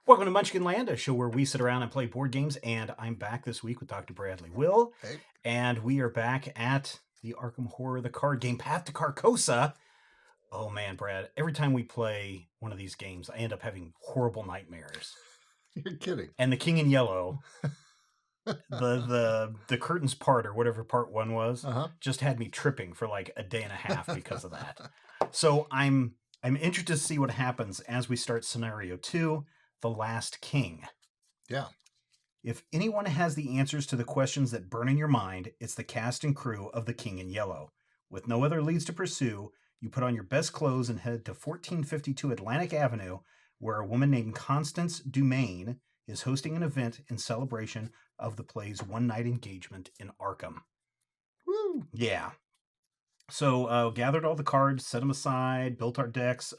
Welcome to Munchkin Land, a show where we sit around and play board games, and I'm back this week with Dr. Bradley Will. Hey. And we are back at the Arkham Horror, the card game, Path to Carcosa. Oh man, Brad, every time we play one of these games, I end up having horrible nightmares. You're kidding. And the King in Yellow, the curtains part, or whatever part one was, just had me tripping for like a day and a half because of that. So I'm interested to see what happens as we start scenario 2. The Last King. Yeah. If anyone has the answers to the questions that burn in your mind, it's the cast and crew of The King in Yellow. With no other leads to pursue, you put on your best clothes and head to 1452 Atlantic Avenue, where a woman named Constance Dumaine is hosting an event in celebration of the play's one-night engagement in Arkham. Woo! Yeah. So gathered all the cards, set them aside, built our decks.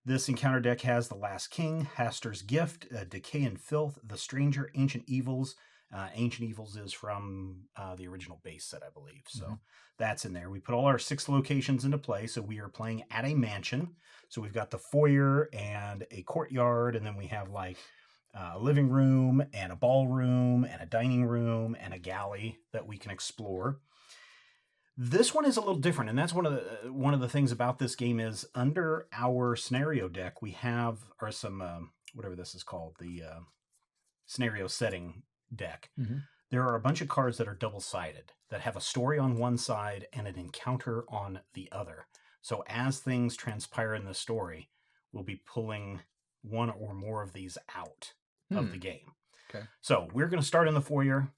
This encounter deck has The Last King, Haster's Gift, Decay and Filth, The Stranger, Ancient Evils. Ancient Evils is from the original base set, I believe. So that's in there. We put all our 6 locations into play. So we are playing at a mansion. So we've got the foyer and a courtyard. And then we have like a living room and a ballroom and a dining room and a galley that we can explore. This one is a little different, and that's one of the things about this game is under our scenario deck we have some whatever this is called, the scenario setting deck. There are a bunch of cards that are double-sided that have a story on one side and an encounter on the other. So as things transpire in the story, we'll be pulling one or more of these out of the game. Okay. So we're going to start in the foyer.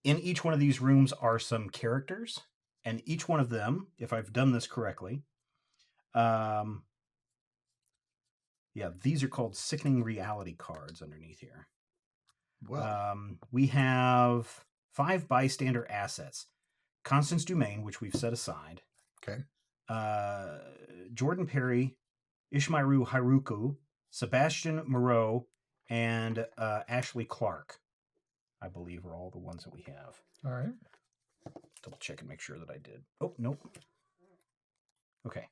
In each one of these rooms are some characters, and each one of them, if I've done this correctly, these are called Sickening Reality cards underneath here. Wow. We have 5 bystander assets. Constance Dumaine, which we've set aside. Okay. Jordan Perry, Ishmaru Haruku, Sebastian Moreau, and Ashley Clark, I believe, are all the ones that we have. All right. Double check and make sure that I did. Oh, nope. Okay.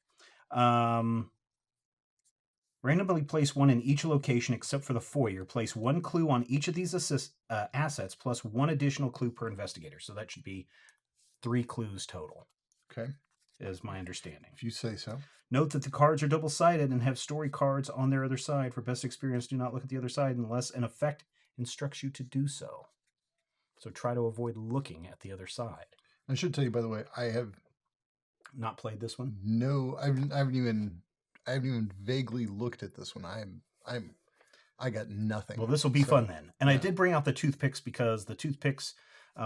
Randomly place 1 in each location except for the foyer. Place 1 clue on each of these assets plus 1 additional clue per investigator. So that should be 3 clues total. Okay. Is my understanding. If you say so. Note that the cards are double-sided and have story cards on their other side. For best experience, do not look at the other side unless an effect instructs you to do so. So try to avoid looking at the other side. I should tell you, by the way, I have not played this one. No, I haven't even vaguely looked at this one. I got nothing. Well, this will be fun then. And I did bring out the toothpicks because the toothpicks,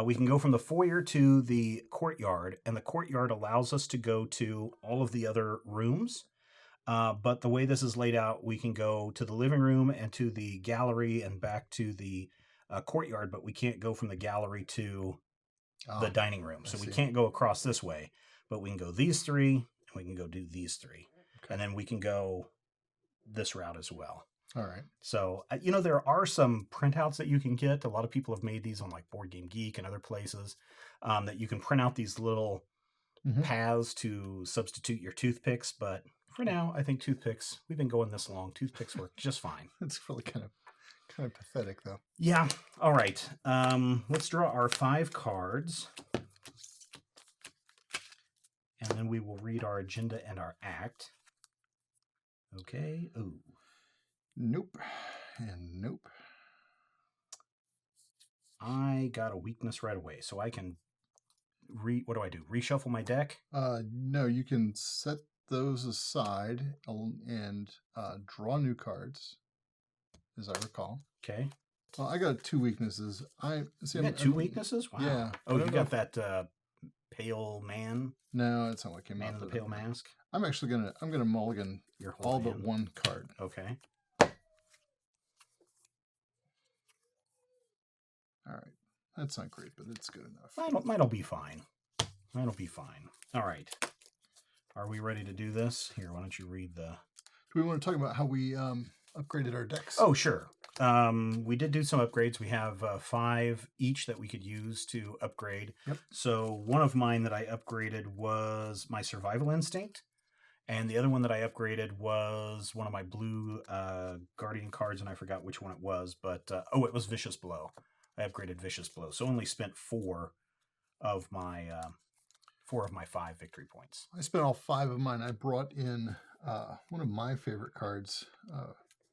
we can go from the foyer to the courtyard, and the courtyard allows us to go to all of the other rooms. But the way this is laid out, we can go to the living room and to the gallery and back to the courtyard, but we can't go from the gallery to the dining room. So we can't go across this way, but we can go these 3, and we can go do these 3. Okay. And then we can go this route as well. All right. So, there are some printouts that you can get. A lot of people have made these on like Board Game Geek and other places that you can print out these little paths to substitute your toothpicks. But for now, I think toothpicks, we've been going this long. Toothpicks work just fine. It's really kind of pathetic, though. Yeah. All right. Let's draw our 5 cards. And then we will read our agenda and our act. Okay. Ooh. Nope. And nope. I got a weakness right away, so I can what do I do? Reshuffle my deck? No, you can set those aside and draw new cards, as I recall. Okay. Well, I got 2 weaknesses. You got 2 weaknesses? Wow. Yeah. Oh, you got that pale man? No, it's not what came Man out. in the pale mask? I'm actually gonna mulligan your whole all hand. but 1 card. Okay. All right. That's not great, but it's good enough. Might'll be fine. That'll be fine. All right. Are we ready to do this? Here, why don't you read the... Do we want to talk about how we upgraded our decks? Oh, sure. We did do some upgrades. We have 5 each that we could use to upgrade. Yep. So one of mine that I upgraded was my survival instinct. And the other one that I upgraded was one of my blue Guardian cards, and I forgot which one it was, but it was Vicious Blow. I upgraded Vicious Blow, so only spent 4 of my 5 victory points. I spent all 5 of mine. I brought in one of my favorite cards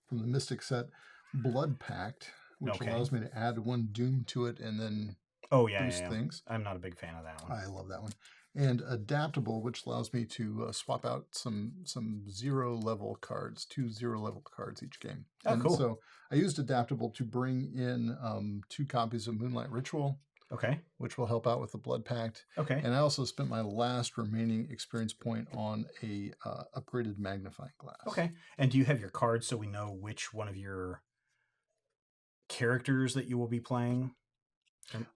from the Mystic set, Blood Pact, which allows me to add 1 Doom to it and then boost things. I'm not a big fan of that one. I love that one. And Adaptable, which allows me to swap out some 0-level cards, 2 0-level cards each game. Oh, cool. So I used Adaptable to bring in 2 copies of Moonlight Ritual. Okay. Which will help out with the Blood Pact. Okay. And I also spent my last remaining experience point on a upgraded magnifying glass. Okay. And do you have your cards so we know which one of your characters that you will be playing?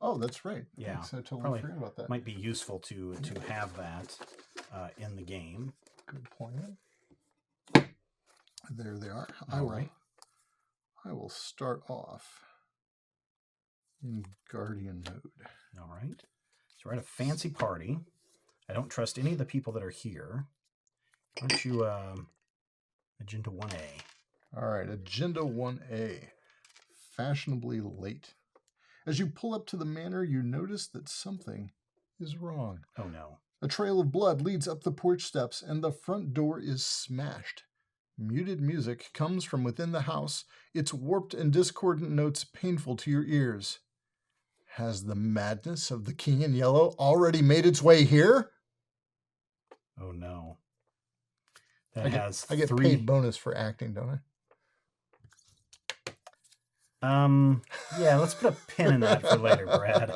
Oh, that's right. Yeah. Thanks. I totally forgot about that. Might be useful to have that in the game. Good point. There they are. I will start off in Guardian mode. All right. So we're at a fancy party. I don't trust any of the people that are here. Why don't you Agenda 1A? All right, Agenda 1A. Fashionably late. As you pull up to the manor, you notice that something is wrong. Oh, no. A trail of blood leads up the porch steps, and the front door is smashed. Muted music comes from within the house, its warped and discordant notes painful to your ears. Has the madness of the King in Yellow already made its way here? Oh, no. I get paid bonus for acting, don't I? Yeah, let's put a pin in that for later, Brad.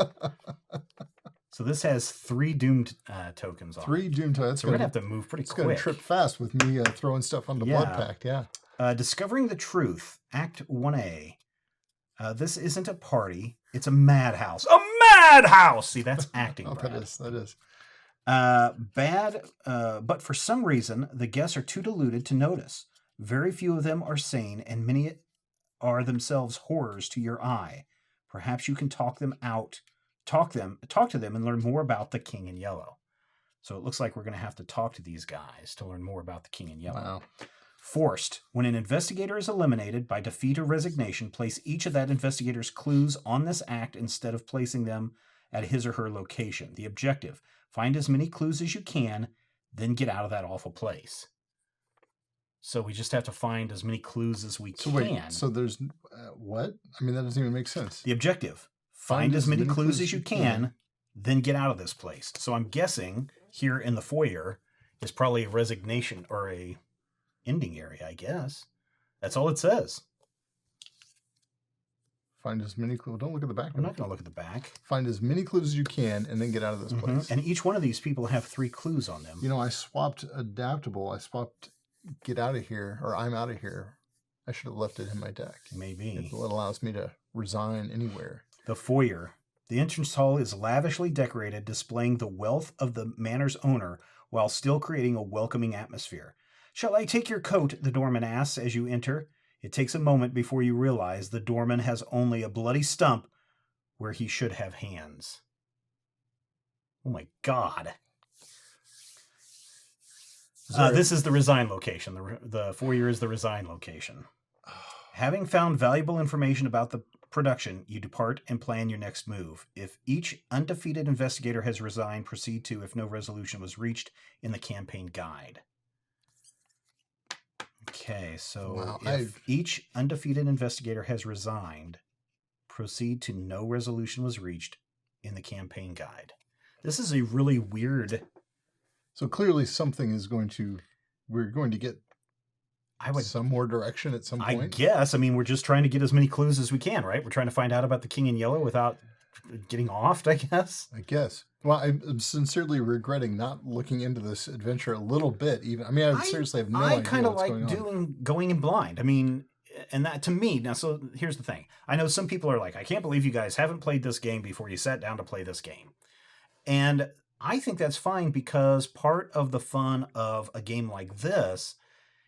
So this has 3 doomed tokens on it. 3 doomed tokens. So we're going to have to move pretty quick. It's going to trip fast with me throwing stuff on the Blood Pact, yeah. Discovering the Truth, Act 1A. This isn't a party. It's a madhouse. A madhouse! See, that's acting, Brad. That is. But for some reason, the guests are too deluded to notice. Very few of them are sane, and many are themselves horrors to your eye. Perhaps you can talk to them, and learn more about the King in Yellow. So it looks like we're going to have to talk to these guys to learn more about the King in Yellow. Wow. Forced. When an investigator is eliminated by defeat or resignation, place each of that investigator's clues on this act instead of placing them at his or her location. The objective: find as many clues as you can, then get out of that awful place. So we just have to find as many clues as we can. Wait, so there's what? I mean, that doesn't even make sense. The objective: find as many clues as you can, then get out of this place. So I'm guessing here in the foyer is probably a resignation or a ending area, I guess. That's all it says. Find as many clues. Don't look at the back. I'm not going to look at the back. Find as many clues as you can and then get out of this place. And each one of these people have 3 clues on them. You know, I swapped Adaptable. I swapped Get Out of Here, or I'm Out of Here. I should have left it in my deck. Maybe. It allows me to resign anywhere. The foyer. The entrance hall is lavishly decorated, displaying the wealth of the manor's owner while still creating a welcoming atmosphere. Shall I take your coat? The doorman asks as you enter. It takes a moment before you realize the doorman has only a bloody stump where he should have hands. Oh my God. This is the resign location. The foyer is the resign location. Having found valuable information about the production, you depart and plan your next move. If each undefeated investigator has resigned, proceed to if no resolution was reached in the campaign guide. Okay, so if each undefeated investigator has resigned, proceed to no resolution was reached in the campaign guide. This is a really weird... So clearly something is we're going to get some more direction at some point. I guess. I mean, we're just trying to get as many clues as we can, right? We're trying to find out about the King in Yellow without getting offed, I guess. Well, I'm sincerely regretting not looking into this adventure a little bit. Even, I mean, I seriously have no idea what's going on. I kind of like going in blind. I mean, and that to me, now, so here's the thing. I know some people are like, I can't believe you guys haven't played this game before you sat down to play this game. And I think that's fine because part of the fun of a game like this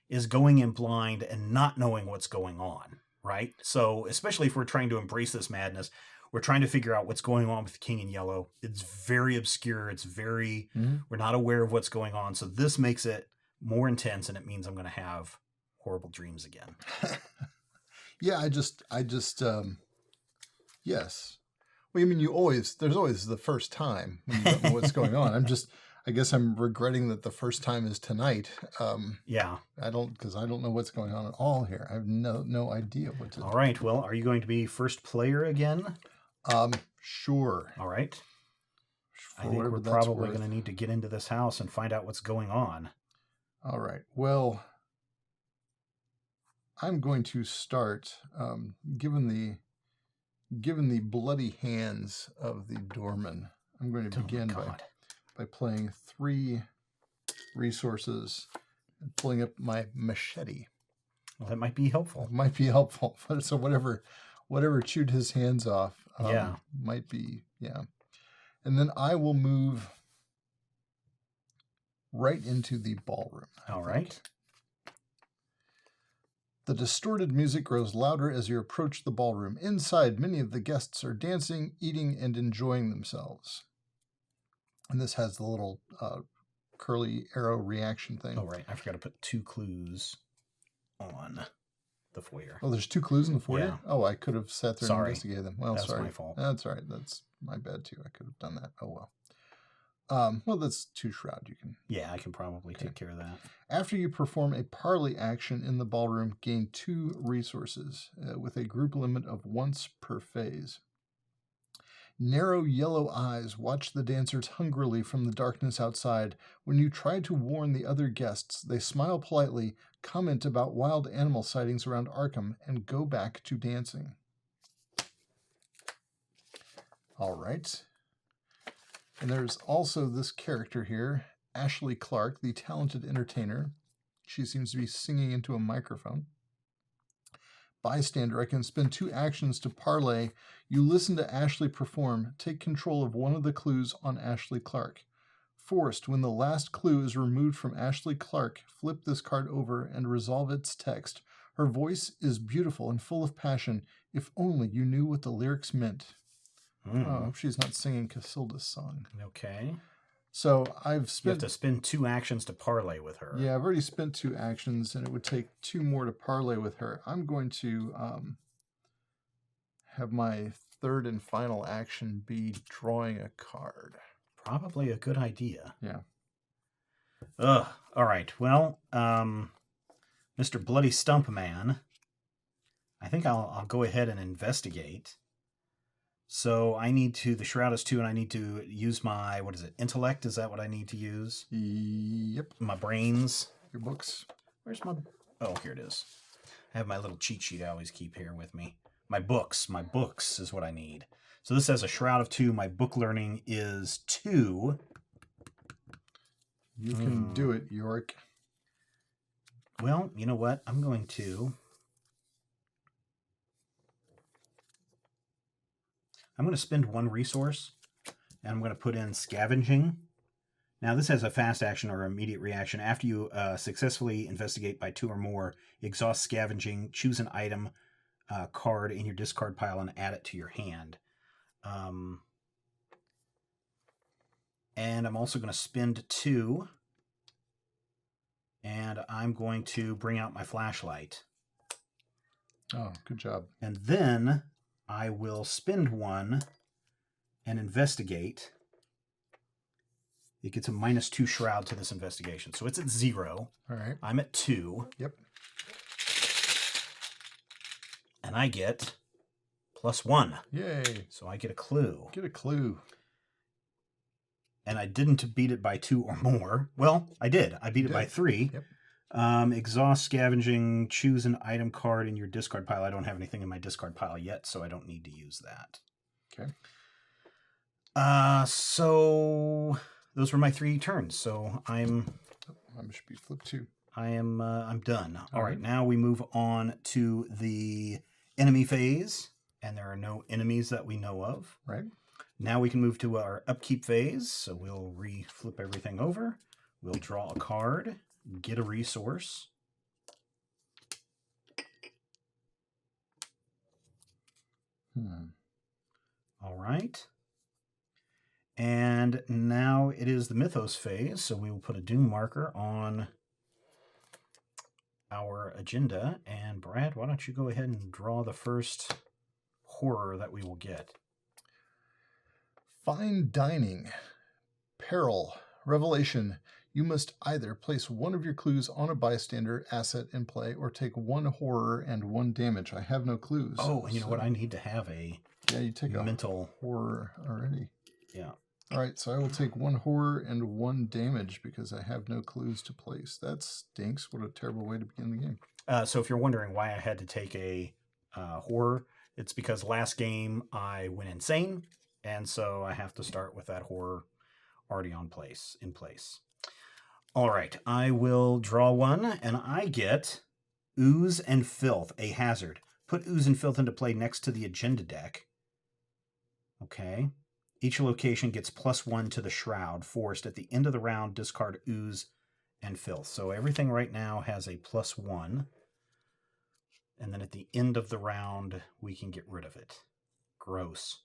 is going in blind and not knowing what's going on, right? So especially if we're trying to embrace this madness, we're trying to figure out what's going on with the King in Yellow. It's very obscure. It's very, we're not aware of what's going on. So this makes it more intense, and it means I'm going to have horrible dreams again. Yeah, yes. Well, I mean, there's always the first time when you don't know what's going on. I guess I'm regretting that the first time is tonight. Yeah. Because I don't know what's going on at all here. I have no idea what to do. All right. Well, are you going to be first player again? Sure. All right. For I think whatever we're that's probably worth. going to need to get into this house and find out what's going on. All right. Well, I'm going to start, given the bloody hands of the doorman, I'm going to begin by playing 3 resources and pulling up my machete. Well, that might be helpful. It might be helpful. So whatever chewed his hands off might be, yeah. And then I will move right into the ballroom. All right. The distorted music grows louder as you approach the ballroom. Inside, many of the guests are dancing, eating, and enjoying themselves. And this has the little curly arrow reaction thing. Oh, right. I forgot to put 2 clues on the foyer. Oh, there's 2 clues in the foyer? Yeah. Oh, I could have sat there and investigated them. Well, That's sorry. my fault. That's all right. That's my bad, too. I could have done that. Oh, well. Well, that's 2 shroud. You can. Yeah, I can probably take care of that. After you perform a parley action in the ballroom, gain 2 resources with a group limit of once per phase. Narrow yellow eyes watch the dancers hungrily from the darkness outside. When you try to warn the other guests, they smile politely, comment about wild animal sightings around Arkham, and go back to dancing. All right. And there's also this character here, Ashley Clark, the talented entertainer. She seems to be singing into a microphone. Bystander, I can spend 2 actions to parlay. You listen to Ashley perform. Take control of one of the clues on Ashley Clark. Forced, when the last clue is removed from Ashley Clark, flip this card over and resolve its text. Her voice is beautiful and full of passion. If only you knew what the lyrics meant. Oh, she's not singing Casilda's song. Okay. So you have to spend 2 actions to parlay with her. Yeah, I've already spent 2 actions, and it would take 2 more to parlay with her. I'm going to have my 3rd and final action be drawing a card. Probably a good idea. Yeah. Ugh. All right. Well, Mr. Bloody Stump Man, I think I'll go ahead and investigate. So I need to, the shroud is 2, and I need to use my, intellect? Is that what I need to use? Yep. My brains. Your books. Where's my, oh, here it is. I have my little cheat sheet I always keep here with me. My books is what I need. So this has a shroud of 2. My book learning is 2. You can do it, York. Well, you know what? I'm going to spend 1 resource, and I'm going to put in scavenging. Now, this has a fast action or immediate reaction. After you successfully investigate by 2 or more, exhaust scavenging, choose an item card in your discard pile and add it to your hand. And I'm also going to spend 2, and I'm going to bring out my flashlight. Oh, good job. And then I will spend 1 and investigate. It gets a -2 shroud to this investigation. So it's at 0. All right. I'm at 2. Yep. And I get +1. Yay. So I get a clue. Get a clue. And I didn't beat it by 2 or more. Well, I did. I beat it by 3. Yep. Exhaust scavenging, choose an item card in your discard pile. I don't have anything in my discard pile yet, so I don't need to use that. Okay. So those were my 3 turns. So I should be flip 2. I'm done. All right, now we move on to the enemy phase, and there are no enemies that we know of. Right. Now we can move to our upkeep phase. So we'll flip everything over. We'll draw a card, get a resource. All right. And now it is the Mythos phase, so we will put a doom marker on our agenda. And Brad, why don't you go ahead and draw the first horror that we will get? Fine dining. Peril. Revelation. You must either place one of your clues on a bystander asset in play or take one horror and one damage. I have no clues. Oh, and you know what? I need to have a you take mental a horror already. Yeah. All right, so I will take one horror and one damage because I have no clues to place. That stinks. What a terrible way to begin the game. So if you're wondering why I had to take a horror, it's because last game I went insane, and so I have to start with that horror already in place. All right, I will draw one, and I get Ooze and Filth, a hazard. Put Ooze and Filth into play next to the agenda deck. Okay. Each location gets +1 to the Shroud. Forced at the end of the round, discard Ooze and Filth. So everything right now has a +1. And then at the end of the round, we can get rid of it. Gross.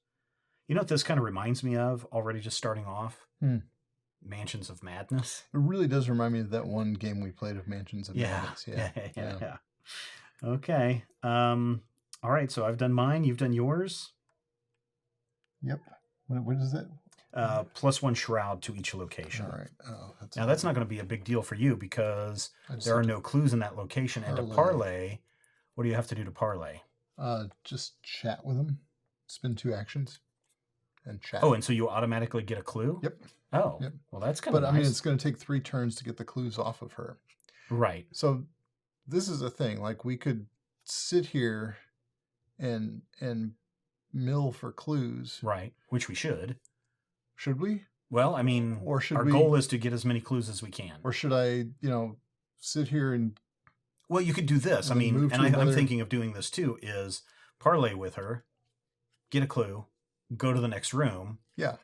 You know what this kind of reminds me of, already just starting off? Mansions of Madness. It really does remind me of that one game we played of Mansions of Madness. Yeah. Okay. All right, so I've done mine. You've done yours? Yep. What is that? +1 Shroud to each location. All right. Oh, now, that's not going to be a big deal for you because there are no clues in that location. And to parlay, what do you have to do to parlay? Just chat with them. Spend 2 actions and chat. Oh, and so you automatically get a clue? Yep. Oh, yep. Well, that's kind of nice. But, I mean, it's going to take 3 turns to get the clues off of her. Right. So this is a thing. Like, we could sit here and mill for clues. Right, which we should. Should we? Well, I mean, or should our goal is to get as many clues as we can. Or should I, sit here and... Well, you could do this. I mean, and I'm thinking of doing this too, is parlay with her, get a clue, go to the next room. Yeah.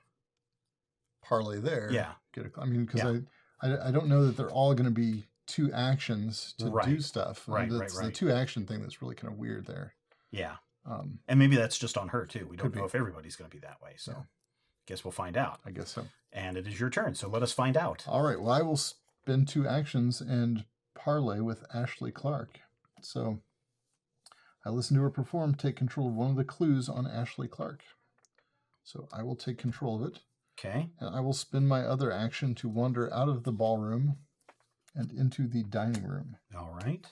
Parlay there. Yeah. I mean, because I don't know that they're all going to be 2 actions to do stuff. Right. The 2 action thing that's really kind of weird there. Yeah. And maybe that's just on her too. We don't know if everybody's going to be that way. So guess we'll find out. I guess so. And it is your turn. So let us find out. All right. Well, I will spend 2 actions and parlay with Ashley Clark. So I listen to her perform, take control of one of the clues on Ashley Clark. So I will take control of it. Okay. And I will spend my other action to wander out of the ballroom and into the dining room. All right.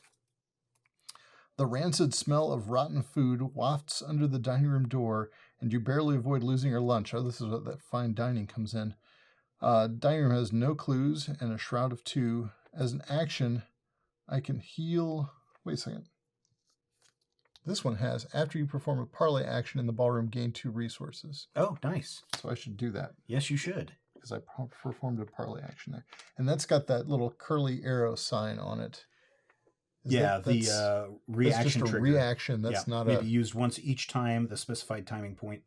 The rancid smell of rotten food wafts under the dining room door, and you barely avoid losing your lunch. Oh, this is what that fine dining comes in. Dining room has no clues and a shroud of 2. As an action, I can heal... Wait a second. This one has, after you perform a parlay action in the ballroom, gain 2 resources. Oh, nice. So I should do that. Yes, you should. Because I performed a parlay action there. And that's got that little curly arrow sign on it. The reaction that's just a trigger. Reaction. That's not maybe used once each time the specified timing point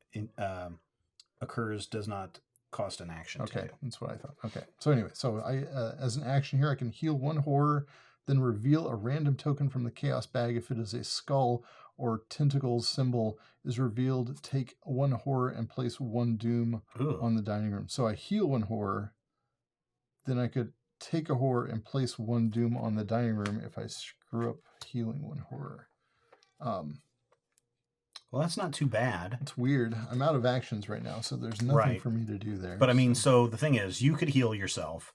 occurs does not cost an action. Okay, that's what I thought. Okay, so anyway, so I as an action here, I can heal 1 horror, then reveal a random token from the chaos bag. If it is a skull or tentacles symbol is revealed, take 1 horror and place 1 doom on the dining room. So I heal 1 horror, then I could take a horror and place 1 doom on the dining room if I screw up healing 1 horror. Well, that's not too bad. It's weird. I'm out of actions right now, so there's nothing for me to do there. But I mean, so the thing is, you could heal yourself,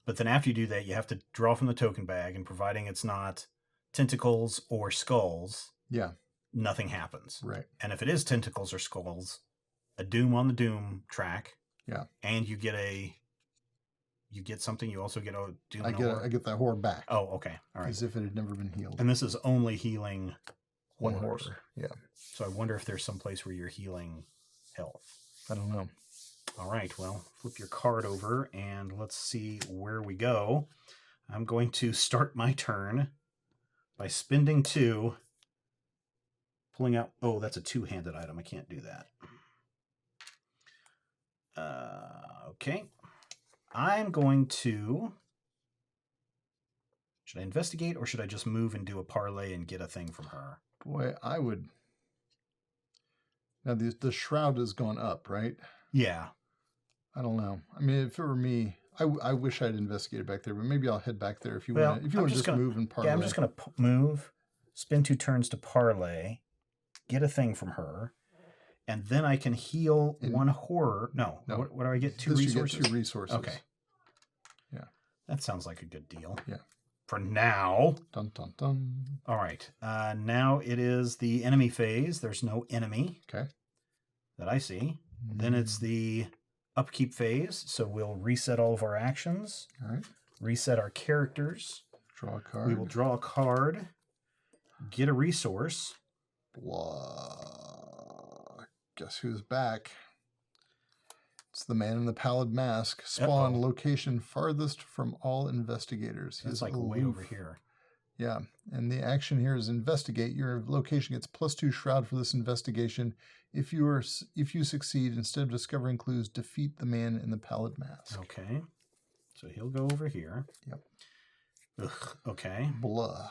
but then after you do that, you have to draw from the token bag, and providing it's not tentacles or skulls, nothing happens. Right. And if it is tentacles or skulls, a doom on the doom track. Yeah. And you get something. You also get a doom. I get that horror back. Oh, okay. All right. As if it had never been healed. And this is only healing 1 horror. Yeah. So I wonder if there's some place where you're healing health. I don't know. All right. Well, flip your card over and let's see where we go. I'm going to start my turn by spending 2, pulling out. Oh, that's a 2-handed item. I can't do that. Okay. I'm going to... Should I investigate or should I just move and do a parlay and get a thing from her? Boy, I would... Now, the shroud has gone up, right? Yeah. I don't know. I mean, if it were me, I wish I'd investigated back there, but maybe I'll head back there if you Well, want to. If you want to just move and parlay. Yeah, I'm just gonna move, spend 2 turns to parlay, get a thing from her, and then I can heal 1 horror. No. What do I get? 2 resources. You get 2 resources. Okay. Yeah, that sounds like a good deal. Yeah. For now. Dun dun dun. All right. Now it is the enemy phase. There's no enemy. Okay. That I see. Then it's the upkeep phase. So we'll reset all of our actions. All right. Reset our characters. Draw a card. We will draw a card. Get a resource. Blah. Guess who's back? It's the man in the pallid mask. Spawn location farthest from all investigators. It's like way over here. Yeah, and the action here is investigate. Your location gets +2 shroud for this investigation. If you succeed, instead of discovering clues, defeat the man in the pallid mask. Okay, so he'll go over here. Yep. Ugh, okay. Blah.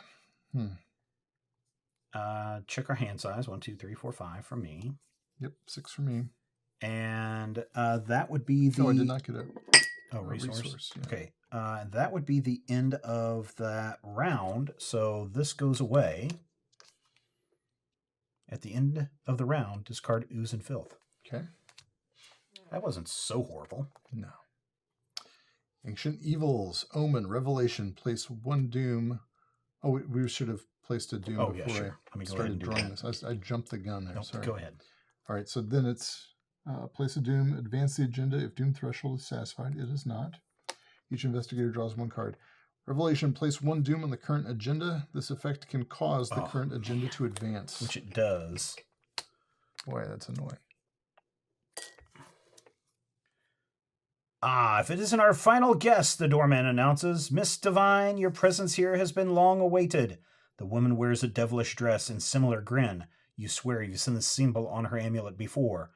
Check our hand size. 1, 2, 3, 4, 5 for me. Yep, 6 for me. And that would be the... No, I did not get a resource. Yeah. Okay, that would be the end of that round. So this goes away. At the end of the round, discard Ooze and Filth. Okay. That wasn't so horrible. No. Ancient Evils, Omen, Revelation. Place 1 Doom. Oh, we should have placed a Doom before I started drawing this. I jumped the gun there. Nope, sorry. Go ahead. All right, so then it's place a Doom, advance the agenda. If Doom threshold is satisfied, it is not. Each investigator draws 1 card. Revelation, place 1 Doom on the current agenda. This effect can cause the current agenda to advance. Which it does. Boy, that's annoying. If it isn't our final guest, the doorman announces, Miss Divine, your presence here has been long awaited. The woman wears a devilish dress and similar grin. You swear you've seen the symbol on her amulet before.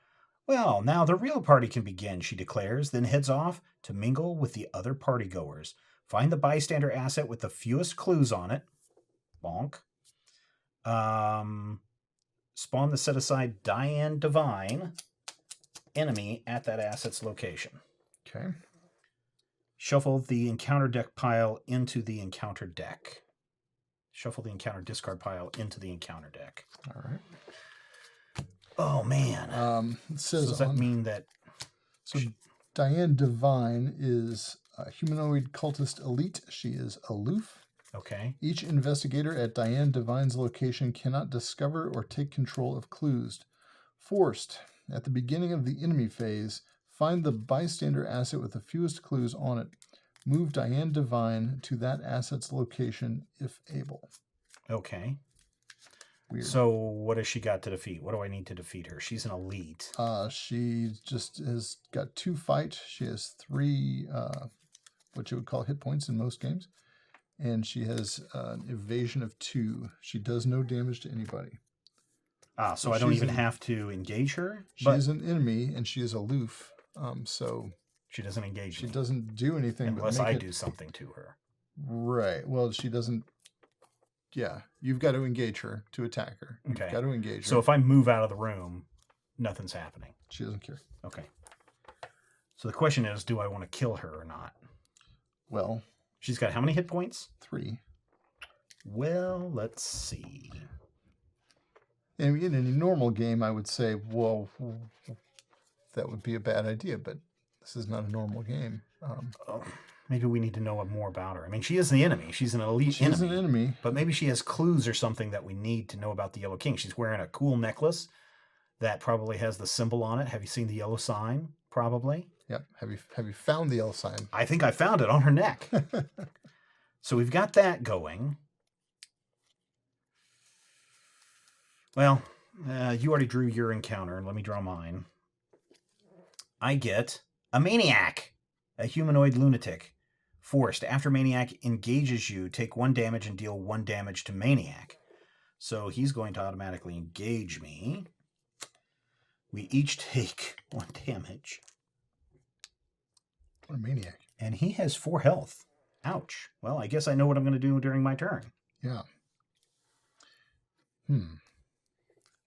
Well, now the real party can begin, she declares, then heads off to mingle with the other partygoers. Find the bystander asset with the fewest clues on it. Bonk. Spawn the set-aside Diane Divine enemy at that asset's location. Okay. Shuffle the encounter deck pile into the encounter deck. Shuffle the encounter discard pile into the encounter deck. All right. Oh, man. It says so does that mean that... So Diane Divine is a humanoid cultist elite. She is aloof. Okay. Each investigator at Diane Divine's location cannot discover or take control of clues. Forced. At the beginning of the enemy phase, find the bystander asset with the fewest clues on it. Move Diane Divine to that asset's location if able. Okay. Weird. So what has she got to defeat? What do I need to defeat her? She's an elite. She just has got 2 fight. She has 3, what you would call hit points in most games. And she has an evasion of 2. She does no damage to anybody. So I don't even have to engage her? She is an enemy, and she is aloof. So she doesn't engage me. She doesn't do anything unless I do something to her. Right. Well, she doesn't. Yeah, you've got to engage her to attack her. You've got to engage her. So if I move out of the room, nothing's happening. She doesn't care. Okay. So the question is, do I want to kill her or not? Well, she's got how many hit points? 3. Well, let's see. In a normal game, I would say, well, that would be a bad idea, but this is not a normal game. Maybe we need to know more about her. I mean, she is the enemy. She's an elite enemy. She's an enemy. But maybe she has clues or something that we need to know about the Yellow King. She's wearing a cool necklace that probably has the symbol on it. Have you seen the yellow sign? Probably. Yep. Have you found the yellow sign? I think I found it on her neck. So we've got that going. Well, you already drew your encounter. Let me draw mine. I get a maniac, a humanoid lunatic. Forced. After Maniac engages you, take 1 damage and deal 1 damage to Maniac. So he's going to automatically engage me. We each take 1 damage. What a maniac. And he has 4 health. Ouch. Well, I guess I know what I'm going to do during my turn. Yeah.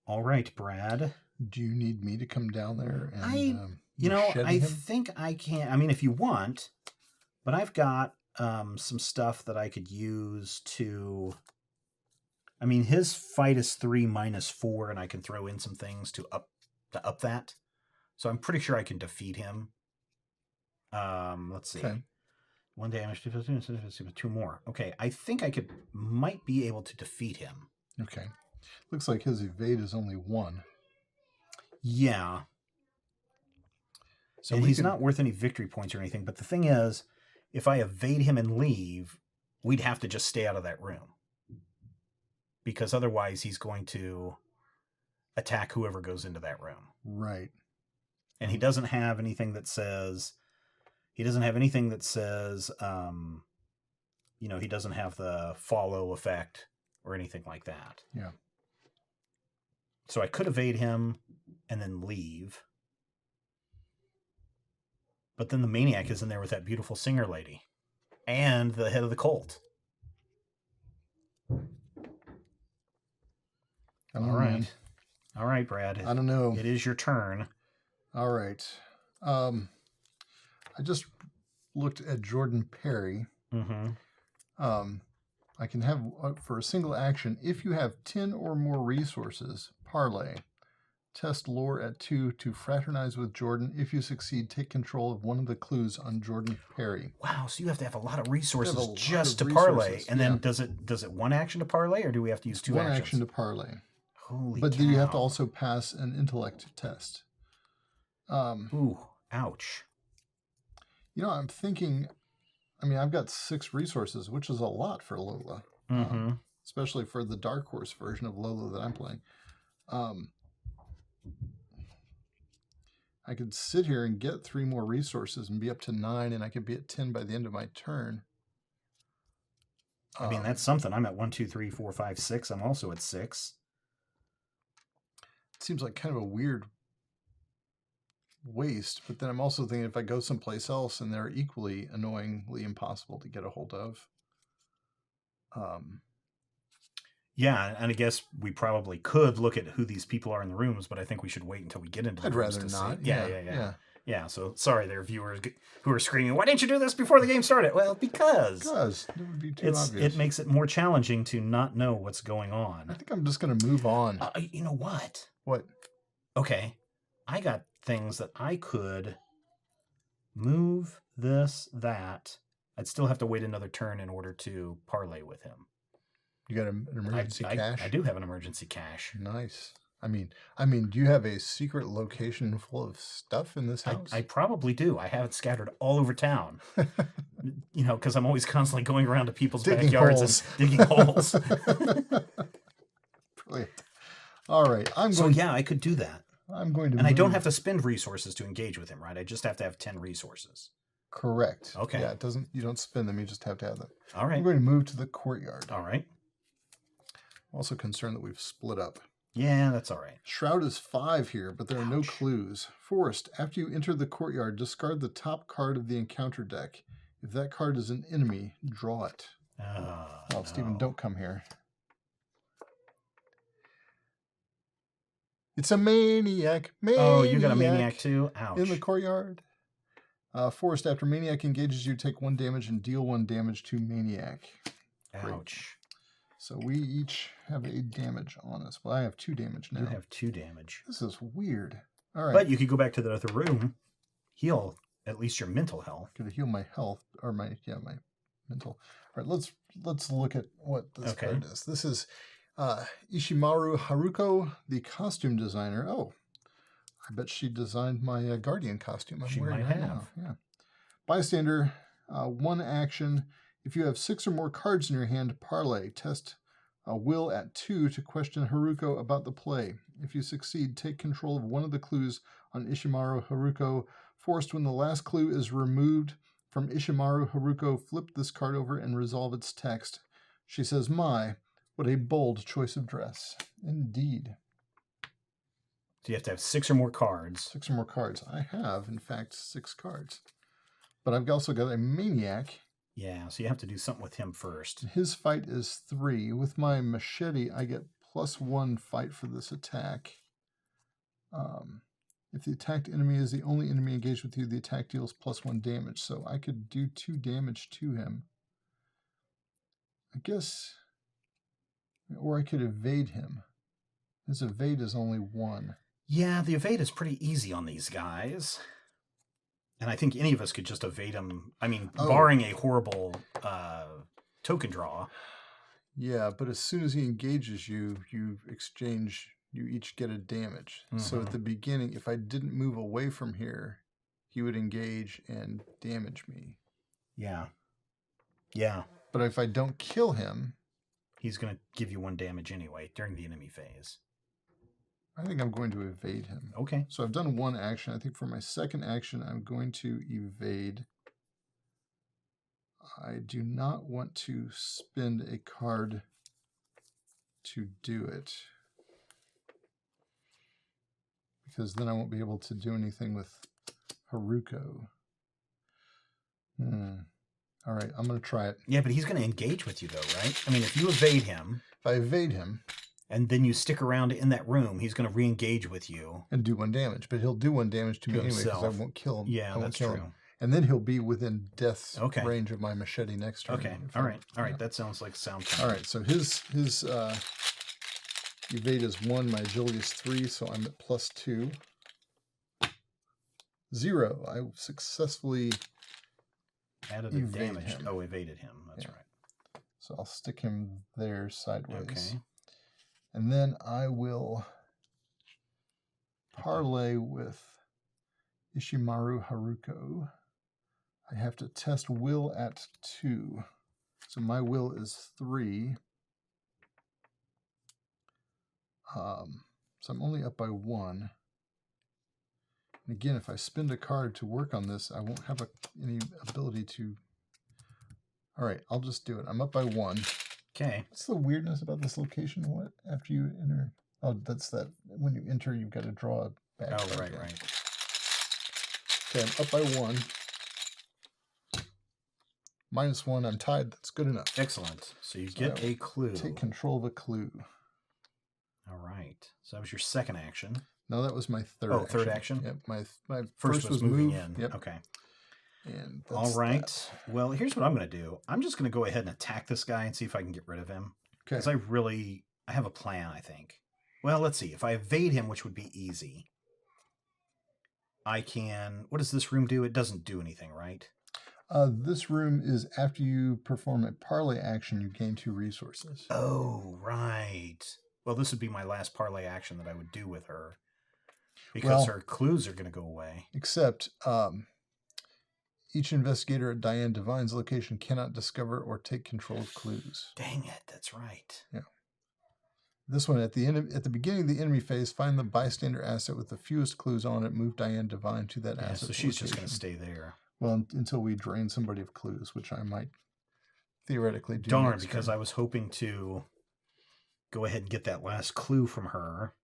All right, Brad. Do you need me to come down there and I think I can. I mean, if you want, But I've got some stuff that I could use to... I mean, his fight is 3 minus 4, and I can throw in some things to up that. So I'm pretty sure I can defeat him. Let's see. Okay. 1 damage, 2 more. Okay, I think I might be able to defeat him. Okay. Looks like his evade is only 1. Yeah. So and he's not worth any victory points or anything. But the thing is, if I evade him and leave, we'd have to just stay out of that room. Because otherwise he's going to attack whoever goes into that room. Right. And he doesn't have anything that says... He doesn't have anything that says, he doesn't have the follow effect or anything like that. Yeah. So I could evade him and then leave. But then the maniac is in there with that beautiful singer lady and the head of the cult. All right, Brad. I don't know. It is your turn. All right. I just looked at Jordan Perry. Mm-hmm. I can have, for a single action, if you have 10 or more resources, parlay. Test lore at 2 to fraternize with Jordan. If you succeed, take control of one of the clues on Jordan Perry. Wow, so you have to have a lot of resources just to parlay. And then does it 1 action to parlay, or do we have to use 2 actions? 1 action to parlay. Holy But cow. then you have to also pass an intellect test. Ooh, ouch. I'm thinking, I've got 6 resources, which is a lot for Lola. Mm-hmm. Especially for the Dark Horse version of Lola that I'm playing. I could sit here and get 3 more resources and be up to 9, and I could be at 10 by the end of my turn. I mean, that's something. I'm at 1, 2, 3, 4, 5, 6. I'm also at 6. It seems like kind of a weird waste, but then I'm also thinking if I go someplace else and they're equally annoyingly impossible to get a hold of. Yeah, and I guess we probably could look at who these people are in the rooms, but I think we should wait until we get into the rooms. I'd rather not. See. Yeah, so sorry there, viewers who are screaming, why didn't you do this before the game started? Well, because it would be too obvious. It makes it more challenging to not know what's going on. I think I'm just going to move on. You know what? What? Okay, I got things that I could move, this, that. I'd still have to wait another turn in order to parlay with him. You got an emergency cache? I do have an emergency cache. Nice. I mean, do you have a secret location full of stuff in this house? I probably do. I have it scattered all over town. Because I'm always constantly going around to people's backyards and digging holes. Brilliant. All right. I could do that. I'm going to I don't have to spend resources to engage with him, right? I just have to have 10 resources. Correct. Okay. Yeah, you don't spend them, you just have to have them. All right. I'm going to move to the courtyard. All right. I'm also concerned that we've split up. Yeah, that's all right. Shroud is 5 here, but there are no clues. Forest, after you enter the courtyard, discard the top card of the encounter deck. If that card is an enemy, draw it. No. Stephen, don't come here. It's a maniac. Oh, you got a maniac too? Ouch. In the courtyard. Forest, after maniac engages you, take 1 damage and deal 1 damage to maniac. Ouch. Great. So we each have a damage on us. Well, I have 2 damage now. You have 2 damage. This is weird. All right. But you could go back to the other room, heal at least your mental health. Could heal my health or my mental. All right, let's look at what this card is. This is Ishimaru Haruko, the costume designer. Oh, I bet she designed my Guardian costume. She might have. Now. Yeah. Bystander, 1 action. If you have 6 or more cards in your hand, parlay. Test will at 2 to question Haruko about the play. If you succeed, take control of one of the clues on Ishimaru Haruko. Forced when the last clue is removed from Ishimaru Haruko, flip this card over and resolve its text. She says, "My, what a bold choice of dress." Indeed. So you have to have 6 or more cards. 6 or more cards. I have, in fact, 6 cards. But I've also got a maniac. Yeah, so you have to do something with him first. His fight is 3. With my machete, I get +1 fight for this attack. If the attacked enemy is the only enemy engaged with you, the attack deals +1 damage. So I could do 2 damage to him. I guess... Or I could evade him. His evade is only 1. Yeah, the evade is pretty easy on these guys. And I think any of us could just evade him. I mean, barring a horrible token draw. Yeah, but as soon as he engages you, you each get a damage. Mm-hmm. So at the beginning, if I didn't move away from here, he would engage and damage me. Yeah. Yeah. But if I don't kill him... He's going to give you 1 damage anyway during the enemy phase. I think I'm going to evade him. Okay. So I've done 1 action. I think for my second action, I'm going to evade. I do not want to spend a card to do it, because then I won't be able to do anything with Haruko. All right, I'm going to try it. Yeah, but he's going to engage with you, though, right? I mean, if you evade him... If I evade him... And then you stick around in that room, he's going to re-engage with you. And do 1 damage. But he'll do 1 damage to me anyway, because I won't kill him. Yeah, that's true. And then he'll be within death's range of my machete next turn. Okay, all right. That sounds like a sound plan. All right, so his evade is 1, my agility is 3, so I'm at +2. 0. I successfully... Added a damage. Him. Oh, evaded him. That's right. So I'll stick him there sideways. Okay. And then I will parlay with Ishimaru Haruko. I have to test will at 2. So my will is 3. So I'm only up by 1. And again, if I spend a card to work on this, I won't have any ability to... All right, I'll just do it. I'm up by 1. Okay. What's the weirdness about this location? What after you enter? Oh, that's that. When you enter, you've got to draw a back. Oh, right. Okay, I'm up by 1. -1. I'm tied. That's good enough. Excellent. So you get a clue. Take control of a clue. All right. So that was your second action. No, that was my third. Oh, third action. Yep. My first was moving in. Yep. Okay. And all right. That. Well, here's what I'm going to do. I'm just going to go ahead and attack this guy and see if I can get rid of him. Okay. Because I have a plan, I think. Well, let's see. If I evade him, which would be easy, I can... What does this room do? It doesn't do anything, right? This room is after you perform a parlay action, you gain 2 resources. Oh, right. Well, this would be my last parlay action that I would do with her. Because her clues are going to go away. Except... each investigator at Diane Devine's location cannot discover or take control of clues. Dang it, that's right. Yeah. This one, at the beginning of the enemy phase, find the bystander asset with the fewest clues on it, move Diane Devine to that asset. So she's just going to stay there. Well, until we drain somebody of clues, which I might theoretically do. Darn, because I was hoping to go ahead and get that last clue from her.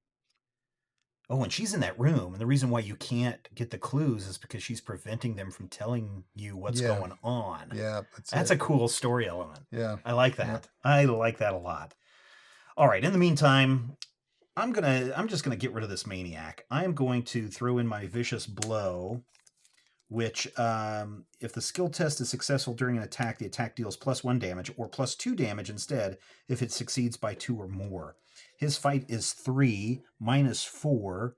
Oh, and she's in that room, and the reason why you can't get the clues is because she's preventing them from telling you what's going on. Yeah, that's a cool story element. Yeah, I like that. Yeah. I like that a lot. All right. In the meantime, I'm just gonna get rid of this maniac. I am going to throw in my vicious blow, which if the skill test is successful during an attack, the attack deals +1 damage or +2 damage instead if it succeeds by 2 or more. His fight is 3 -4.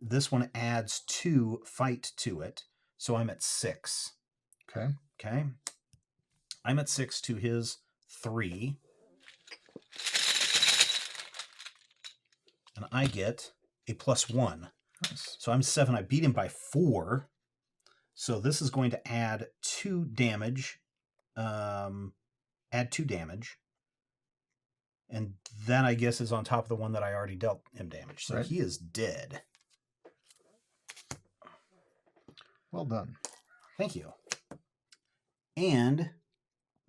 This one adds 2 fight to it. So I'm at 6. Okay. I'm at 6 to his 3. And I get a +1. Nice. So I'm 7. I beat him by 4. So this is going to add 2 damage. Add 2 damage. And that, I guess, is on top of the one that I already dealt him damage. So he is dead. Well done. Thank you. And,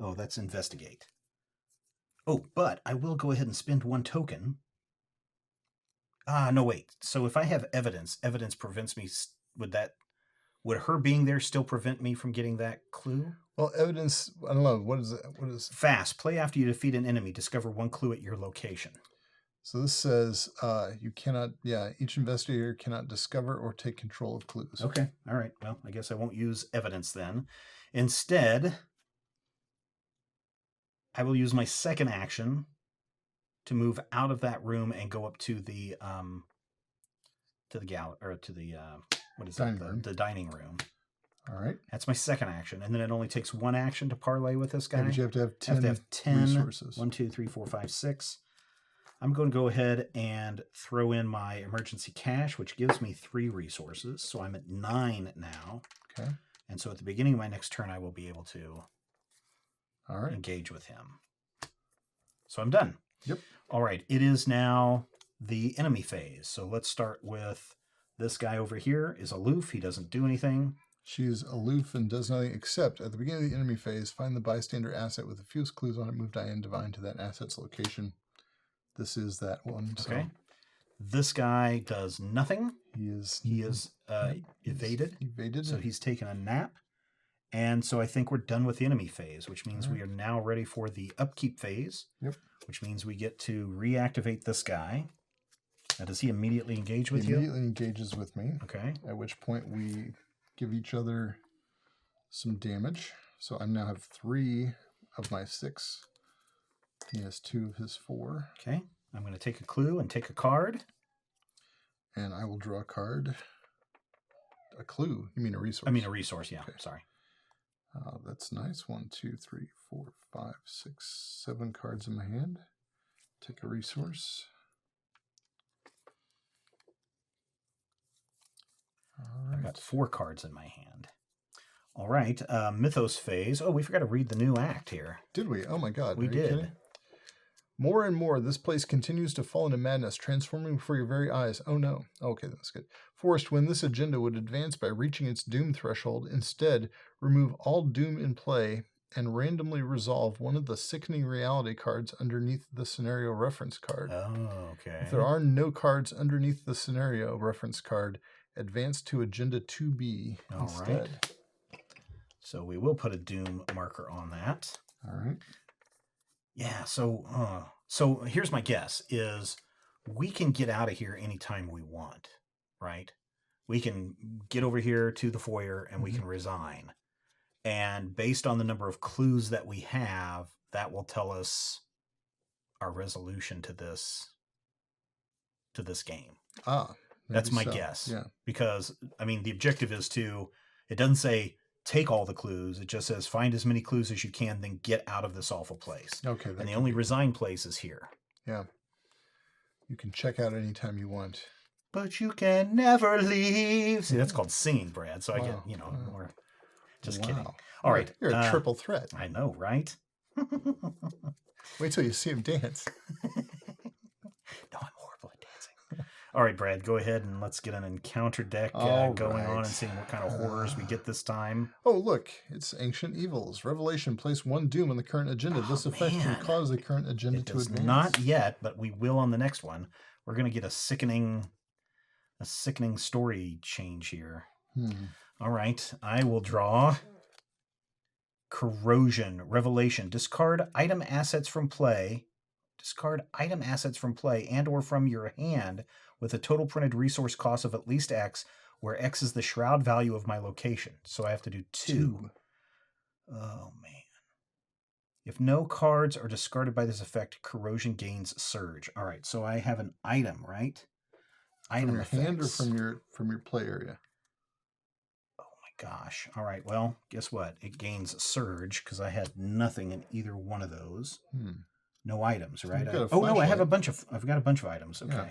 oh, that's investigate. Oh, but I will go ahead and spend 1 token. No, wait. So if I have evidence prevents me. Would her being there still prevent me from getting that clue? Well, evidence, I don't know. What is it? What is fast? Play after you defeat an enemy. Discover 1 clue at your location. So this says you cannot, each investigator cannot discover or take control of clues. Okay. All right. Well, I guess I won't use evidence then. Instead, I will use my second action to move out of that room and go up to the gallery, or to the what is Dining it? room. The dining room. All right. That's my second action, and then it only takes one action to parlay with this guy. Yeah, but you have to have 10, I have to have 10 resources. 1, 2, 3, 4, 5, 6. I'm going to go ahead and throw in my emergency cash, which gives me 3 resources. So I'm at 9 now. Okay. And so at the beginning of my next turn, I will be able to engage with him. So I'm done. Yep. All right. It is now the enemy phase. So let's start with this guy over here is aloof. He doesn't do anything. She is aloof and does nothing except, at the beginning of the enemy phase, find the bystander asset with the fewest clues on it, move Diane Divine to that asset's location. This is that one. Okay. So this guy does nothing. He is evaded. Evaded. So he's taken a nap. And so I think we're done with the enemy phase, which means we are now ready for the upkeep phase. Yep. Which means we get to reactivate this guy. Now, does he immediately engage with he you? immediately engages with me. Okay. At which point we give each other some damage. So I now have 3 of my 6. He has 2 of his 4. Okay. I'm going to take a clue and take a card. And I will draw a card. A clue? You mean a resource? I mean a resource, yeah. Okay. Sorry. That's nice. 1, 2, 3, 4, 5, 6, 7 cards in my hand. Take a resource. All right. I've got 4 cards in my hand. All right. Mythos Phase. Oh, we forgot to read the new act here. Did we? Oh my God. We did. More and more, this place continues to fall into madness, transforming before your very eyes. Oh no. Okay, that's good. Forced, when this agenda would advance by reaching its doom threshold, instead, remove all doom in play and randomly resolve one of the sickening reality cards underneath the scenario reference card. Oh, okay. If there are no cards underneath the scenario reference card, advance to agenda 2B instead. All right. So we will put a doom marker on that. All right. Yeah, so here's my guess is we can get out of here anytime we want, right? We can get over here to the foyer and we can resign. And based on the number of clues that we have, that will tell us our resolution to this game. That's my guess. Yeah. Because, I mean, the objective is it doesn't say take all the clues. It just says find as many clues as you can, then get out of this awful place. Okay. And the only resign place is here. Yeah. You can check out anytime you want. But you can never leave. See, that's called singing, Brad. So I get, more. Just kidding. All right. You're a triple threat. I know, right? Wait till you see him dance. No, I'm horrible at dancing. All right, Brad, go ahead and let's get an encounter deck going on and see what kind of horrors we get this time. Oh, look, it's Ancient Evils. Revelation, place 1 doom on the current agenda. This effect can cause the current agenda to advance. Not yet, but we will on the next one. We're going to get a sickening story change here. All right, I will draw Corrosion, Revelation. Discard item assets from play. Discard item assets from play and or from your hand with a total printed resource cost of at least X, where X is the shroud value of my location. So I have to do 2. Oh, man. If no cards are discarded by this effect, Corrosion gains Surge. All right, so I have an item, right? Item from your effects. Hand or from your play area? Oh, my gosh. All right, well, guess what? It gains Surge because I had nothing in either one of those. No items, right? I have a bunch of items. Okay. Yeah.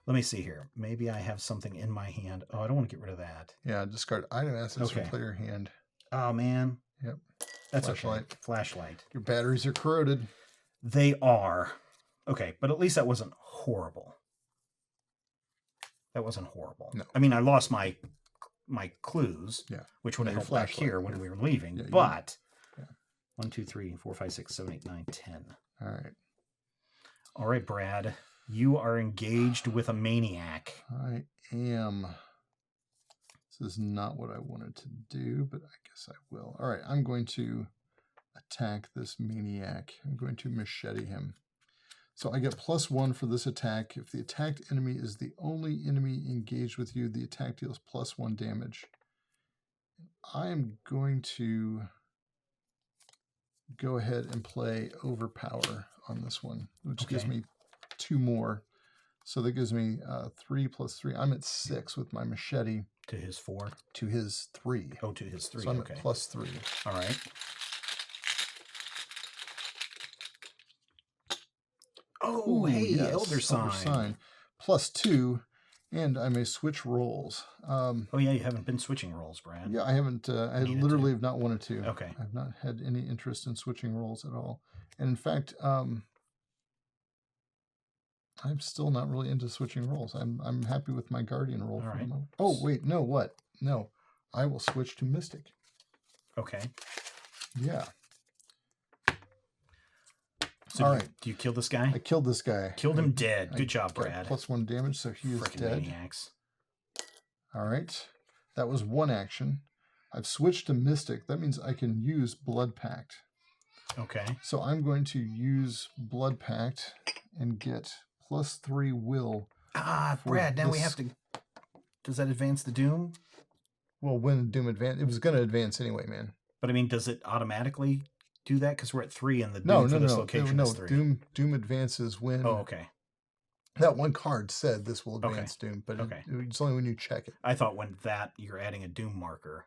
Let me see here. Maybe I have something in my hand. Oh, I don't want to get rid of that. Yeah, discard item assets from player hand. Oh, man. Yep. That's Flashlight. Okay. Flashlight. Your batteries are corroded. They are. Okay, but at least that wasn't horrible. No. I mean, I lost my clues, which would have helped back here when we were leaving. Yeah, but 1, 2, 3, 4, 5, 6, 7, 8, 9, 10. All right, Brad. You are engaged with a maniac. I am. This is not what I wanted to do, but I guess I will. All right, I'm going to attack this maniac. I'm going to machete him. So I get +1 for this attack. If the attacked enemy is the only enemy engaged with you, the attack deals +1 damage. I am going to go ahead and play Overpower on this one, which gives me 2 more. So that gives me 3 + 3. I'm at 6 with my machete. To his 4? To his 3. Oh, to his 3. So I'm okay. at +3. All right. Oh, ooh, hey, yes, Elder Sign. +2, and I may switch roles. Oh, yeah, you haven't been switching roles, Brad. Yeah, I haven't. I literally have not wanted to. Okay. I've not had any interest in switching roles at all. And in fact, I'm still not really into switching roles. I'm happy with my Guardian role for the moment. Oh, wait, no, what? No, I will switch to Mystic. Okay. Yeah. So all right. Do you kill this guy? I killed this guy. Killed him dead. Good job, Brad. +1 damage, so he is dead. Maniacs. All right. That was 1 action. I've switched to Mystic. That means I can use Blood Pact. Okay. So I'm going to use Blood Pact and get +3 will. Ah, Brad, now we have to... Does that advance the Doom? Well, when Doom advance... It was going to advance anyway, man. But, I mean, does it automatically do that? Because we're at 3 and the Doom for this location is 3. Doom advances when... Oh, okay. That one card said this will advance Doom, but it's only when you check it. I thought when you're adding a Doom marker.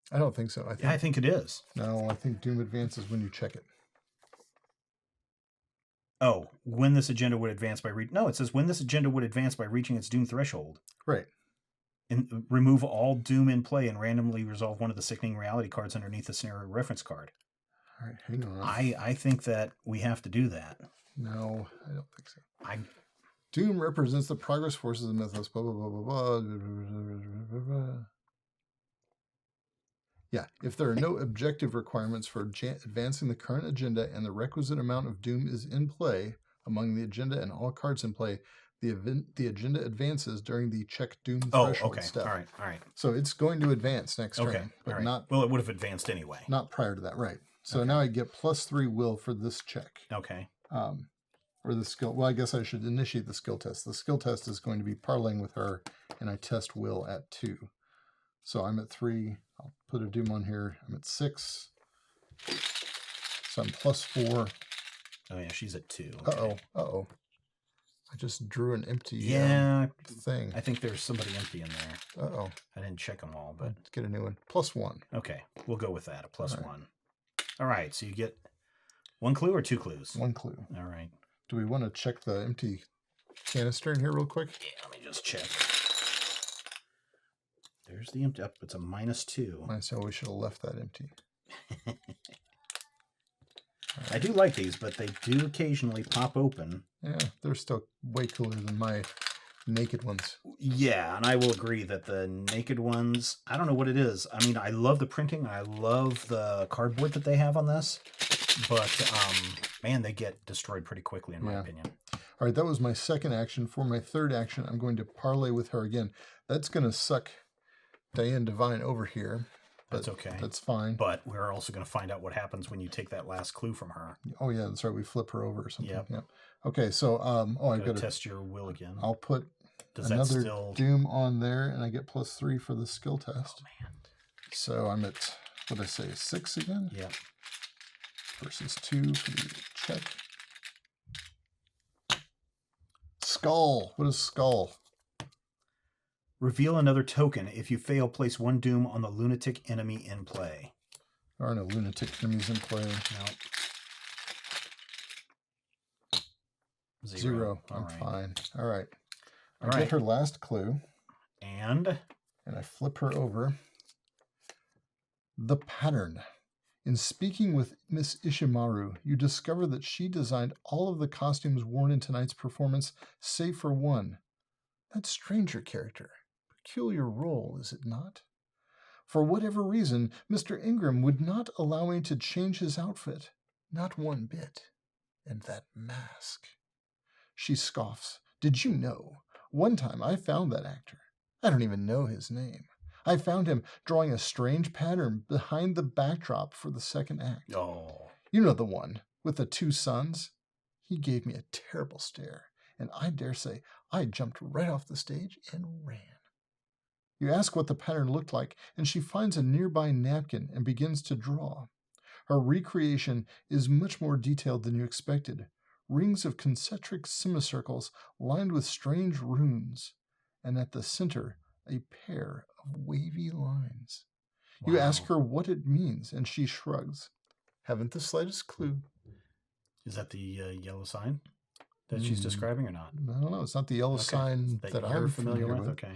I don't think so. I think it is. No, I think Doom advances when you check it. Oh, when this agenda would advance by... No, it says when this agenda would advance by reaching its Doom threshold. Right. And remove all Doom in play and randomly resolve one of the Sickening Reality cards underneath the scenario reference card. All right, hang on. I think that we have to do that. No, I don't think so. Doom represents the progress forces of Mythos. Blah, blah, blah, blah, blah. Yeah, if there are no objective requirements for advancing the current agenda and the requisite amount of Doom is in play among the agenda and all cards in play, the agenda advances during the check Doom threshold step. All right. So it's going to advance next turn, but not... Well, it would have advanced anyway. Not prior to that, right. So now I get +3 will for this check. Okay. Or the skill... Well, I guess I should initiate the skill test. The skill test is going to be parlaying with her, and I test will at 2. So I'm at 3. I'll put a Doom on here. I'm at 6. So I'm +4. Oh, yeah, she's at 2. Okay. Uh-oh. I just drew an empty thing. I think there's somebody empty in there. Uh-oh. I didn't check them all, but... Let's get a new one. +1. Okay, we'll go with that, a +1. All right, so you get 1 clue or 2 clues? 1 clue. All right. Do we want to check the empty canister in here real quick? Yeah, let me just check. There's the empty. It's a -2. So we should have left that empty. I do like these, but they do occasionally pop open. Yeah, they're still way cooler than my naked ones. Yeah, and I will agree that the naked ones, I don't know what it is. I mean, I love the printing. I love the cardboard that they have on this. But, man, they get destroyed pretty quickly, in my opinion. All right, that was my second action. For my third action, I'm going to parlay with her again. That's going to suck Diane Divine over here. That's okay. That's fine. But we're also going to find out what happens when you take that last clue from her. Oh, yeah, that's right. We flip her over or something. Yep. Okay, so I've got to test your will again. I'll put another Doom on there, and I get +3 for the skill test. Oh, man. So I'm at, what did I say, 6 again? Yeah. Versus 2 for the check. Skull. What is Skull? Reveal another token. If you fail, place 1 Doom on the lunatic enemy in play. There are no lunatic enemies in play. No. 0. I'm fine. All right. I get her last clue. And I flip her over. The pattern. In speaking with Miss Ishimaru, you discover that she designed all of the costumes worn in tonight's performance, save for one. That stranger character. Peculiar role, is it not? For whatever reason, Mr. Ingram would not allow me to change his outfit. Not one bit. And that mask. She scoffs. Did you know? One time I found that actor. I don't even know his name. I found him drawing a strange pattern behind the backdrop for the second act. Oh. You know the one, with the 2 suns? He gave me a terrible stare, and I dare say I jumped right off the stage and ran. You ask what the pattern looked like, and she finds a nearby napkin and begins to draw. Her recreation is much more detailed than you expected. Rings of concentric semicircles lined with strange runes, and at the center, a pair of wavy lines. Wow. You ask her what it means, and she shrugs. Haven't the slightest clue. Is that the yellow sign that she's describing or not? I don't know. It's not the yellow sign that you're I'm familiar with. Okay.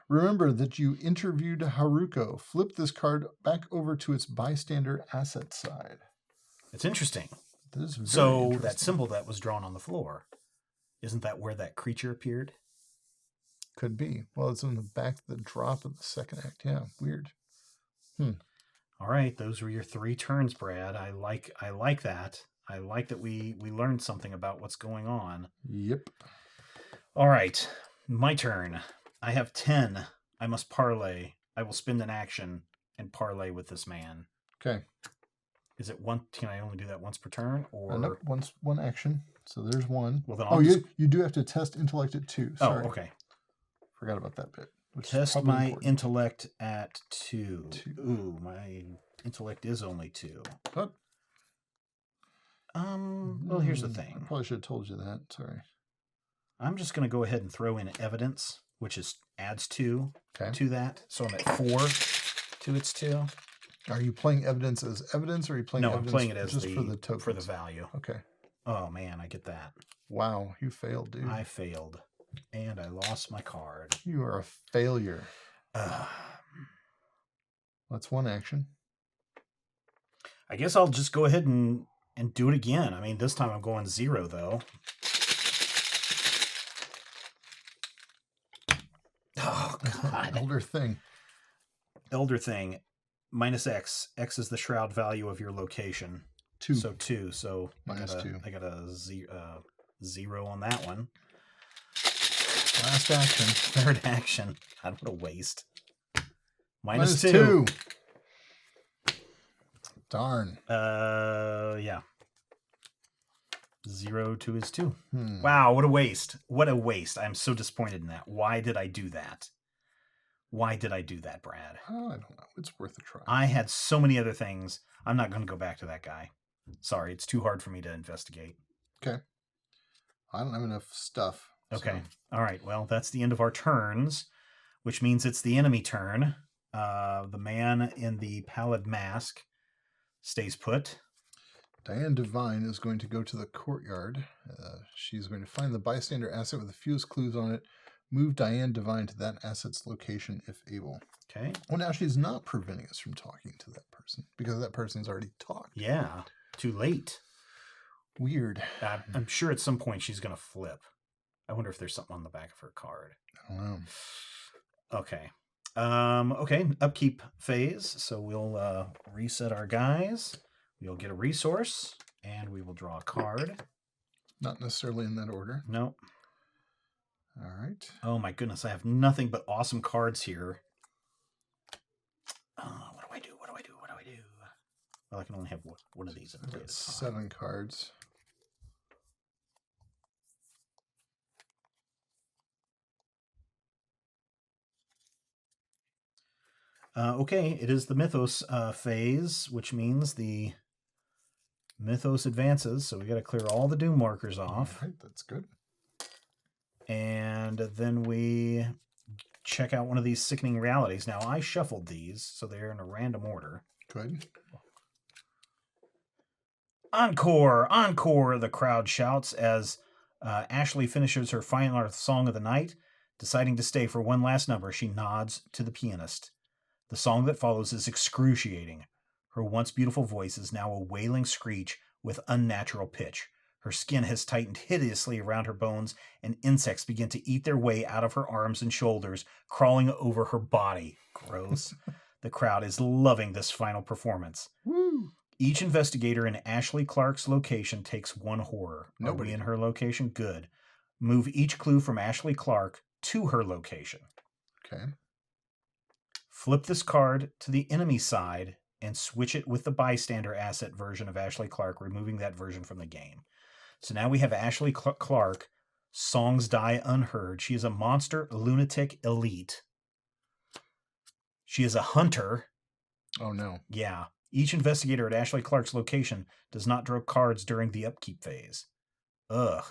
Remember that you interviewed Haruko. Flip this card back over to its bystander asset side. It's interesting. This is very so interesting. that symbol that was drawn on the floor, isn't that where that creature appeared? Could be. Well, it's in the back of the drop of the second act. Yeah, weird. All right, those were your 3 turns, Brad. I like that. I like that we learned something about what's going on. Yep. All right, my turn. I have 10. I must parlay. I will spend an action and parlay with this man. Okay. Is it one? Can I only do that once per turn, or nope, one action. So there's one. Well, then you do have to test intellect at 2. Sorry. Oh, okay. Forgot about that bit. Test my intellect at 2. Ooh, my intellect is only 2. Oh. Well, here's the thing. I probably should have told you that. Sorry. I'm just going to go ahead and throw in evidence, which adds 2 to that. So I'm at 4 to its 2. Are you playing evidence as evidence, or are you playing evidence I'm playing it as just for the tokens? For the value. Okay. Oh, man, I get that. Wow, you failed, dude. I failed. And I lost my card. You are a failure. That's one action. I guess I'll just go ahead and do it again. I mean, this time I'm going 0, though. Oh, God. Elder thing. Minus X. X is the shroud value of your location. 2. So 2. So minus 2. I got a 0 on that one. Last action. 3rd action. God, what a waste. Minus 2. 2. Darn. Yeah. 0 to his 2. Wow, what a waste. What a waste. I'm so disappointed in that. Why did I do that? Why did I do that, Brad? Oh, I don't know. It's worth a try. I had so many other things. I'm not going to go back to that guy. Sorry, it's too hard for me to investigate. Okay. I don't have enough stuff. Okay. So. All right. Well, that's the end of our turns, which means it's the enemy turn. The man in the pallid mask stays put. Diane Devine is going to go to the courtyard. She's going to find the bystander asset with the fewest clues on it. Move Diane Devine to that asset's location if able. Okay. Well, now she's not preventing us from talking to that person because that person's already talked. Yeah. Too late. Weird. I'm sure at some point she's going to flip. I wonder if there's something on the back of her card. I don't know. Okay. Okay. Upkeep phase. So we'll reset our guys. We'll get a resource, and we will draw a card. Not necessarily in that order. Nope. All right. Oh my goodness, I have nothing but awesome cards here. What do I do? Well, I can only have one of these. I've got 7 cards. Okay, it is the Mythos phase, which means the Mythos advances. So we got to clear all the doom markers off. All right, that's good. And then we check out one of these sickening realities. Now, I shuffled these, so they're in a random order. Good. Encore! Encore! The crowd shouts as Ashley finishes her final song of the night. Deciding to stay for one last number, she nods to the pianist. The song that follows is excruciating. Her once beautiful voice is now a wailing screech with unnatural pitch. Her skin has tightened hideously around her bones, and insects begin to eat their way out of her arms and shoulders, crawling over her body. Gross. The crowd is loving this final performance. Woo! Each investigator in Ashley Clark's location takes 1 horror. Nobody. Are we in her location? Good. Move each clue from Ashley Clark to her location. Okay. Flip this card to the enemy side and switch it with the bystander asset version of Ashley Clark, removing that version from the game. So now we have Ashley Clark. Songs die unheard. She is a monster lunatic elite. She is a hunter. Oh, no. Yeah. Each investigator at Ashley Clark's location does not draw cards during the upkeep phase. Ugh.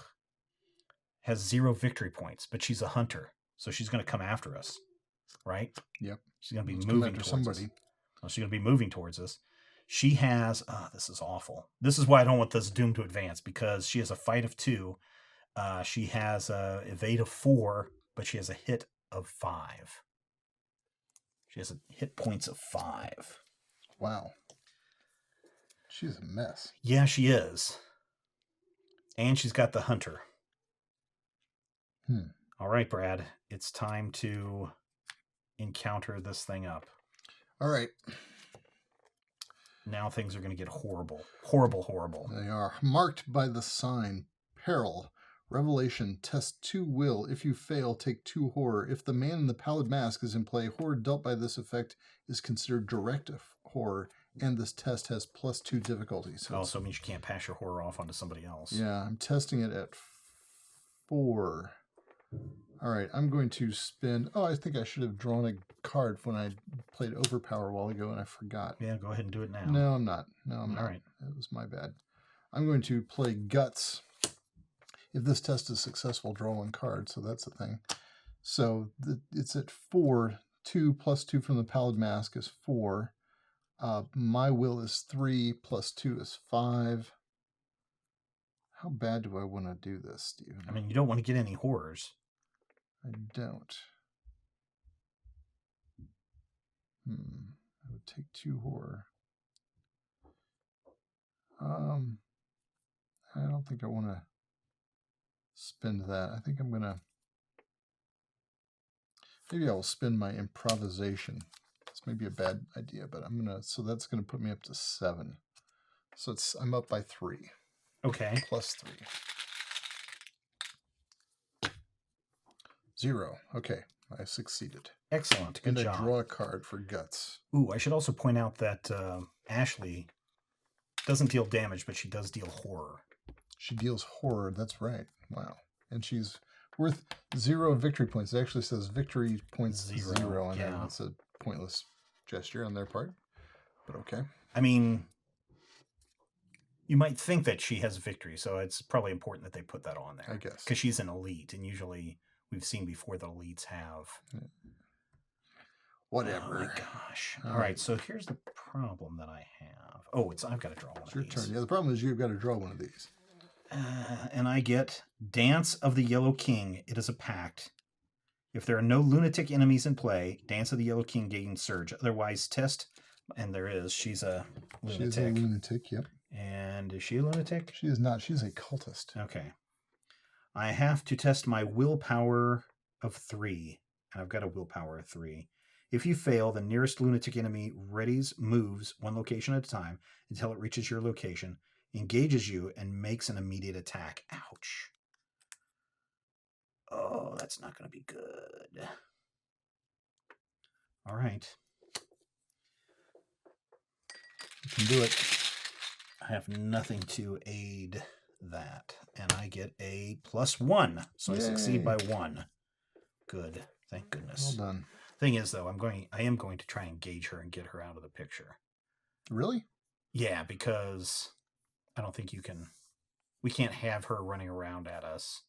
Has 0 victory points, but she's a hunter. So she's going to come after us. Right? Yep. She's going to be Let's moving come after towards somebody. us. Well, she's going to be moving towards us. She has... this is awful. This is why I don't want this Doom to advance, because she has a fight of 2. She has a evade of 4, but she has a hit of 5. She has a hit points of 5. Wow. She's a mess. Yeah, she is. And she's got the hunter. All right, Brad. It's time to encounter this thing up. All right. Now things are going to get horrible. Horrible, horrible. They are. Marked by the sign, Peril. Revelation, test 2 will. If you fail, take 2 horror. If the man in the pallid mask is in play, horror dealt by this effect is considered direct horror, and this test has +2 difficulty. So it means you can't pass your horror off onto somebody else. Yeah, I'm testing it at 4. All right, I'm going to spin... Oh, I think I should have drawn a card when I played Overpower a while ago, and I forgot. Yeah, go ahead and do it now. No, I'm not. All right. It was my bad. I'm going to play Guts. If this test is successful, draw 1 card, so that's the thing. So it's at 4. 2 plus 2 from the pallid mask is 4. My will is 3 plus 2 is 5. How bad do I want to do this, Stephen? I mean, you don't want to get any horrors. I don't. I would take 2 horror. I don't think I want to spend that. I think I'm going to... Maybe I will spend my improvisation. It's maybe a bad idea, but I'm going to... So that's going to put me up to 7. So I'm up by 3. Okay. Plus 3. 0. Okay. I succeeded. Excellent. Good job. And I draw a card for Guts. Ooh, I should also point out that Ashley doesn't deal damage, but she does deal horror. She deals horror. That's right. Wow. And she's worth 0 victory points. It actually says victory points 0 on there. It's a pointless gesture on their part. But okay. I mean, you might think that she has victory, so it's probably important that they put that on there. I guess. Because she's an elite, and usually we've seen before that elites have. Whatever. Oh my gosh. All right, so here's the problem that I have. Oh, I've got to draw one of these. Your turn. Yeah, the problem is you've got to draw one of these. And I get Dance of the Yellow King. It is a pact. If there are no lunatic enemies in play, Dance of the Yellow King gains surge. Otherwise, test, and there is. She's a lunatic. She's a lunatic, yep. And is she a lunatic? She is not. She's a cultist. Okay. I have to test my willpower of 3. And I've got a willpower of 3. If you fail, the nearest lunatic enemy moves 1 location at a time until it reaches your location, engages you, and makes an immediate attack. Ouch. Oh, that's not going to be good. All right. You can do it. I have nothing to aid that. And I get a +1. So Yay. I succeed by 1. Good. Thank goodness. Well done. Thing is, though, I am going to try and engage her and get her out of the picture. Really? Yeah, because I don't think we can't have her running around at us,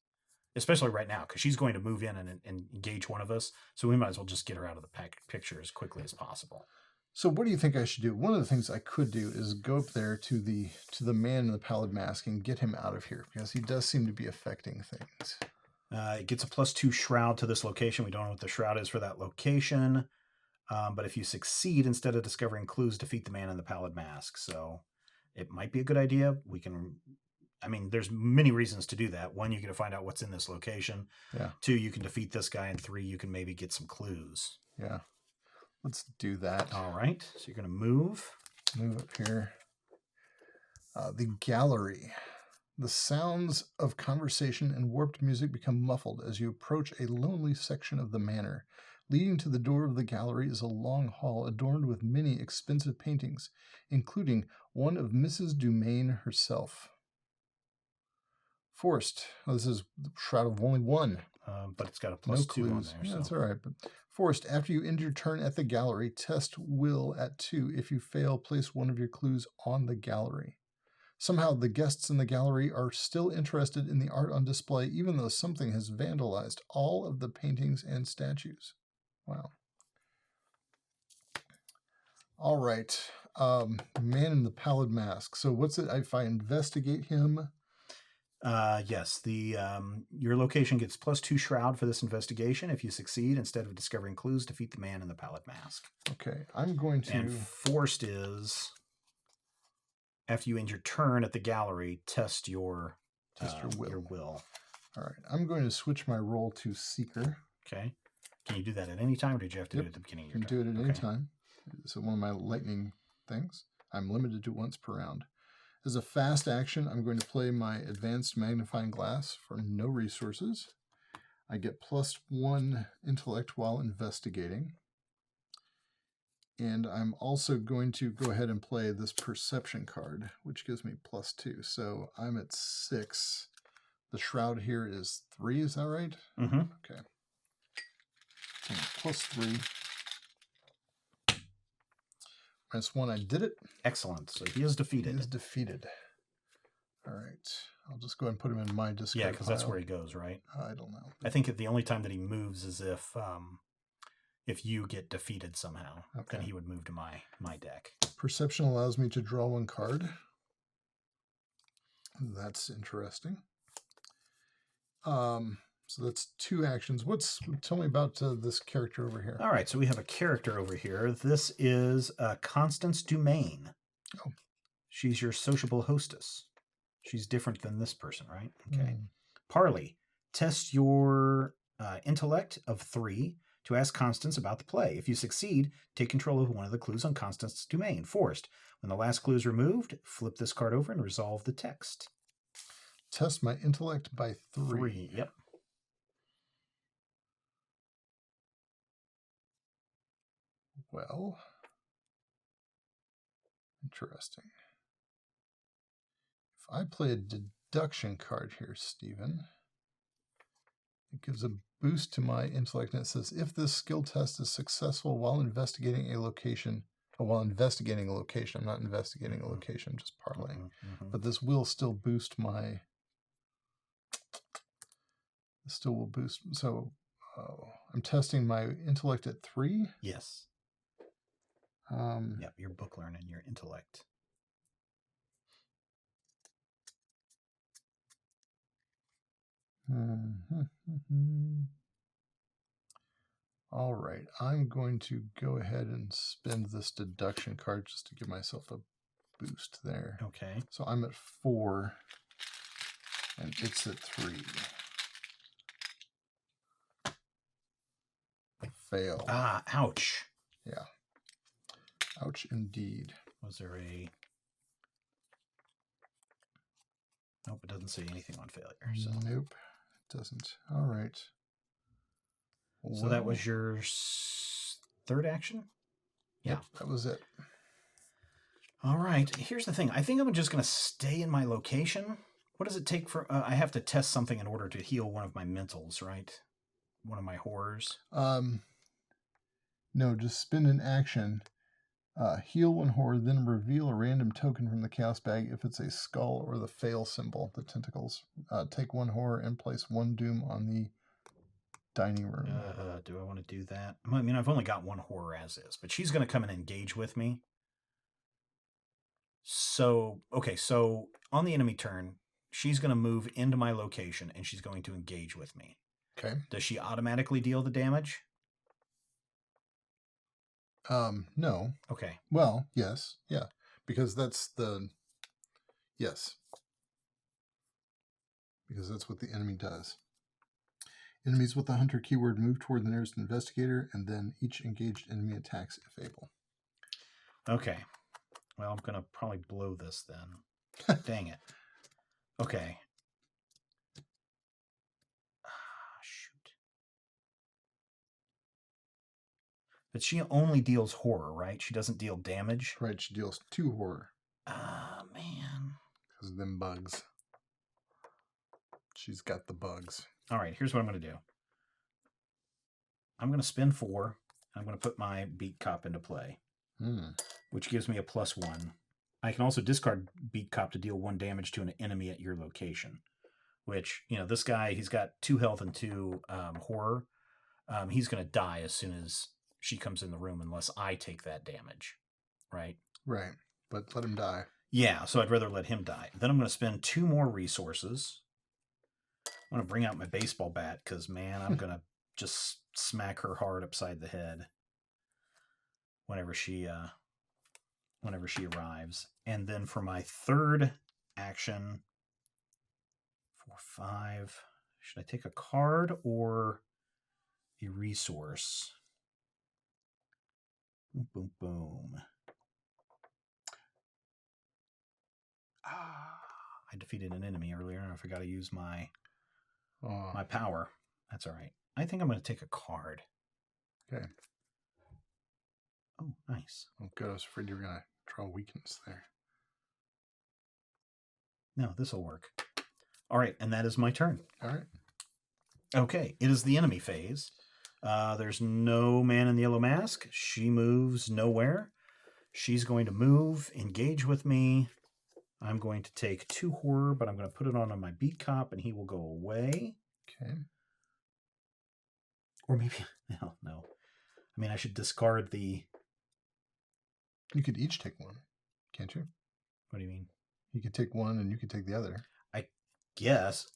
especially right now, because she's going to move in and engage one of us. So we might as well just get her out of the picture as quickly as possible. So what do you think I should do? One of the things I could do is go up there to the man in the pallid mask and get him out of here, because he does seem to be affecting things. It gets a +2 shroud to this location. We don't know what the shroud is for that location. But if you succeed, instead of discovering clues, defeat the man in the pallid mask. So it might be a good idea. There's many reasons to do that. 1, you get to find out what's in this location. Yeah. 2, you can defeat this guy. And 3, you can maybe get some clues. Yeah. Let's do that. All right. So you're going to move. Move up here. The gallery. The sounds of conversation and warped music become muffled as you approach a lonely section of the manor. Leading to the door of the gallery is a long hall adorned with many expensive paintings, including one of Mrs. Dumaine herself. Forced. Oh, this is Shroud of only 1. But it's got a +2 on there. Yeah, so. that's all right. But forced. After you end your turn at the gallery, test will at 2. If you fail, place one of your clues on the gallery. Somehow, the guests in the gallery are still interested in the art on display, even though something has vandalized all of the paintings and statues. Wow. All right. Man in the pallid mask. So what's it if I investigate him? Yes, your location gets +2 shroud for this investigation. If you succeed, instead of discovering clues, defeat the man in the pallid mask. Okay, I'm going to... And forced is, after you end your turn at the gallery, test your will. All right, I'm going to switch my roll to Seeker. Okay. Can you do that at any time, or did you have to do it at the beginning of your turn? You can do it at any time. So one of my lightning things. I'm limited to once per round. As a fast action, I'm going to play my Advanced Magnifying Glass for no resources. I get +1 intellect while investigating. And I'm also going to go ahead and play this Perception card, which gives me +2. So I'm at 6. The Shroud here is 3, is that right? Mm-hmm. Okay. So +3. -1, I did it. Excellent. So he is defeated. He is defeated. All right. I'll just go ahead and put him in my discard Yeah, because that's where he goes, right? I don't know. I think the only time that he moves is if you get defeated somehow. Okay. Then he would move to my deck. Perception allows me to draw 1 card. That's interesting. So that's 2 actions. Tell me about this character over here. All right, so we have a character over here. This is Constance Dumaine. Oh. She's your sociable hostess. She's different than this person, right? Okay. Parley. Test your intellect of 3 to ask Constance about the play. If you succeed, take control of one of the clues on Constance's domain. Forced. When the last clue is removed, flip this card over and resolve the text. Test my intellect by 3. Yep. Well, interesting. If I play a deduction card here, Stephen, it gives a boost to my intellect, and it says, if this skill test is successful while investigating a location, I'm not investigating a location, I'm just parlaying. But this will still boost my... This still will boost... So I'm testing my intellect at 3? Yes. Yep, your book learning, your intellect. All right, I'm going to go ahead and spend this deduction card just to give myself a boost there. Okay. So I'm at 4, and it's at 3. Fail. Ah, ouch. Yeah. Ouch indeed. Was there a... Nope, it doesn't say anything on failure. So. Nope, it doesn't. All right. So that was your 3rd action? Yeah. Yep, that was it. All right. Here's the thing. I think I'm just going to stay in my location. What does it take for... I have to test something in order to heal one of my mentals, right? One of my horrors? No, just spend an action. Heal 1 horror, then reveal a random token from the chaos bag if it's a skull or the fail symbol, the tentacles. Take 1 horror and place 1 doom on the dining room. Do I want to do that? I mean, I've only got 1 horror as is, but she's going to come and engage with me. So, okay, so on the enemy turn, she's going to move into my location and she's going to engage with me. Okay. Does she automatically deal the damage? No. Okay. Well, yes. Yeah. Because that's the... Yes. Because that's what the enemy does. Enemies with the hunter keyword move toward the nearest investigator, and then each engaged enemy attacks if able. Okay. Well, I'm going to probably blow this then. Dang it. Okay. Shoot. But she only deals horror, right? She doesn't deal damage? Right, she deals 2 horror. Ah, man. Because of them bugs. She's got the bugs. All right, here's what I'm going to do. I'm going to spend 4. I'm going to put my Beat Cop into play, which gives me a +1. I can also discard Beat Cop to deal 1 damage to an enemy at your location, which, this guy, he's got 2 health and 2 horror. He's going to die as soon as she comes in the room unless I take that damage, right? Right, but let him die. Yeah, so I'd rather let him die. Then I'm going to spend 2 more resources. I'm going to bring out my baseball bat because, man, I'm going to just smack her hard upside the head whenever she arrives. And then for my 3rd action, 4, 5, should I take a card or a resource? Boom, boom, boom. I defeated an enemy earlier, and I forgot to use my power. That's all right. I think I'm going to take a card. Okay. Oh, nice. Oh, good. I was afraid you were going to draw weakness there. No, this will work. All right, and that is my turn. All right. Okay, it is the enemy phase. There's no man in the yellow mask. She moves nowhere. She's going to move, engage with me. I'm going to take 2 horror, but I'm going to put it on my Beat Cop, and he will go away. Okay. Or maybe, no. I mean, I should discard the... You could each take 1, can't you? What do you mean? You could take 1 and you could take the other. I guess.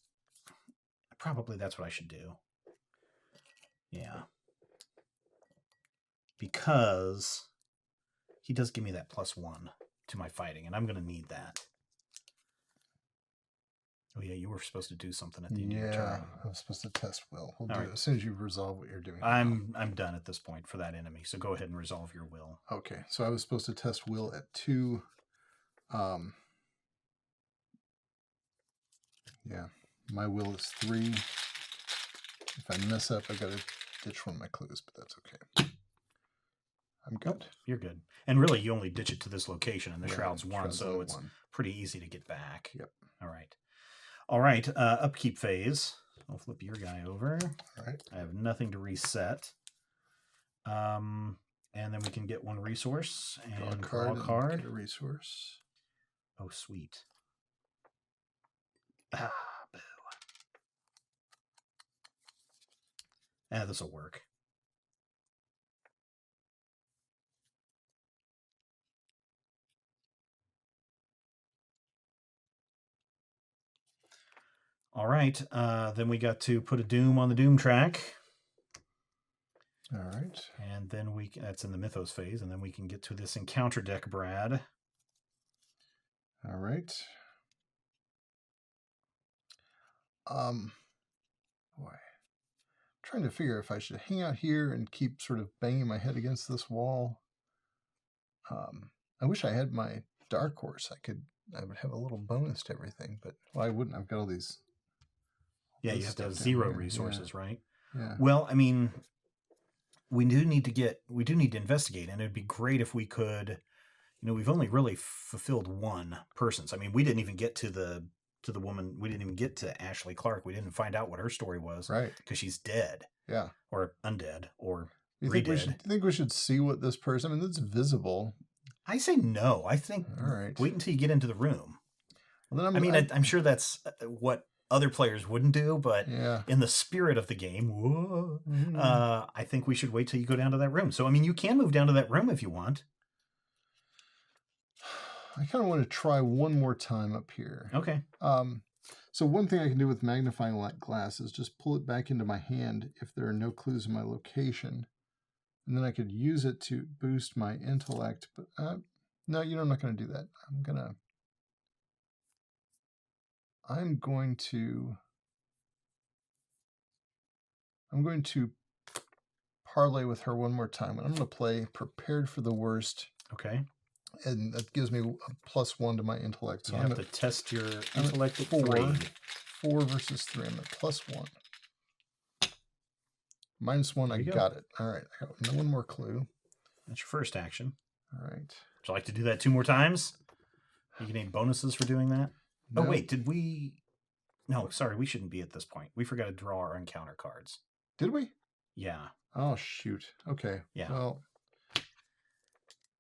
Probably that's what I should do. Yeah. Because he does give me that +1 to my fighting, and I'm going to need that. Oh, yeah, you were supposed to do something at the end of your turn. Yeah, I was supposed to test will. We'll do right. it as soon as you resolve what you're doing. I'm done at this point for that enemy, so go ahead and resolve your will. Okay, so I was supposed to test will at 2. Yeah, my will is 3. If I mess up, I got to ditch one of my clues, but that's okay. I'm good. You're good. And really, you only ditch it to this location, and the Right, Shroud's 1, Shroud's so only it's 1. pretty easy to get back. Yep. All right. Upkeep phase. I'll flip your guy over. All right. I have nothing to reset. And then we can get 1 resource and draw a card. And get a resource. Oh, sweet. Boo. This will work. All right. Then we got to put a Doom on the Doom track. All right. And then that's in the Mythos phase, and then we can get to this encounter deck, Brad. All right. Boy. I'm trying to figure if I should hang out here and keep sort of banging my head against this wall. I wish I had my Dark Horse. I would have a little bonus to everything, but I wouldn't. I've got all these. Yeah, you have to have 0 resources, right? Yeah. Well, I mean, we do need to investigate, and it'd be great if we could. We've only really fulfilled 1 person. So, I mean, we didn't even get to the woman. We didn't even get to Ashley Clark. We didn't find out what her story was, right? Because she's dead, yeah, or undead, or you think we should see what this person? I mean, that's visible. I say no. I think all right. Wait until you get into the room. Well, then I'm sure that's what other players wouldn't do, but in the spirit of the game, I think we should wait till you go down to that room. So, I mean, you can move down to that room if you want. I kind of want to try 1 more time up here. Okay. So one thing I can do with magnifying glass is just pull it back into my hand if there are no clues in my location. And then I could use it to boost my intellect. But no, I'm not going to do that. I'm going to parlay with her 1 more time. And I'm going to play Prepared for the Worst. Okay. And that gives me a +1 to my intellect. So you have to test your intellect at 4. 4 versus 3. I'm at +1. -1, I got it. All right. I got 1 more clue. That's your first action. All right. Would you like to do that 2 more times? You get any bonuses for doing that? No. Oh, wait. Did we... No, sorry, we shouldn't be at this point. We forgot to draw our encounter cards. Did we? Yeah. Oh, shoot. Okay. Yeah. Well,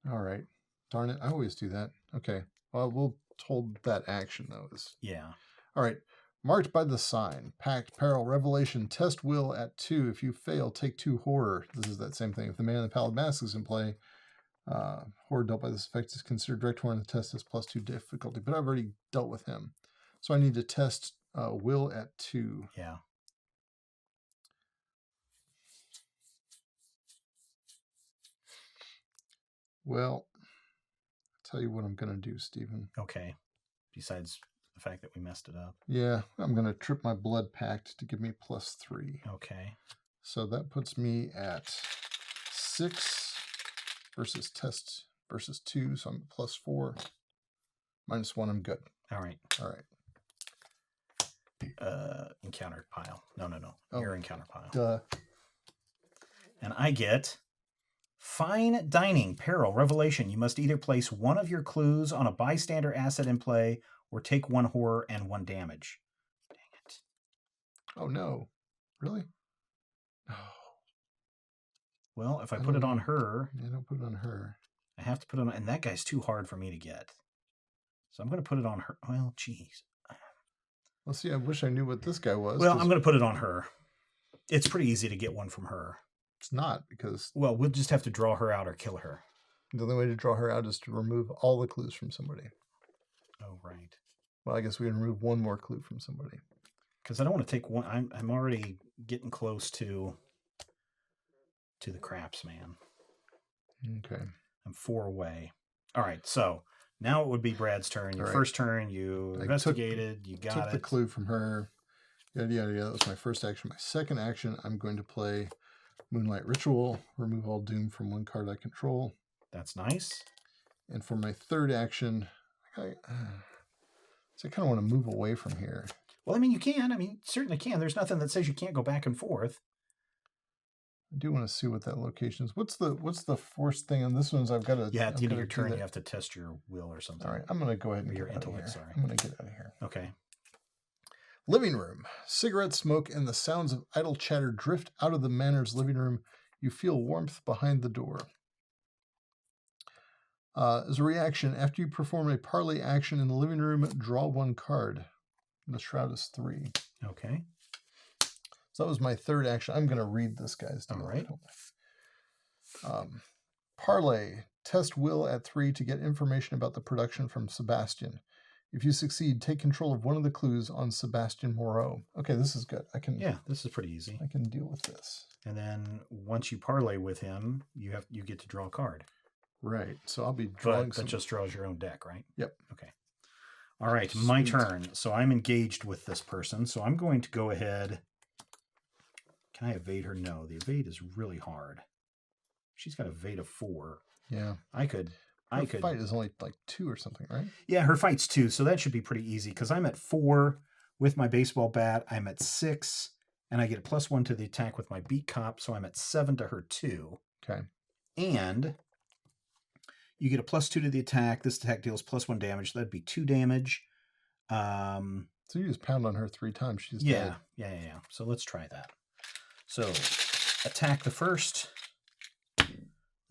all right. Darn it. I always do that. Okay. Well, we'll hold that action, though. Yeah. All right. Marked by the sign. Pact, peril, revelation, test will at 2. If you fail, take 2 horror. This is that same thing. If the man in the pallid mask is in play, horror dealt by this effect is considered direct horror, and the test is +2 difficulty. But I've already dealt with him. So I need to test will at 2. Yeah. Well, I'll tell you what I'm going to do, Stephen. Okay. Besides the fact that we messed it up. Yeah, I'm going to trip my blood pact to give me +3. Okay. So that puts me at 6 versus test versus 2. So I'm at +4. -1, I'm good. All right. All right. Encounter pile. No. Oh, Your encounter pile. Duh. And I get fine dining, peril, revelation. You must either place one of your clues on a bystander asset in play or take 1 horror and 1 damage. Dang it. Oh, no. Really? Oh. Well, if I put it on her... Yeah, don't put it on her. I have to put it on... And that guy's too hard for me to get. So I'm going to put it on her. Well, geez. Well, see, I wish I knew what this guy was. Well, I'm going to put it on her. It's pretty easy to get one from her. It's not, because... Well, we'll just have to draw her out or kill her. The only way to draw her out is to remove all the clues from somebody. Oh, right. Well, I guess we can remove 1 more clue from somebody. Because I don't want to take one. I'm already getting close to the craps, man. Okay. I'm 4 away. All right, so now it would be Brad's turn. Your first turn, you investigated, you got took it. the clue from her. Yada, yada, yada. That was my first action. My second action, I'm going to play Moonlight Ritual. Remove all doom from 1 card I control. That's nice. And for my third action, I kind of want to move away from here. Well, I mean, you can. I mean, you certainly can. There's nothing that says you can't go back and forth. I do want to see what that location is. What's the forced thing on this one? I've got to... Yeah, at the end of your turn, you have to test your will or something. All right, I'm going to go ahead and your get out of here. intellect, sorry. I'm going to get out of here. Okay. Living room. Cigarette smoke and the sounds of idle chatter drift out of the manor's living room. You feel warmth behind the door. As a reaction, after you perform a parley action in the living room, draw 1 card. The shroud is 3. Okay. So that was my third action. I'm going to read this guy's deal. All right. Parley. Test will at 3 to get information about the production from Sebastian. If you succeed, take control of 1 of the clues on Sebastian Moreau. Okay, this is good. Yeah, this is pretty easy. I can deal with this. And then once you parlay with him, you get to draw a card. Right. So I'll be drawing. But that just draws your own deck, right? Yep. Okay. All right, my turn. So I'm engaged with this person. So I'm going to go ahead. Can I evade her? No, the evade is really hard. She's got evade of 4. Yeah. I could. Her fight is only like 2 or something, right? Yeah, her fight's 2, so that should be pretty easy because I'm at 4 with my baseball bat. I'm at 6, and I get a +1 to the attack with my beat cop, so I'm at 7 to her 2. Okay. And you get a +2 to the attack. This attack deals +1 damage. So that'd be 2 damage. So you just pound on her 3 times. She's dead. Yeah. So let's try that. So attack the first.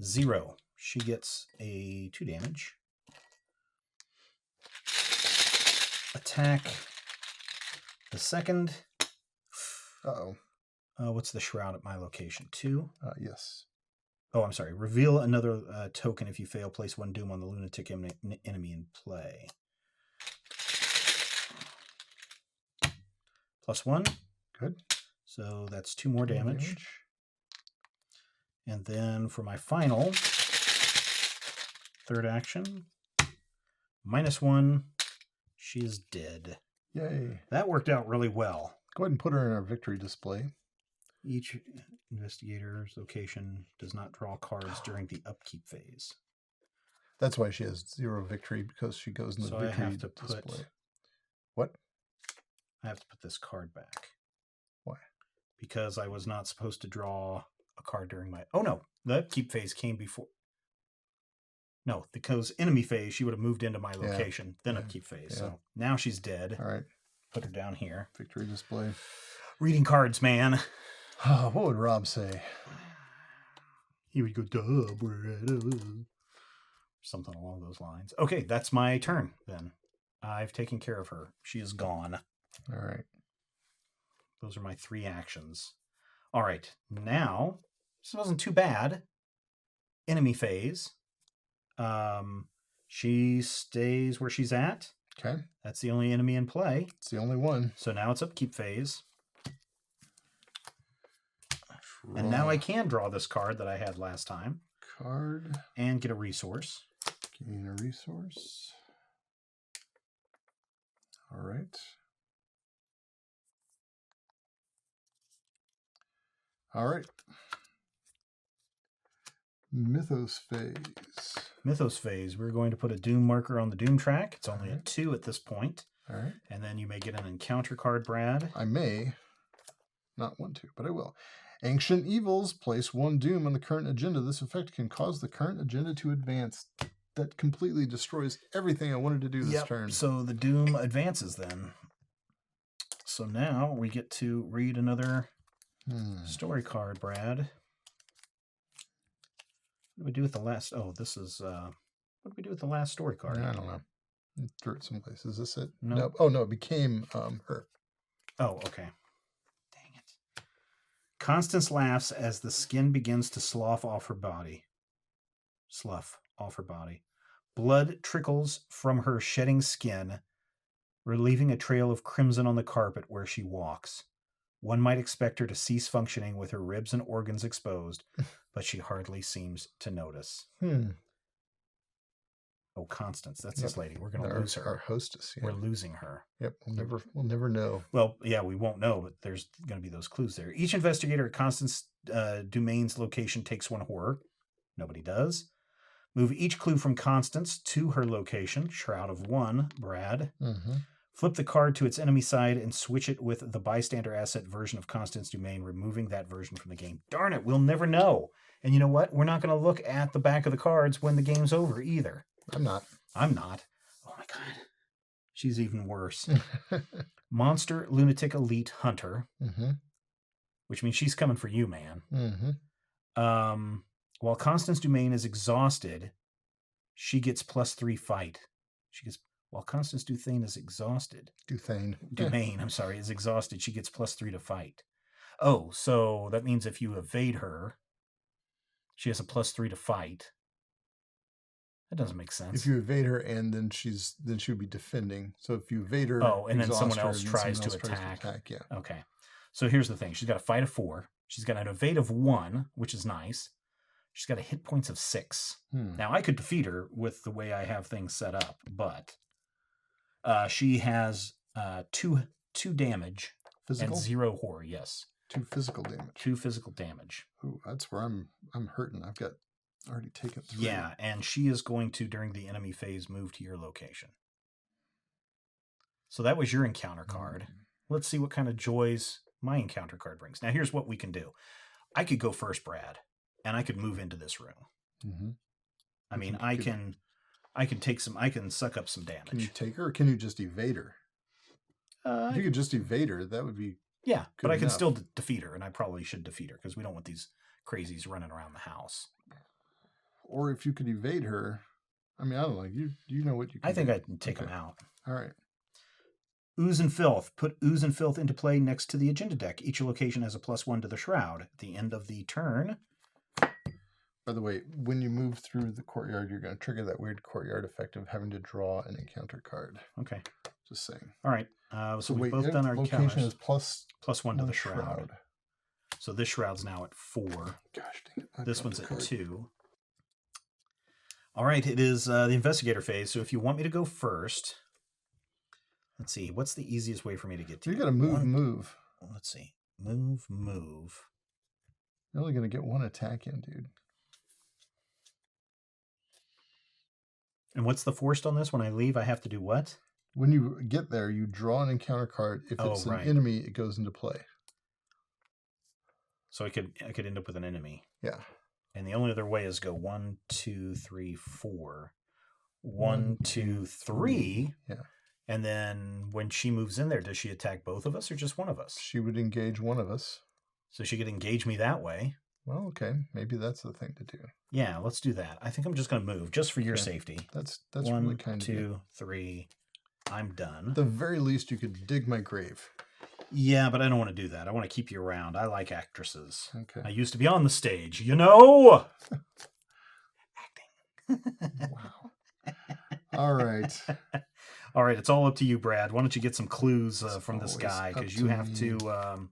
0. She gets a 2 damage. Attack the second. Uh-oh. What's the shroud at my location? 2? Yes. Oh, I'm sorry. Reveal another token if you fail. Place 1 doom on the lunatic enemy in play. +1. Good. So that's 2 more damage. And then for my final third action, -1. She is dead. Yay. That worked out really well. Go ahead and put her in our victory display. Each investigator's location does not draw cards during the upkeep phase. That's why she has 0 victory, because she goes in the victory display. What? I have to put this card back. Why? Because I was not supposed to draw a card during my... Oh, no. The upkeep phase came before... No, because enemy phase, she would have moved into my location, then upkeep phase. Yeah. So now she's dead. All right. put her down here. Victory display. Reading cards, man. What would Rob say? He would go, duh, Brad. Something along those lines. Okay, that's my turn then. I've taken care of her. She is gone. All right. Those are my 3 actions. All right, now, this wasn't too bad. Enemy phase. She stays where she's at. Okay. That's the only enemy in play. It's the only one. So now it's upkeep phase. And now I can draw this card that I had last time. Card. And get a resource. Gain a resource. All right. All right. Mythos Phase. Mythos Phase. We're going to put a Doom marker on the Doom track. It's only a 2 at this point. All right. And then you may get an encounter card, Brad. I may not want to, but I will. Ancient Evils. Place 1 Doom on the current agenda. This effect can cause the current agenda to advance. That completely destroys everything I wanted to do this turn. So the Doom advances then. So now we get to read another story card, Brad. What did we do with the last? Oh, this is, what did we do with the last story card? I don't know. Threw it someplace. Is this it? No. Nope. Oh, no, it became her. Oh, okay. Dang it. Constance laughs as the skin begins to slough off her body. Blood trickles from her shedding skin, relieving a trail of crimson on the carpet where she walks. One might expect her to cease functioning with her ribs and organs exposed, but she hardly seems to notice. Oh, Constance, that's this lady. We're going to lose her. Our hostess. Yeah. We're losing her. Yep. We'll never know. Well, yeah, we won't know, but there's going to be those clues there. Each investigator at Constance Dumain's location takes 1 horror. Nobody does. Move each clue from Constance to her location. Shroud of 1, Brad. Flip the card to its enemy side and switch it with the bystander asset version of Constance Dumain, removing that version from the game. Darn it, we'll never know. And you know what? We're not going to look at the back of the cards when the game's over either. I'm not. Oh my God. She's even worse. Monster Lunatic Elite Hunter. Which means she's coming for you, man. While Constance Dumain is exhausted, she gets +3 fight. While Constance Dumain is exhausted. Dumain, I'm sorry, is exhausted. She gets +3 to fight. Oh, so that means if you evade her, she has a +3 to fight. That doesn't make sense. If you evade her, and then she would be defending. So if you evade her, and then someone else tries to attack. Yeah. Okay. So here's the thing: she's got a fight of 4. She's got an evade of 1, which is nice. She's got a hit points of 6. Now I could defeat her with the way I have things set up, but she has 2 damage Physical? and 0 horror. Yes. 2 physical damage. 2 physical damage. Ooh, that's where I'm hurting. I've got already taken 3. Yeah, and she is going to, during the enemy phase, move to your location. So that was your encounter card. Let's see what kind of joys my encounter card brings. Now here's what we can do. I could go first, Brad, and I could move into this room. I mean, I can suck up some damage. Can you take her, or can you just evade her? If you could just evade her, that would be but I can still defeat her, and I probably should defeat her because we don't want these crazies running around the house. Or if you could evade her, I mean, I don't know. You know what you can I think do. I can take them out. All right. Ooze and Filth. Put Ooze and Filth into play next to the agenda deck. Each location has a +1 to the Shroud. At the end of the turn. By the way, when you move through the courtyard, you're going to trigger that weird courtyard effect of having to draw an encounter card. Okay. Just saying. All right. So we've both done our location counters. is +1 to the Shroud. So this Shroud's now at 4. Gosh dang it. This one's at 2. All right. It is the investigator phase. So if you want me to go first, let's see. What's the easiest way for me to get to you? You got to move. Let's see. Move. You're only going to get 1 attack in, dude. And what's the forced on this? When I leave, I have to do what? When you get there, you draw an encounter card. If it's an enemy, it goes into play. So I could end up with an enemy. Yeah. And the only other way is go 1, 2, 3, 4. 1, 2, 3. Yeah. And then when she moves in there, does she attack both of us or just one of us? She would engage one of us. So she could engage me that way. Well, okay. Maybe that's the thing to do. Yeah, let's do that. I think I'm just going to move just for your safety. That's 1, really kind of 2, 3. I'm done. At the very least, you could dig my grave. Yeah, but I don't want to do that. I want to keep you around. I like actresses. Okay. I used to be on the stage, you know? Acting. Wow. All right. All right, it's all up to you, Brad. Why don't you get some clues from this always guy? up Because to you have me. to...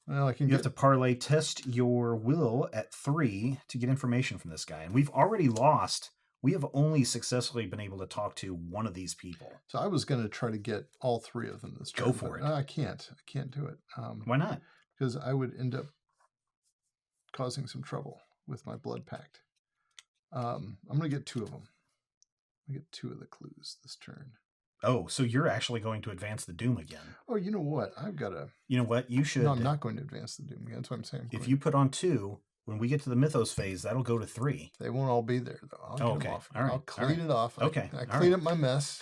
Well, I can you have to parlay test your will at 3 to get information from this guy. And we've already lost. We have only successfully been able to talk to one of these people. So I was going to try to get all 3 of them this turn. Go for it. I can't. I can't do it. Why not? Because I would end up causing some trouble with my blood pact. I'm going to get 2 of them. I get 2 of the clues this turn. Oh, so you're actually going to advance the Doom again. Oh, you know what? I've got to... You know what? You should... No, I'm not going to advance the Doom again. That's what I'm saying. If you put on 2, when we get to the Mythos phase, that'll go to 3. They won't all be there, though. I'll get them off. All right. I'll clean it off. Okay. I clean up my mess.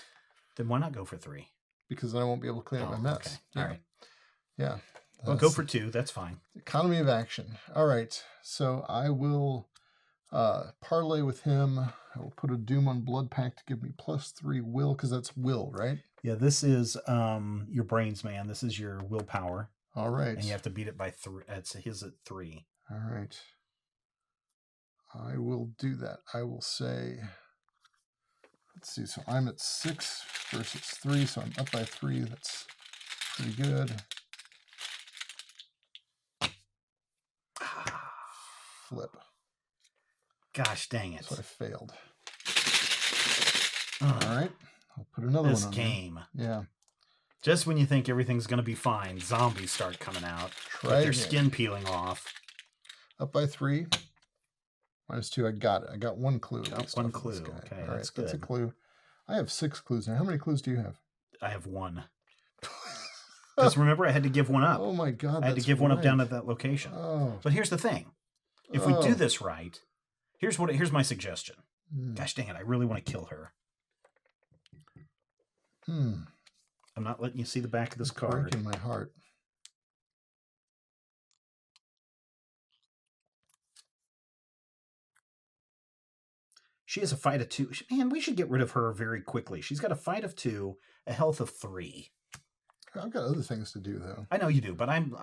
Then why not go for 3? Because then I won't be able to clean up my mess. Okay. Yeah. All right. Yeah. Well, go for 2. That's fine. Economy of action. All right. So I will parlay with him. I will put a Doom on Blood Pact to give me +3 will, because that's will, right? Yeah, this is your brains, man. This is your willpower. All right. And you have to beat it by 3. It's his at 3. All right. I will do that. I will say, let's see. So I'm at 6 versus 3, so I'm up by 3. That's pretty good. Flip. Gosh dang it. So I failed. All right. I'll put another This one on game. there. Yeah. Just when you think everything's going to be fine, zombies start coming out. Try with their again. skin peeling off. Up by 3. -2. I got it. I got 1 clue. Got 1 clue. Okay, all right, that's good. That's a clue. I have 6 clues now. How many clues do you have? I have 1. Just remember, I had to give 1 up. Oh my God. I had to give 1 up down at that location. Oh. But here's the thing. If we do this right, here's my suggestion. Gosh dang it, I really want to kill her. I'm not letting you see the back of this card. Breaking my heart. She has a fight of 2. Man, we should get rid of her very quickly. She's got a fight of 2, a health of 3. I've got other things to do, though. I know you do, but I'm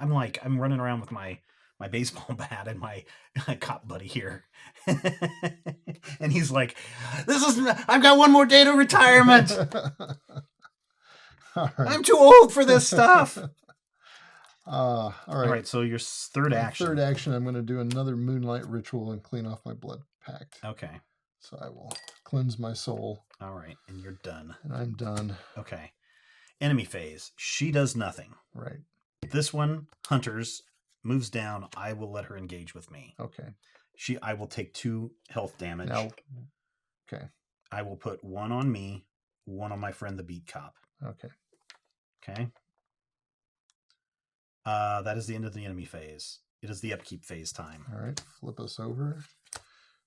running around with my baseball bat and my cop buddy here. And he's like, I've got 1 more day to retirement. All right. I'm too old for this stuff. All right. All right, so your third action. Third action, I'm going to do another moonlight ritual and clean off my blood pact. Okay. So I will cleanse my soul. All right, and you're done. And I'm done. Okay. Enemy phase. She does nothing. Right. This one, Hunters, moves down. I will let her engage with me. Okay. I will take 2 health damage. Now, okay. I will put 1 on me, 1 on my friend the beat cop. Okay. Okay. That is the end of the enemy phase. It is the upkeep phase time. All right. Flip us over.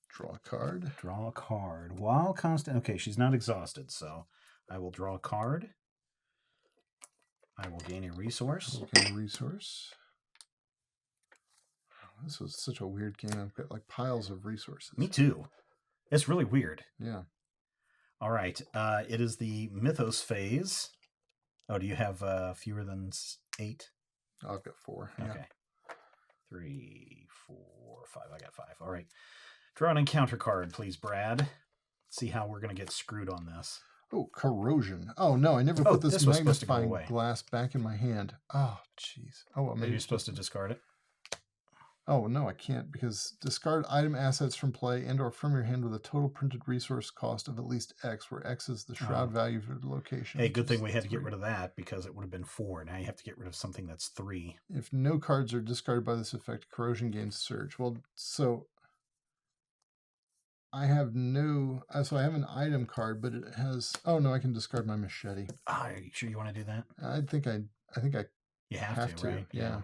Draw a card. Draw a card. While constant... Okay, she's not exhausted, so I will draw a card. I will gain a resource. We'll gain a resource. This was such a weird game. I've got like piles of resources. Me too. It's really weird. Yeah. All right. It is the Mythos phase. Oh, do you have fewer than 8? I've got 4. Yeah. Okay. 3, 4, 5. I got 5. All right. Draw an encounter card, please, Brad. Let's see how we're going to get screwed on this. Oh, corrosion. Oh, no, I never put this was supposed to go magnifying away. glass back in my hand. Oh, jeez. Oh, well, Maybe you're supposed to discard it. Oh, no, I can't, because discard item assets from play and or from your hand with a total printed resource cost of at least X, where X is the shroud value for the location. Hey, good thing we had to get rid of that, because it would have been 4. Now you have to get rid of something that's 3. If no cards are discarded by this effect, corrosion gains surge. Well, so I have no... So I have an item card, but it has... Oh, no, I can discard my machete. Are you sure you want to do that? I think I You have to, right? Yeah.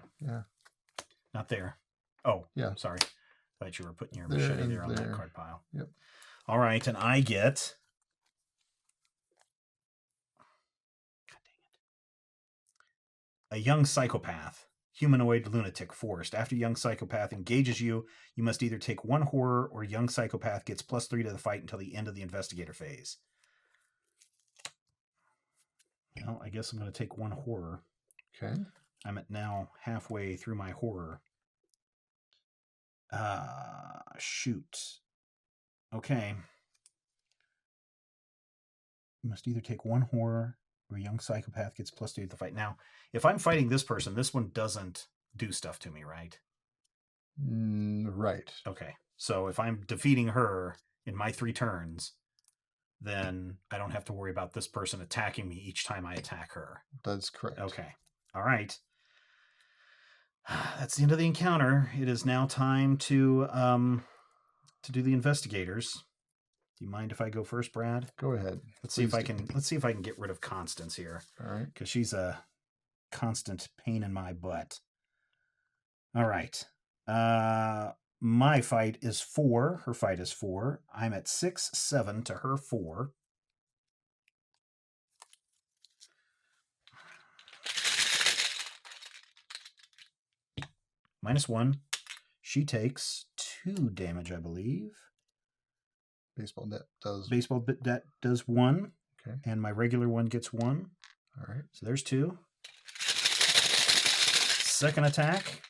Not there. Oh, yeah. Sorry. Thought you were putting your There machete and there on that there. card pile. Yep. All right, and I get A young psychopath. Humanoid lunatic forced. After young psychopath engages you, you must either take 1 horror or young psychopath gets +3 to the fight until the end of the investigator phase. Well, I guess I'm going to take 1 horror. Okay. I'm at now halfway through my horror. Shoot. Okay. You must either take 1 horror or a young psychopath gets +2 to the fight. Now, if I'm fighting this person, this one doesn't do stuff to me, right? Right. Okay. So if I'm defeating her in my 3 turns, then I don't have to worry about this person attacking me each time I attack her. That's correct. Okay. All right. That's the end of the encounter. It is now time to do the investigators. Do you mind if I go first, Brad? Go ahead. Let's see if I can get rid of Constance here. All right. Because she's a constant pain in my butt. All right. My fight is 4. Her fight is 4. I'm at 6, 7 to her 4. -1. She takes 2 damage, I believe. Baseball that does 1. Okay. And my regular one gets 1. All right. So there's 2. Second attack.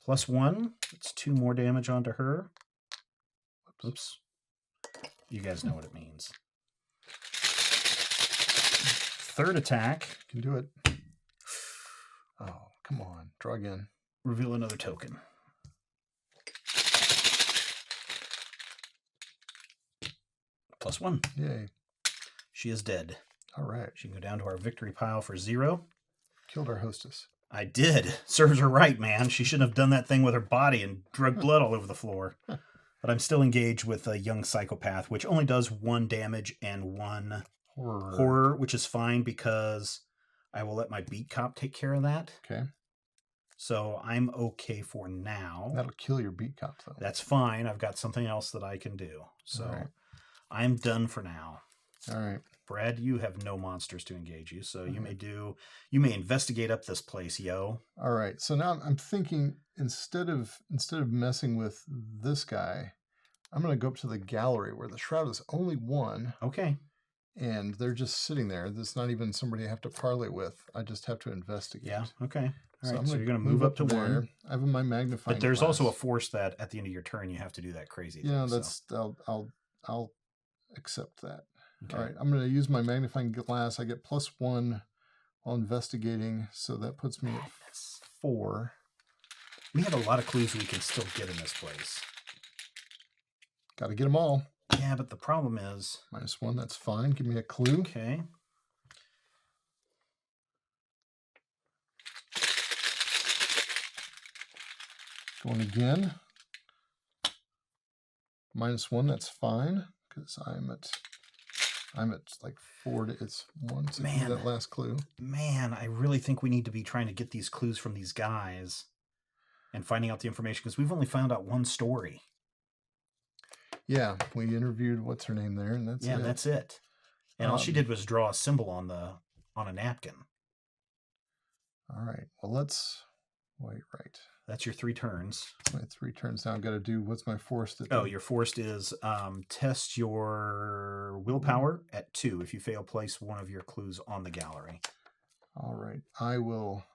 +1. It's 2 more damage onto her. Oops. You guys know what it means. Third attack. You can do it. Oh, come on. Draw again. Reveal another token. +1. Yay. She is dead. All right. She can go down to our victory pile for 0. Killed our hostess. I did. Serves her right, man. She shouldn't have done that thing with her body and drug blood all over the floor. But I'm still engaged with a young psychopath, which only does 1 damage and 1 horror, which is fine because I will let my beat cop take care of that. Okay. So I'm okay for now. That'll kill your beat cop, though. That's fine. I've got something else that I can do. So right. I'm done for now. All right. Brad, you have no monsters to engage you, so you may investigate up this place, yo. All right. So now I'm thinking instead of messing with this guy, I'm going to go up to the gallery where the shroud is only 1. Okay. And they're just sitting there. There's not even somebody I have to parley with. I just have to investigate. Yeah. Okay. All right. So you're going to move up to there. 1. I have my magnifying. But there's glass. also a force that at the end of your turn you have to do that crazy thing. Yeah, that's I'll accept that. Okay. All right, I'm going to use my magnifying glass. I get +1 while investigating, so that puts me at 4. We have a lot of clues we can still get in this place. Got to get them all. Yeah, but the problem is... -1, that's fine. Give me a clue. Okay. Going again. -1, that's fine, because I'm at like 4 to it's 1. So Man. That last clue. Man, I really think we need to be trying to get these clues from these guys and finding out the information, because we've only found out 1 story. Yeah, we interviewed what's her name there, and that's it. That's it. And all she did was draw a symbol on a napkin. All right. Well, let's wait. Right. That's your 3 turns. My 3 turns now. I've got to do what's my forced? Your forced is test your willpower at 2. If you fail, place one of your clues on the gallery. All right. I will.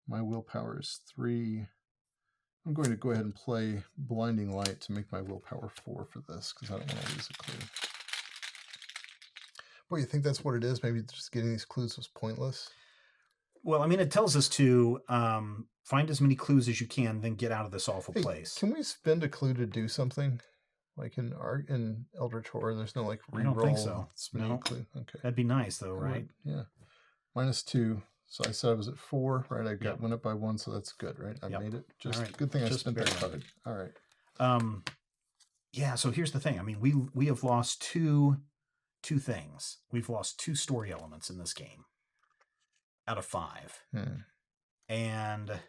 My willpower is 3. I'm going to go ahead and play Blinding Light to make my willpower 4 for this, because I don't want to lose a clue. Boy, you think that's what it is? Maybe just getting these clues was pointless? Well, I mean, it tells us to find as many clues as you can, then get out of this awful place. Can we spend a clue to do something? Like in Eldritch Horror, there's no like reroll. I don't think so. No. Clue. Okay. That'd be nice, though, right? Yeah. -2. So I said I was at 4, right? I went up by 1, so that's good, right? I made it. Just right. Good thing I spent that card. All right. Yeah. So here's the thing. I mean, we have lost two things. We've lost 2 story elements in this game out of 5, and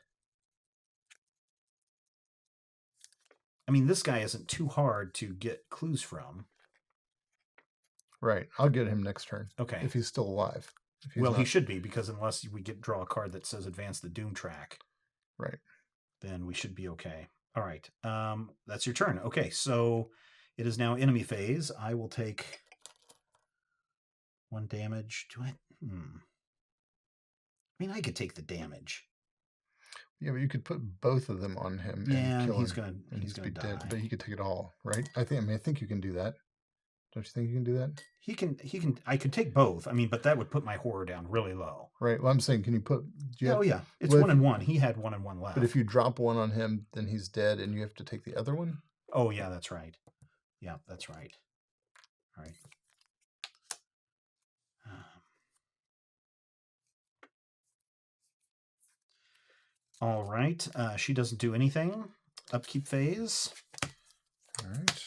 I mean, this guy isn't too hard to get clues from. Right. I'll get him next turn. Okay. If he's still alive. Well, he should be, because unless we draw a card that says advance the doom track. Right. Then we should be okay. All right. That's your turn. Okay, so it is now enemy phase. I will take 1 damage. Do I? I mean, I could take the damage. Yeah, but you could put both of them on him. Yeah, and kill he's him, gonna he's gonna die. dead, but he could take it all, right? I think you can do that. Don't you think you can do that? He can. I could take both. I mean, but that would put my horror down really low. Right. Well, I'm saying, can you put? Oh yeah, it's 1 and 1. He had 1 and 1 left. But if you drop one on him, then he's dead, and you have to take the other one. Oh yeah, that's right. Yeah, that's right. All right. All right. She doesn't do anything. Upkeep phase. All right.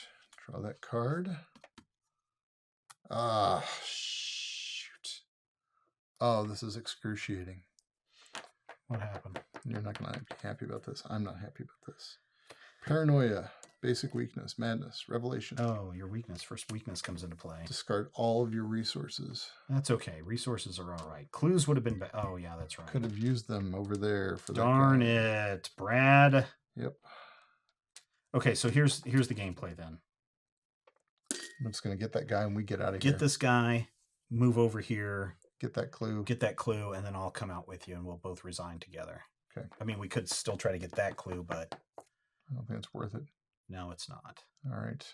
Draw that card. Ah, shoot. Oh, this is excruciating. What happened? You're not going to be happy about this. I'm not happy about this. Paranoia, basic weakness, madness, revelation. Oh, your weakness. First weakness comes into play. Discard all of your resources. That's okay. Resources are all right. Clues would have been better. Oh, yeah, that's right. Could have used them over there for that. Darn it, Brad. Yep. Okay, so here's the gameplay then. I'm just going to get that guy and we get out of here. Get this guy, move over here. Get that clue. Get that clue, and then I'll come out with you, and we'll both resign together. Okay. I mean, we could still try to get that clue, but I don't think it's worth it. No, it's not. All right.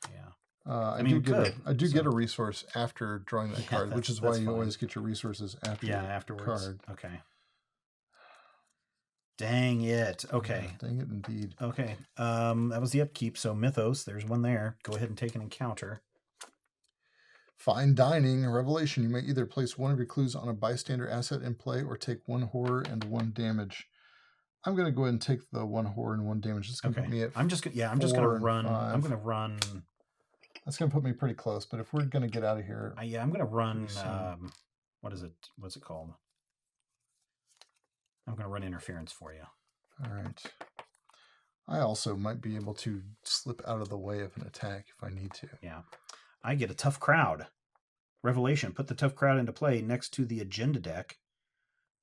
Yeah. I do get a resource after drawing that card, which is why you always get your resources after afterwards. Card. Okay. Dang it. Okay. Yeah, dang it indeed. Okay. That was the upkeep. So Mythos, there's one there. Go ahead and take an encounter. Fine dining, revelation. You may either place one of your clues on a bystander asset in play or take 1 horror and 1 damage. I'm going to go ahead and take the 1 horror and 1 damage. It's going to put me at I'm just going to run. 5. I'm going to run. That's going to put me pretty close, but if we're going to get out of here. I'm going to run. What is it? What's it called? I'm going to run interference for you. All right. I also might be able to slip out of the way of an attack if I need to. Yeah. I get a tough crowd. Revelation. Put the tough crowd into play next to the agenda deck.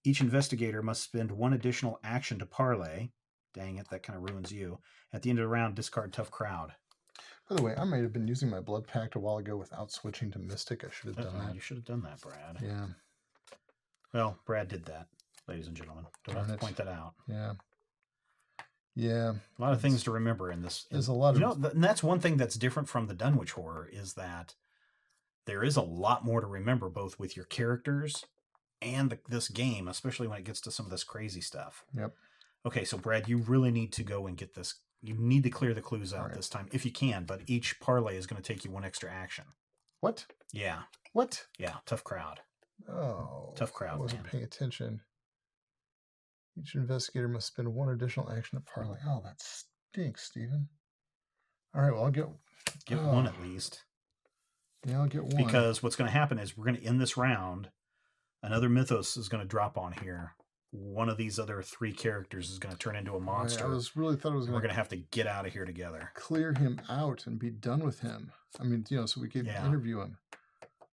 Each investigator must spend 1 additional action to parlay. Dang it, that kind of ruins you. At the end of the round, discard tough crowd. By the way, I might have been using my blood pact a while ago without switching to mystic. I should have done that. You should have done that, Brad. Yeah. Well, Brad did that, ladies and gentlemen. Don't have to point that out. Yeah. Yeah. A lot of things to remember in this. There's a lot of... and that's one thing that's different from the Dunwich horror, is that there is a lot more to remember, both with your characters and this game, especially when it gets to some of this crazy stuff. Yep. Okay, so Brad, you really need to go and get this. You need to clear the clues out this time, if you can, but each parlay is going to take you 1 extra action. What? Yeah. What? Yeah, tough crowd. Oh. Tough crowd, I wasn't paying attention. Each investigator must spend 1 additional action to parlay. Oh, that stinks, Stephen. All right, well, I'll get 1 at least. Yeah, I'll get 1. Because what's going to happen is we're going to end this round. Another Mythos is going to drop on here. One of these other 3 characters is going to turn into a monster. I really thought it was going to... We're going to have to get out of here together. Clear him out and be done with him. I mean, so we could interview him.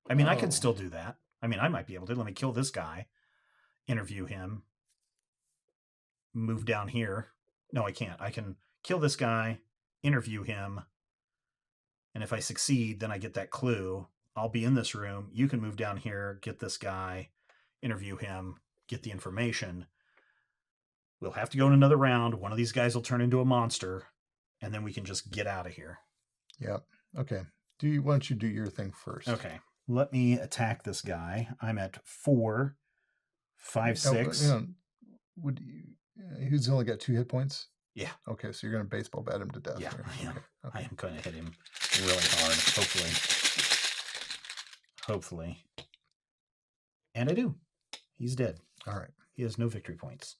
I mean, I could still do that. I mean, I might be able to. Let me kill this guy, interview him, move down here. No, I can't. I can kill this guy, interview him, and if I succeed, then I get that clue. I'll be in this room. You can move down here, get this guy, interview him, get the information. We'll have to go in another round. One of these guys will turn into a monster, and then we can just get out of here. Yep. Okay. Why don't you do your thing first? Okay. Let me attack this guy. I'm at 4, 5, 6. He's only got 2 hit points? Yeah. Okay, so you're going to baseball bat him to death. Yeah, here. I am. Okay. I am going to hit him really hard, hopefully. And I do. He's dead. All right. He has no victory points.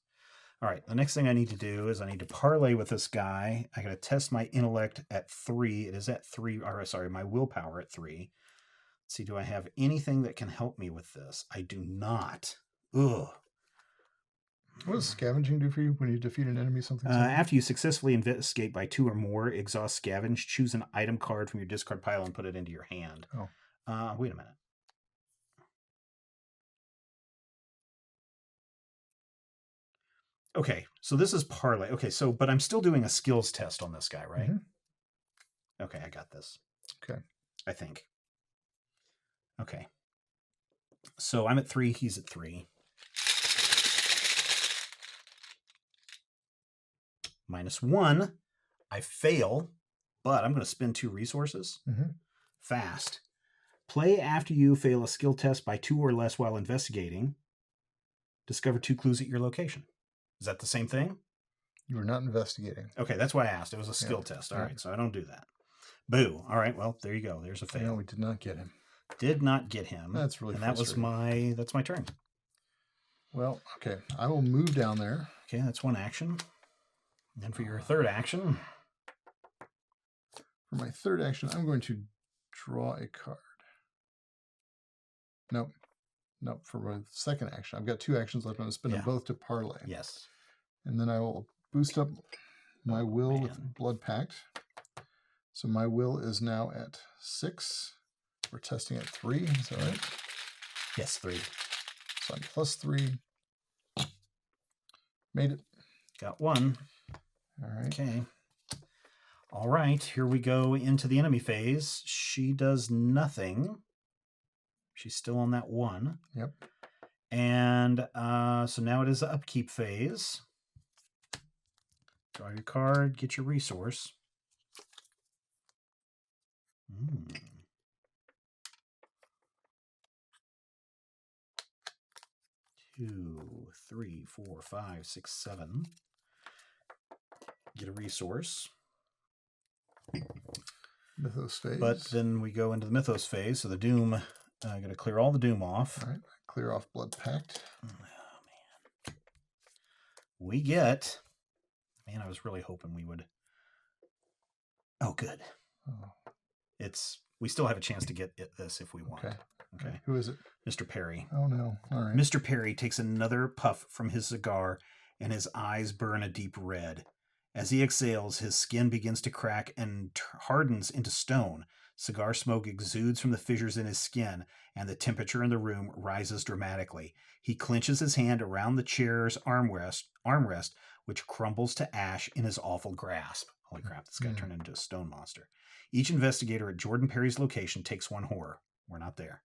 All right, the next thing I need to do is I need to parlay with this guy. I got to test my intellect at 3. It is at 3, or sorry, my willpower at 3. Let's see, do I have anything that can help me with this? I do not. Ugh. What does scavenging do for you when you defeat an enemy? Something? After you successfully investigate by 2 or more, exhaust scavenge, choose an item card from your discard pile and put it into your hand. Oh. Wait a minute. Okay, so this is parlay. Okay, so but I'm still doing a skills test on this guy, right? Mm-hmm. Okay, I got this. Okay. I think. Okay. So I'm at 3, he's at 3. -1. I fail, but I'm going to spend 2 resources. Mm-hmm. Fast. Play after you fail a skill test by 2 or less while investigating. Discover 2 clues at your location. Is that the same thing? You were not investigating. Okay, that's why I asked. It was a skill test. All right, so I don't do that. Boo. All right, well, there you go. There's a fail. No, we did not get him. Did not get him. That's really frustrating. That's my turn. Well, okay. I will move down there. Okay, that's one action. And for your third action. For my third action, I'm going to draw a card. Nope. For my second action, I've got 2 actions left. I'm going to spend them both to parlay. Yes. And then I will boost up my will with Blood Pact. So my will is now at 6. We're testing at 3. Is that right? Yes, 3. So I'm +3. Made it. Got 1. All right. Okay. All right, here we go into the enemy phase. She does nothing. She's still on that 1. Yep. And so now it is the upkeep phase. Draw your card, get your resource. 2, 3, 4, 5, 6, 7. Get a resource. Mythos phase. But then we go into the Mythos phase, so the Doom, I'm going to clear all the Doom off. All right, clear off Blood Pact. Oh, man. We get... Man, I was really hoping we would... Oh, good. Oh. We still have a chance to get this if we want. Okay. Who is it? Mr. Perry. Oh, no. All right. Mr. Perry takes another puff from his cigar, and his eyes burn a deep red. As he exhales, his skin begins to crack and hardens into stone. Cigar smoke exudes from the fissures in his skin, and the temperature in the room rises dramatically. He clenches his hand around the chair's armrest, which crumbles to ash in his awful grasp. Holy crap, this guy turned into a stone monster. Each investigator at Jordan Perry's location takes 1 horror. We're not there.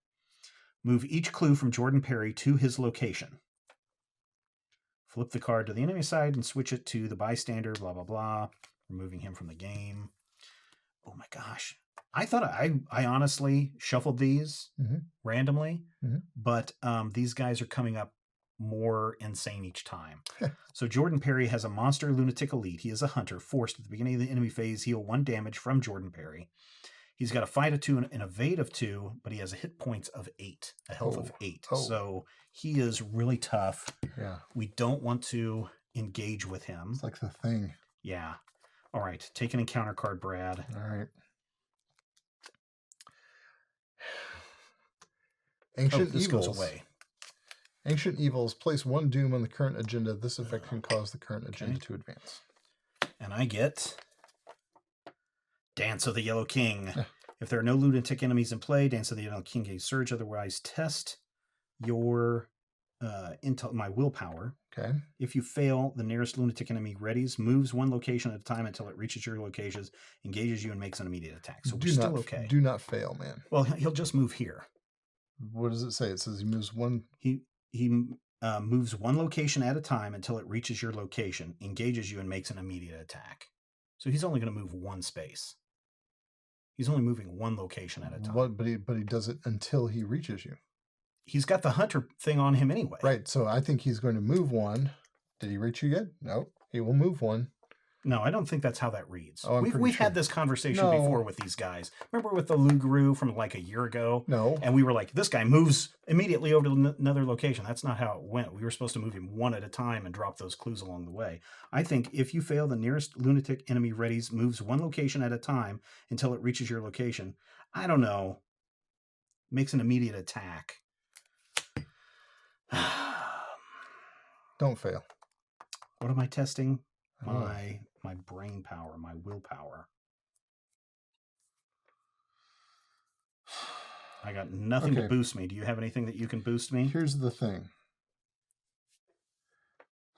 Move each clue from Jordan Perry to his location. Flip the card to the enemy side and switch it to the bystander, blah, blah, blah. Removing him from the game. Oh my gosh. I thought I honestly shuffled these randomly, but these guys are coming up more insane each time. So Jordan Perry has a monster lunatic elite. He is a hunter, forced at the beginning of the enemy phase, heal 1 damage from Jordan Perry. He's got a fight of 2 and an evade of 2, but he has a hit points of 8, a health of 8. So he is really tough. Yeah. We don't want to engage with him. It's like the Thing. Yeah. All right. Take an encounter card, Brad. All right. Ancient this Evils. goes away. Ancient Evils. Place 1 doom on the current agenda. This effect can cause the current agenda to advance. And I get Dance of the Yellow King. If there are no lunatic enemies in play, Dance of the Yellow King gains surge. Otherwise, test your my willpower. Okay. If you fail, the nearest lunatic enemy readies, moves 1 location at a time until it reaches your locations, engages you, and makes an immediate attack. So we're still okay. Do not fail, man. Well, he'll just move here. What does it say? It says he moves 1. He moves 1 location at a time until it reaches your location, engages you, and makes an immediate attack. So he's only going to move 1 space. He's only moving 1 location at a time. But he does it until he reaches you. He's got the hunter thing on him anyway. Right. So I think he's going to move 1. Did he reach you yet? No. He will move 1. No, I don't think that's how that reads. Oh, we've had this conversation before with these guys. Remember with the Luguru from like a year ago? No. And we were like, this guy moves immediately over to another location. That's not how it went. We were supposed to move him 1 at a time and drop those clues along the way. I think if you fail, the nearest lunatic enemy readies, moves 1 location at a time until it reaches your location. I don't know. Makes an immediate attack. Don't fail. What am I testing? My brain power, my willpower. I got nothing to boost me. Do you have anything that you can boost me? Here's the thing.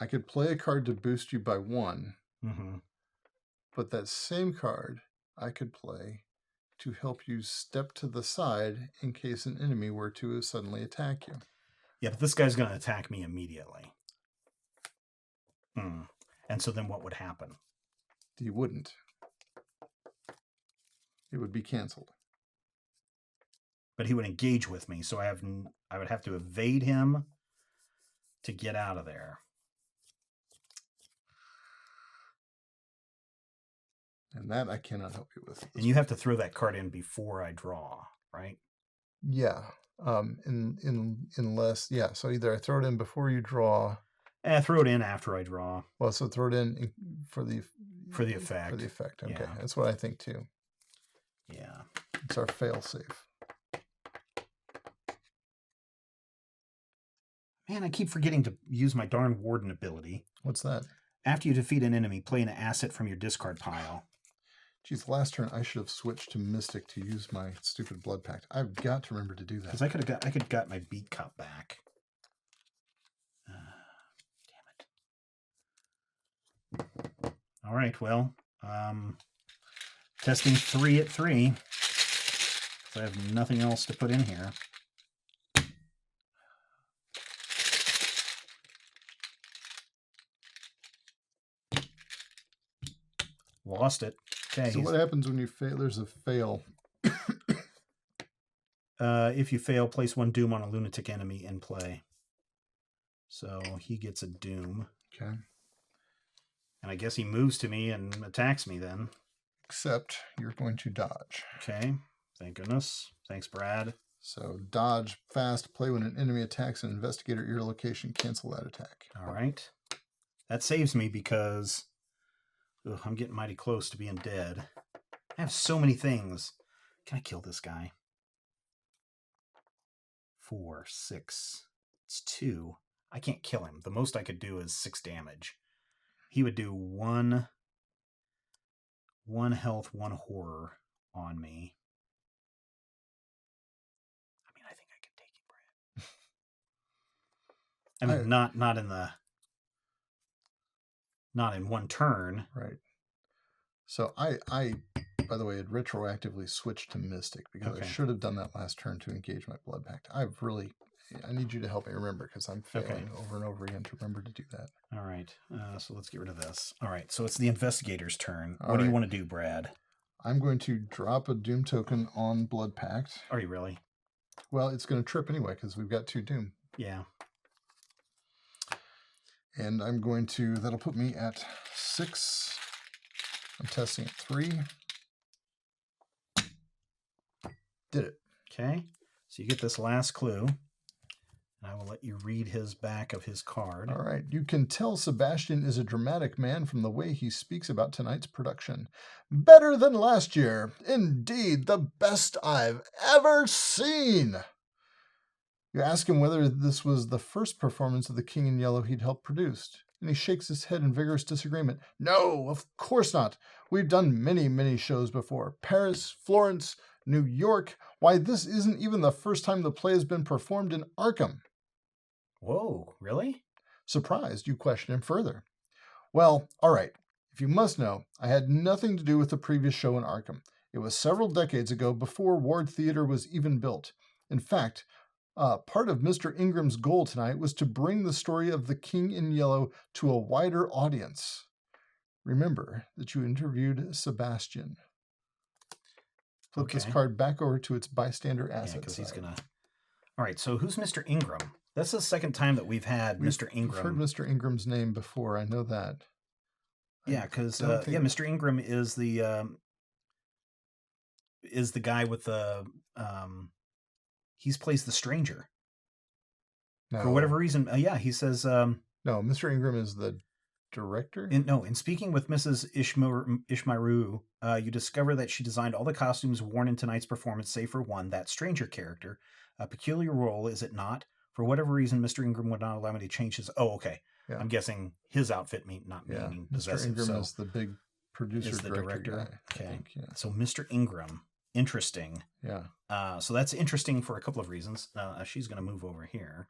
I could play a card to boost you by 1, Mm-hmm. but that same card I could play to help you step to the side in case an enemy were to suddenly attack you. Yeah, but this guy's going to attack me immediately. And so then what would happen? You wouldn't. It would be canceled. But he would engage with me, so I would have to evade him to get out of there. And that I cannot help you with. And you have to throw that card in before I draw, right? Yeah. Unless, yeah. So either I throw it in before you draw. Throw it in after I draw. Well, so throw it in for the effect. For the effect. Okay, Yeah. That's what I think too. Yeah. It's our fail safe. Man, I keep forgetting to use my darn Warden ability. What's that? After you defeat an enemy, play an asset from your discard pile. Geez, last turn I should have switched to Mystic to use my stupid Blood Pact. I've got to remember to do that. Because I could have got my Beat Cup back. Damn it. All right, well, testing 3 at 3. So I have nothing else to put in here. Lost it. Okay. So what happens when you fail? There's a fail. If you fail, place 1 Doom on a lunatic enemy in play. So he gets a Doom. Okay. And I guess he moves to me and attacks me then. Except you're going to dodge. Okay. Thank goodness. Thanks, Brad. So dodge, fast, play when an enemy attacks an investigator at your location. Cancel that attack. All right. That saves me because I'm getting mighty close to being dead. I have so many things. Can I kill this guy? 4, 6. It's 2. I can't kill him. The most I could do is 6 damage. He would do 1 health, 1 horror on me. I mean, I think I could take you, Brad. I mean, not in 1 turn. Right. So I by the way, had retroactively switched to Mystic because I should have done that last turn to engage my Blood Pact. I need you to help me remember because I'm failing over and over again to remember to do that. All right. So let's get rid of this. All right. So it's the investigator's turn. What do you want to do, Brad? I'm going to drop a Doom token on Blood Pact. Are you really? Well, it's going to trip anyway because we've got 2 Doom. Yeah. And I'm going to, that'll put me at 6. I'm testing at 3. Did it. Okay. So you get this last clue. I will let you read his back of his card. All right. You can tell Sebastian is a dramatic man from the way he speaks about tonight's production. Better than last year. Indeed, the best I've ever seen. You ask him whether this was the first performance of The King in Yellow he'd helped produce, and he shakes his head in vigorous disagreement. No, of course not. We've done many, many shows before. Paris, Florence, New York. Why, this isn't even the first time the play has been performed in Arkham. Whoa, really? Surprised, you question him further. Well, all right. If you must know, I had nothing to do with the previous show in Arkham. It was several decades ago, before Ward Theater was even built. In fact, part of Mr. Ingram's goal tonight was to bring the story of The King in Yellow to a wider audience. Remember that you interviewed Sebastian. Flip this card back over to its bystander asset. Yeah, because he's going to... All right, so who's Mr. Ingram? That's the second time that we've had Mr. Ingram. We've heard Mr. Ingram's name before. I know that. Yeah, because Mr. Ingram is the guy with the he plays the stranger. No. For whatever reason. He says no, Mr. Ingram is the director. In speaking with Mrs. Ishmaru, you discover that she designed all the costumes worn in tonight's performance, save for one, that stranger character. A peculiar role, is it not? For whatever reason, Mr. Ingram would not allow me to change his... Oh, okay. Yeah. I'm guessing his outfit meaning Mr. Ingram is the big producer, director guy. Okay. I think, yeah. So Mr. Ingram, interesting. Yeah. So that's interesting for a couple of reasons. She's going to move over here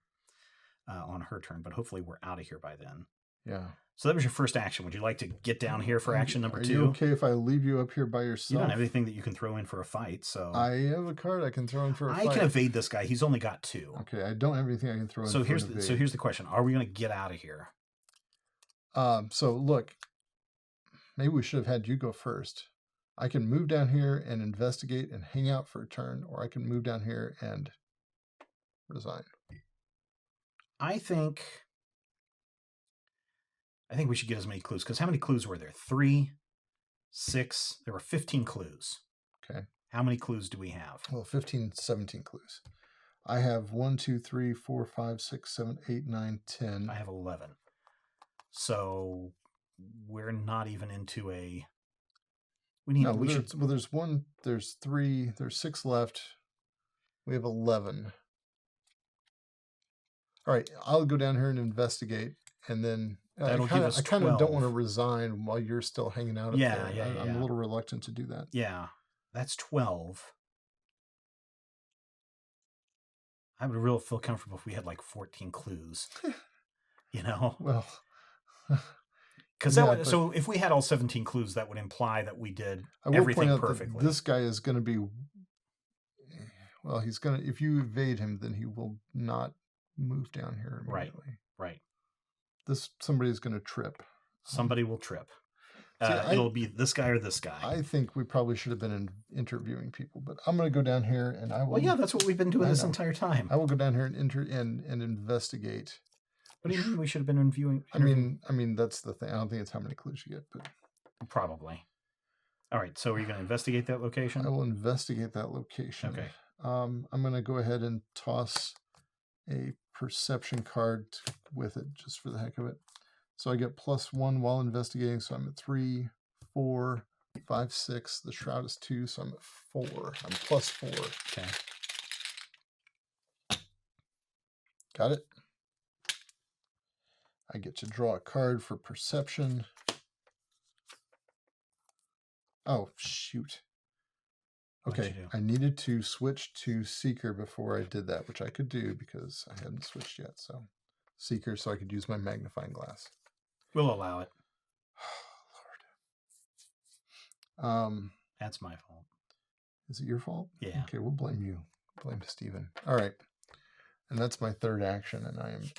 on her turn, but hopefully we're out of here by then. Yeah. So that was your first action. Would you like to get down here for action number 2? Are you okay if I leave you up here by yourself? You don't have anything that you can throw in for a fight, so... I have a card I can throw in for a fight. I can evade this guy. He's only got 2. Okay, I don't have anything I can throw in for an evade. So here's the question. Are we going to get out of here? So look, maybe we should have had you go first. I can move down here and investigate and hang out for a turn, or I can move down here and resign. I think we should get as many clues, because how many clues were there? 3, 6, there were 15 clues. Okay. How many clues do we have? Well, 15, 17 clues. I have 1, 2, 3, 4, 5, 6, 7, 8, 9, 10. I have 11. So we're not even into a... There's 3, there's 6 left. We have 11. All right, I'll go down here and investigate, and then I kind of don't want to resign while you're still hanging out up there. Yeah. I'm a little reluctant to do that. Yeah, that's 12. I would really feel comfortable if we had like 14 clues. You know? Well, because so if we had all 17 clues, that would imply that we did everything perfectly. This guy is going to be... Well, he's going to... If you evade him, then he will not move down here immediately. Right. Somebody's going to trip. Somebody will trip. It'll be this guy or this guy. I think we probably should have been interviewing people, but I'm going to go down here and I will... Well, yeah, that's what we've been doing this entire time. I will go down here and investigate. What do you mean we should have been interviewing? I mean, that's the thing. I don't think it's how many clues you get, but... Probably. All right, so are you going to investigate that location? I will investigate that location. Okay. I'm going to go ahead and toss a perception card with it just for the heck of it. So I get +1 while investigating, so I'm at 3, 4, 5, 6. The shroud is 2, so I'm at 4. I'm +4. Okay. Got it? I get to draw a card for perception. Oh, shoot. Okay, I needed to switch to Seeker before I did that, which I could do because I hadn't switched yet. So Seeker, so I could use my magnifying glass. We'll allow it. Oh, Lord. That's my fault. Is it your fault? Yeah. Okay, we'll blame you. Blame Steven. All right. And that's my third action, and I am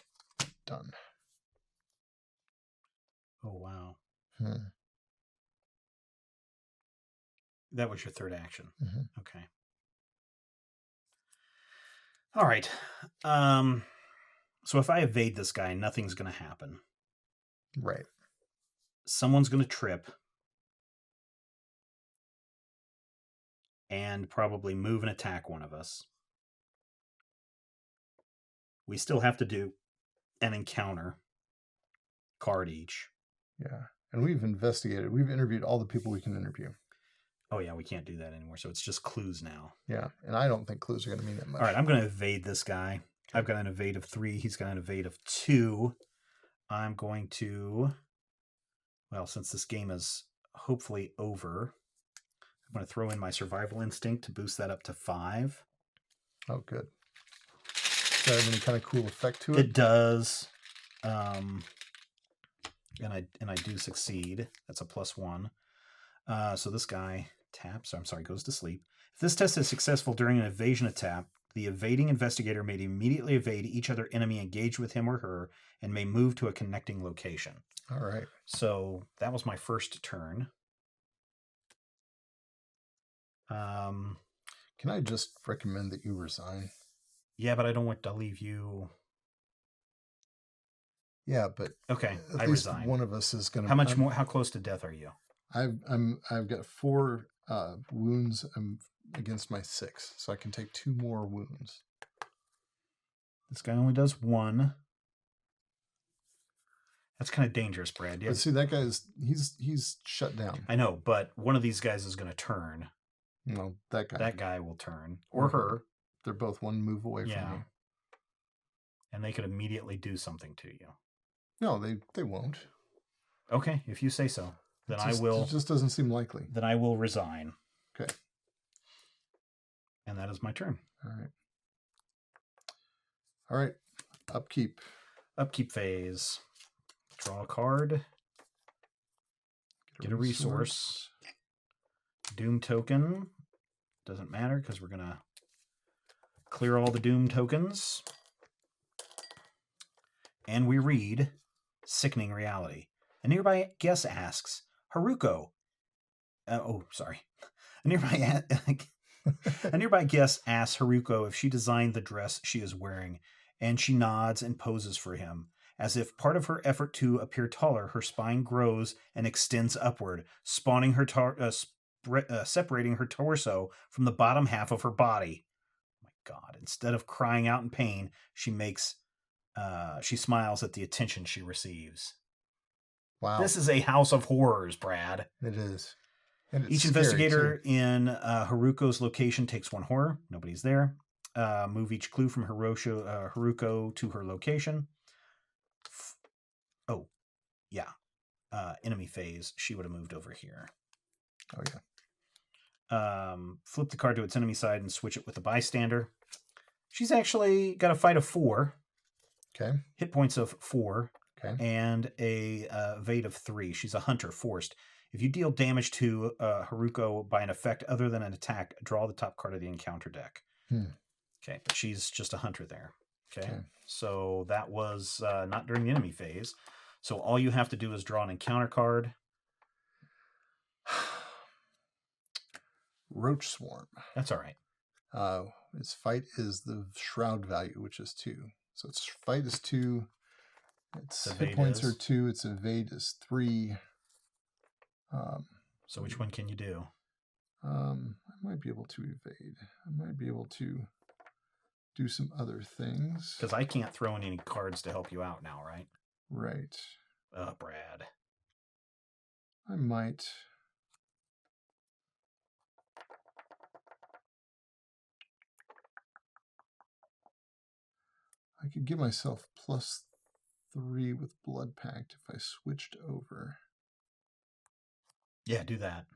done. Oh, wow. That was your third action. Mm-hmm. Okay. All right. So if I evade this guy, nothing's going to happen. Right. Someone's going to trip. And probably move and attack one of us. We still have to do an encounter card each. Yeah. And we've investigated. We've interviewed all the people we can interview. Oh, yeah, we can't do that anymore. So it's just clues now. Yeah. And I don't think clues are going to mean that much. All right, I'm going to evade this guy. Okay. I've got an evade of 3. He's got an evade of 2. I'm going to... Well, since this game is hopefully over, I'm going to throw in my survival instinct to boost that up to 5. Oh, good. Does that have any kind of cool effect to it? It does. And I do succeed. That's a +1. So this guy goes to sleep. If this test is successful during an evasion attack, the evading investigator may immediately evade each other enemy engaged with him or her and may move to a connecting location. All right. So that was my first turn. Can I just recommend that you resign? Yeah, but I don't want to leave you. Yeah, but okay, I resign. One of us is going to. How close to death are you? I've got 4 wounds against my 6, so I can take 2 more wounds. This guy only does 1. That's kind of dangerous, Brad. But see, that guy's he's shut down. I know, but one of these guys is going to turn. No, that guy will turn, or her. They're both 1 move away from me. And they could immediately do something to you. No, they won't. Okay, if you say so. Then I will... It just doesn't seem likely. Then I will resign. Okay. And that is my turn. All right. Upkeep. Upkeep phase. Draw a card. Get a resource. Doom token. Doesn't matter because we're going to clear all the Doom tokens. And we read Sickening Reality. A nearby guest asks, Haruko. Sorry. A nearby guest asks Haruko if she designed the dress she is wearing, and she nods and poses for him. As if part of her effort to appear taller, her spine grows and extends upward, spawning her separating her torso from the bottom half of her body. Oh my God! Instead of crying out in pain, she smiles at the attention she receives. Wow! This is a house of horrors, Brad. It is. And it's Each investigator in Haruko's location takes one horror. Nobody's there. Move each clue from Haruko to her location. Enemy phase. She would have moved over here. Oh, yeah. Flip the card to its enemy side and switch it with a bystander. She's actually got a fight of 4. Okay. Hit points of 4. Okay. And a evade of 3. She's a hunter, forced. If you deal damage to Haruko by an effect other than an attack, draw the top card of the encounter deck. Okay, but she's just a hunter there. Okay. So that was not during the enemy phase. So all you have to do is draw an encounter card. Roach Swarm. That's all right. Its fight is the shroud value, which is 2. So its fight is 2. Its hit points are 2. Its evade is 3. So which one can you do? I might be able to evade. I might be able to do some other things. Because I can't throw in any cards to help you out now, right? Right. Brad. I might. I could give myself +3 with Blood Pact if I switched over. Yeah, do that.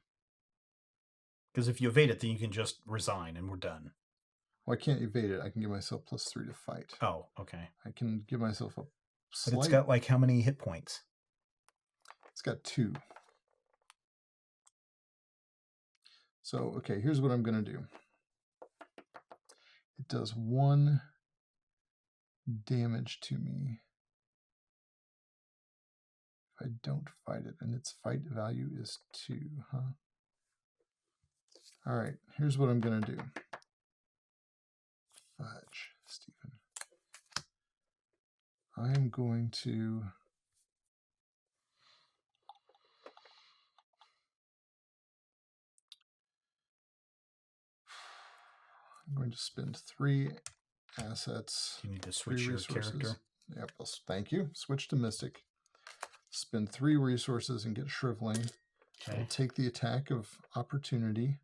Because if you evade it, then you can just resign and we're done. Well, I can't evade it. I can give myself +3 to fight. Oh, okay. I can give myself a slight... But it's got like how many hit points? It's got 2. So, okay, here's what I'm going to do. It does 1 damage to me if I don't fight it, and its fight value is 2, huh? All right, here's what I'm going to do. Fudge, Stephen. I am going to... I'm going to spend 3 assets. You need to switch your character. Yep, thank you. Switch to Mystic. Spend 3 resources and get Shriveling. Okay. I'll take the attack of opportunity.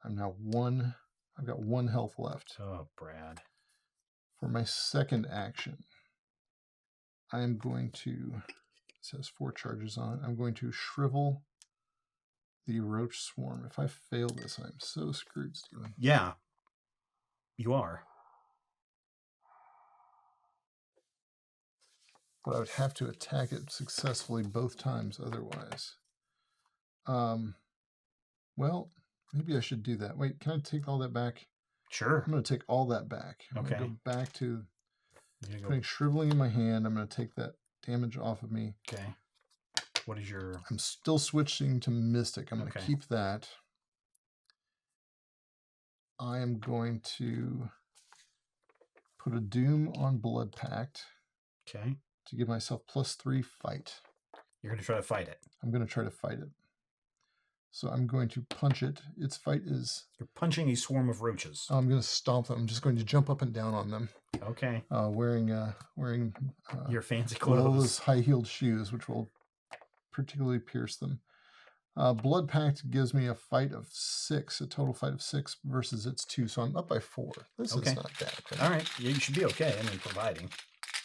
I'm now 1. I've got 1 health left. Oh, Brad. For my second action, I am going to, it says 4 charges on it, I'm going to shrivel the Roach Swarm. If I fail this, I'm so screwed, Steven. Yeah, you are. But I would have to attack it successfully both times otherwise. Well, maybe I should do that. Wait, can I take all that back? Sure. I'm going to take all that back. I'm going to go back to putting Shriveling in my hand. I'm going to take that damage off of me. Okay. What is your... I'm still switching to Mystic. I'm going to keep that. I am going to put a Doom on Blood Pact. Okay. To give myself +3 fight. You're going to try to fight it. I'm going to try to fight it. So I'm going to punch it. Its fight is... You're punching a swarm of roaches. I'm going to stomp them. I'm just going to jump up and down on them. Okay. Wearing your fancy clothes. High-heeled shoes, which will particularly pierce them. Blood Pact gives me a fight of 6, a total fight of 6 versus its 2. So I'm up by 4. This is not bad. Okay? All right. Yeah, you should be okay. I mean, providing.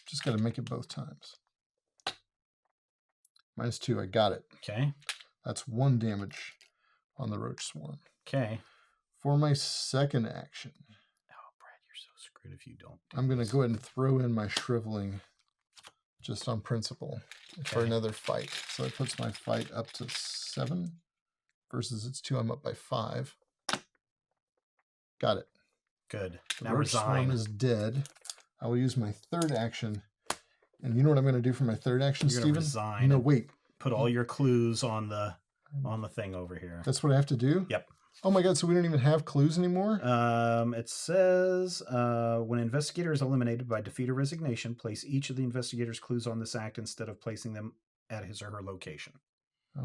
Just got to make it both times. -2. I got it. Okay. That's 1 damage on the Roach Swarm. Okay. For my second action. Oh, Brad, you're so screwed if you don't. I'm going to go ahead and throw in my Shriveling just on principle for another fight. So it puts my fight up to 7 versus it's 2. I'm up by 5. Got it. Good. The Now roach swarm resign. is dead. I will use my third action. And you know what I'm going to do for my third action, You're gonna Steven? resign. No, wait. Put all your clues on the thing over here. That's what I have to do? Yep. Oh my god, so we don't even have clues anymore? It says, when an investigator is eliminated by defeat or resignation, place each of the investigator's clues on this act instead of placing them at his or her location.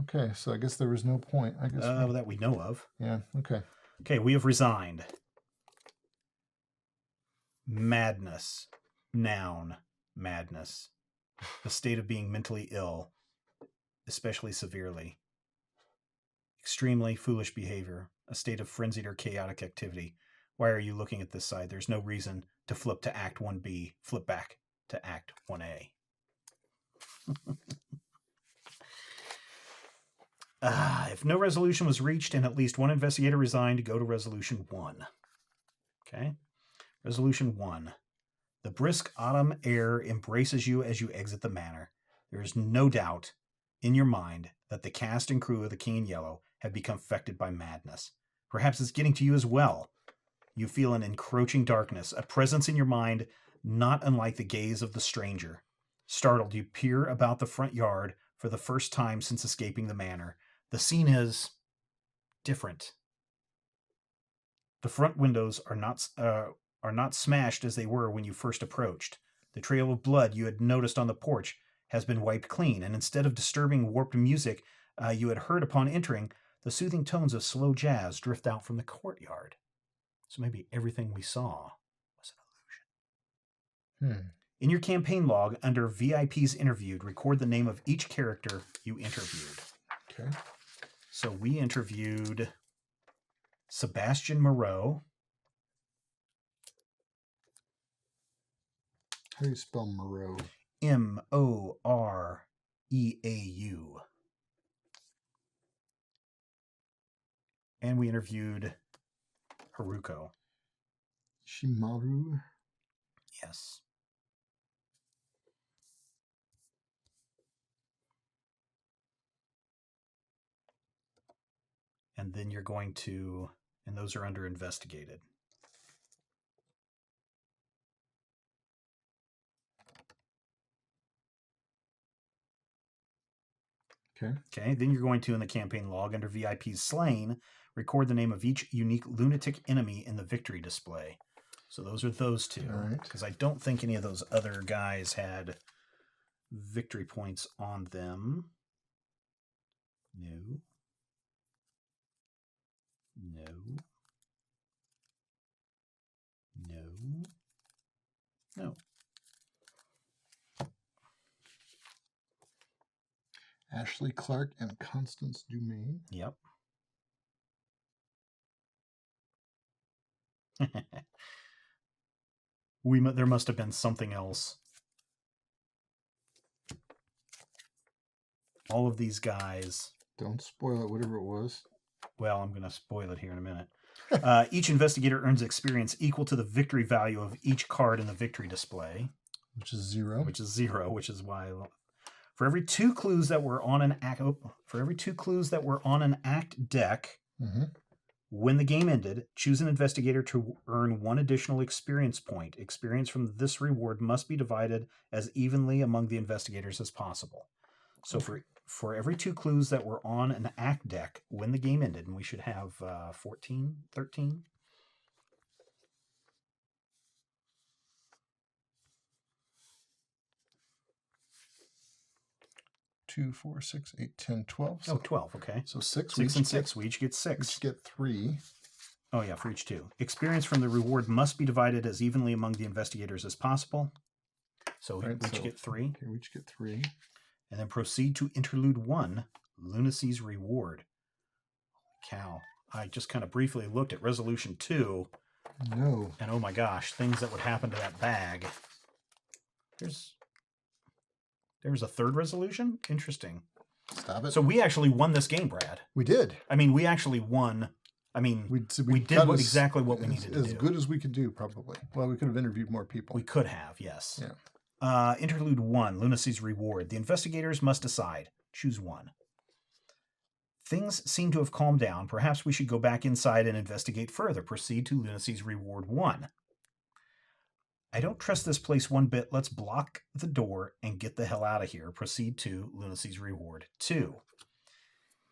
Okay, so I guess there was no point. I guess that we know of. Yeah, okay. Okay, we have resigned. Madness. Noun. Madness. The state of being mentally ill, especially severely. Extremely foolish behavior. A state of frenzied or chaotic activity. Why are you looking at this side? There's no reason to flip to Act 1B. Flip back to Act 1A. If no resolution was reached and at least one investigator resigned, go to Resolution 1. Okay? Resolution 1. The brisk autumn air embraces you as you exit the manor. There is no doubt in your mind that the cast and crew of the King in Yellow have become affected by madness. Perhaps it's getting to you as well. You feel an encroaching darkness, a presence in your mind not unlike the gaze of the stranger. Startled, you peer about the front yard for the first time since escaping the manor. The scene is different. The front windows are not smashed as they were when you first approached. The trail of blood you had noticed on the porch has been wiped clean, and instead of disturbing warped music you had heard upon entering, the soothing tones of slow jazz drift out from the courtyard. So maybe everything we saw was an illusion. In your campaign log, under VIPs interviewed, record the name of each character you interviewed. Okay. So we interviewed Sebastian Moreau. How do you spell Moreau? Moreau. And we interviewed Haruko. Shimaru? Yes. And then you're going to, and those are under investigated. Okay, then you're going to, in the campaign log, under VIPs slain, record the name of each unique lunatic enemy in the victory display. So those are those two. Because I don't think any of those other guys had victory points on them. No. Ashley Clark and Constance Dumaine. Yep. There must have been something else. All of these guys. Don't spoil it, whatever it was. Well, I'm going to spoil it here in a minute. Each investigator earns experience equal to the victory value of each card in the victory display. Which is 0. Which is why... For every 2 clues that were on an act... deck, when the game ended, choose an investigator to earn 1 additional experience point. Experience from this reward must be divided as evenly among the investigators as possible. So for every 2 clues that were on an act deck when the game ended, and we should have 14, 13... 2, 4, 6, 8, 10, 12. So 12, okay. So 6. 6 and 6. We each get 6. We each get 3. Oh, yeah, for each 2. Experience from the reward must be divided as evenly among the investigators as possible. So we each get 3. Okay, we each get 3. And then proceed to Interlude 1, Lunacy's Reward. Holy cow. I just kind of briefly looked at Resolution 2. No. And oh my gosh, things that would happen to that bag. There was a 3rd resolution? Interesting. Stop it. So we actually won this game, Brad. We did. I mean, we actually won. I mean, we did exactly what we needed to do. As good as we could do, probably. Well, we could have interviewed more people. We could have, yes. Yeah. Interlude 1, Lunacy's Reward. The investigators must decide. Choose one. Things seem to have calmed down. Perhaps we should go back inside and investigate further. Proceed to Lunacy's Reward 1. I don't trust this place one bit. Let's block the door and get the hell out of here. Proceed to Lunacy's Reward 2.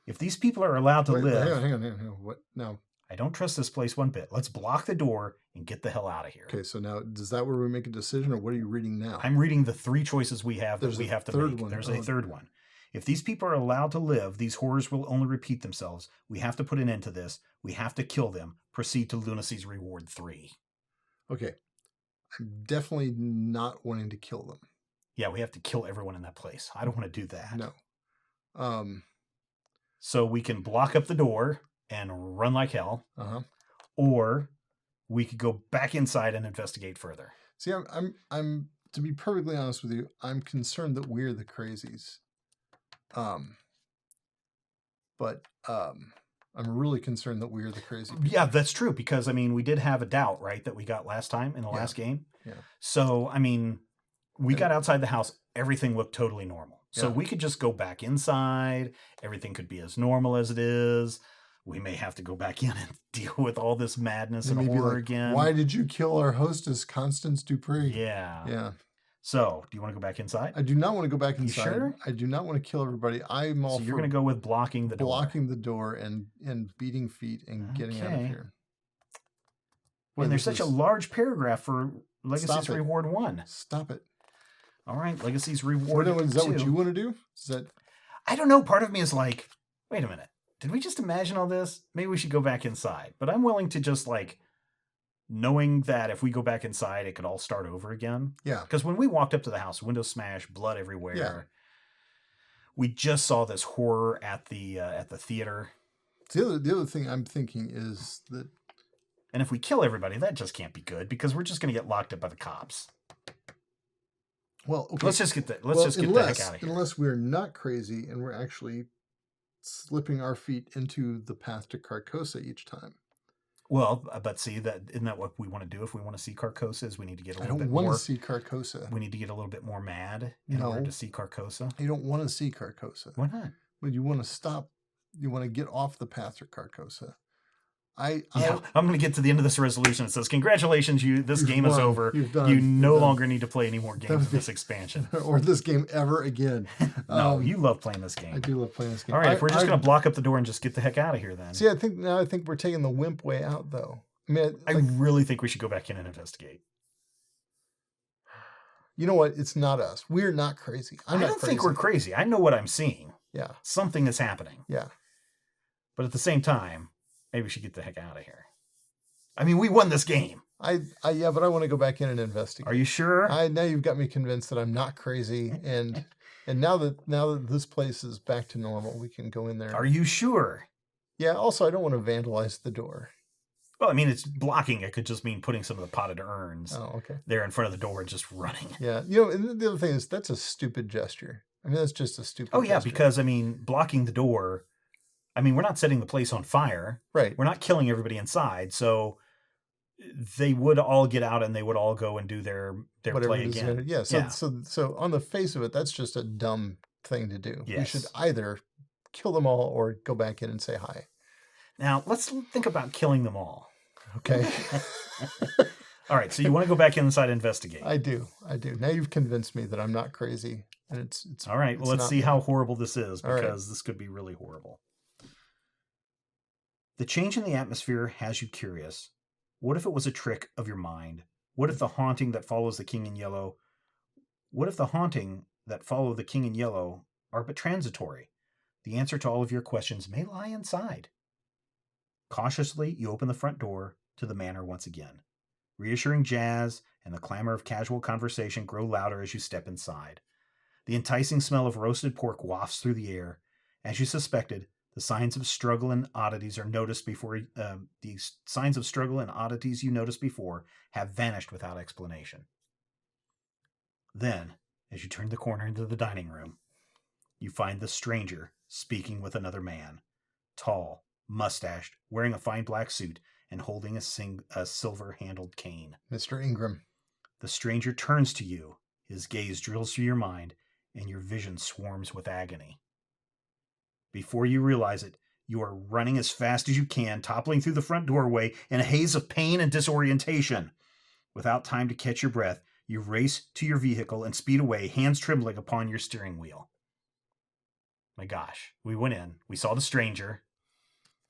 If these people are allowed to live... Hang on. What now? I don't trust this place one bit. Let's block the door and get the hell out of here. Okay, so now, is that where we make a decision, or what are you reading now? I'm reading the 3 choices we have that we have to make. One. There's a third one. If these people are allowed to live, these horrors will only repeat themselves. We have to put an end to this. We have to kill them. Proceed to Lunacy's Reward 3. Okay. I'm definitely not wanting to kill them. Yeah, we have to kill everyone in that place. I don't want to do that. No. So we can block up the door and run like hell. Uh-huh. Or we could go back inside and investigate further. See, I'm to be perfectly honest with you, I'm concerned that we're the crazies. But I'm really concerned that we're the crazy people. Yeah, that's true, because, I mean, we did have a doubt, right, that we got last time in the last game. Yeah. So, I mean, we got outside the house. Everything looked totally normal. So Yeah. we could just go back inside. Everything could be as normal as it is. We may have to go back in and deal with all this madness and horror again. Why did you kill our hostess, Constance Dupree? Yeah. Yeah. So, do you want to go back inside? I do not want to go back inside. You sure? I do not want to kill everybody. I'm all So you're for going to go with blocking the door. blocking the door and beating feet and getting out of here. And there's such a large paragraph for Legacy's it. Reward 1. Stop it. All right, Legacy's Reward 2. Is that what you want to do? Is that... I don't know. Part of me is like, wait a minute. Did we just imagine all this? Maybe we should go back inside. But I'm willing to just, like, knowing that if we go back inside, it could all start over again. Yeah. Because when we walked up to the house, windows smashed, blood everywhere. Yeah. We just saw this horror at the theater. The other thing I'm thinking is that... And if we kill everybody, that just can't be good, because we're just going to get locked up by the cops. Well, okay. Let's just get the heck out of here. Unless we're not crazy and we're actually slipping our feet into the path to Carcosa each time. Well, but see, isn't that what we want to do? If we want to see Carcosa, is we need to get a little bit more... I don't want to see Carcosa. We need to get a little bit more mad in order to see Carcosa. You don't want to see Carcosa. Why not? Well, you want to stop. You want to get off the path to Carcosa. I'm going to get to the end of this resolution. It says, congratulations, this game is over. You no longer need to play any more games of this expansion. Or this game ever again. No, you love playing this game. I do love playing this game. All right, if we're just going to block up the door and just get the heck out of here then. See, I think we're taking the wimp way out, though. I mean, I really think we should go back in and investigate. You know what? It's not us. We're not crazy. I don't think we're crazy. I know what I'm seeing. Yeah. Something is happening. Yeah. But at the same time, maybe we should get the heck out of here. I mean, we won this game. Yeah, but I want to go back in and investigate. Are you sure? Now you've got me convinced that I'm not crazy, and now that this place is back to normal, we can go in there. Are you sure? Yeah. Also, I don't want to vandalize the door. Well, I mean, it's blocking. It could just mean putting some of the potted urns there in front of the door and just running. Yeah. And the other thing is, that's a stupid gesture. I mean, that's just a stupid gesture. Yeah, because, I mean, blocking the door, I mean, we're not setting the place on fire. Right. We're not killing everybody inside. So they would all get out and they would all go and do their play again. Yeah. So on the face of it, that's just a dumb thing to do. Yes. We should either kill them all or go back in and say hi. Now, let's think about killing them all. Okay. All right. So you want to go back inside and investigate? I do. Now you've convinced me that I'm not crazy. And it's all right. Well, let's see how horrible this is, because this could be really horrible. The change in the atmosphere has you curious. What if it was a trick of your mind? What if the haunting that follows the King in Yellow? What if the haunting that follow the King in Yellow are but transitory? The answer to all of your questions may lie inside. Cautiously, you open the front door to the manor once again. Reassuring jazz and the clamor of casual conversation grow louder as you step inside. The enticing smell of roasted pork wafts through the air. As you suspected, the signs of struggle and oddities you noticed before have vanished without explanation. Then, as you turn the corner into the dining room, you find the stranger speaking with another man, tall, mustached, wearing a fine black suit, and holding a silver-handled cane. Mr. Ingram. The stranger turns to you, His gaze drills through your mind, and your vision swarms with agony. Before you realize it, you are running as fast as you can, toppling through the front doorway in a haze of pain and disorientation. Without time to catch your breath, you race to your vehicle and speed away, hands trembling upon your steering wheel. My gosh, we went in, we saw the stranger,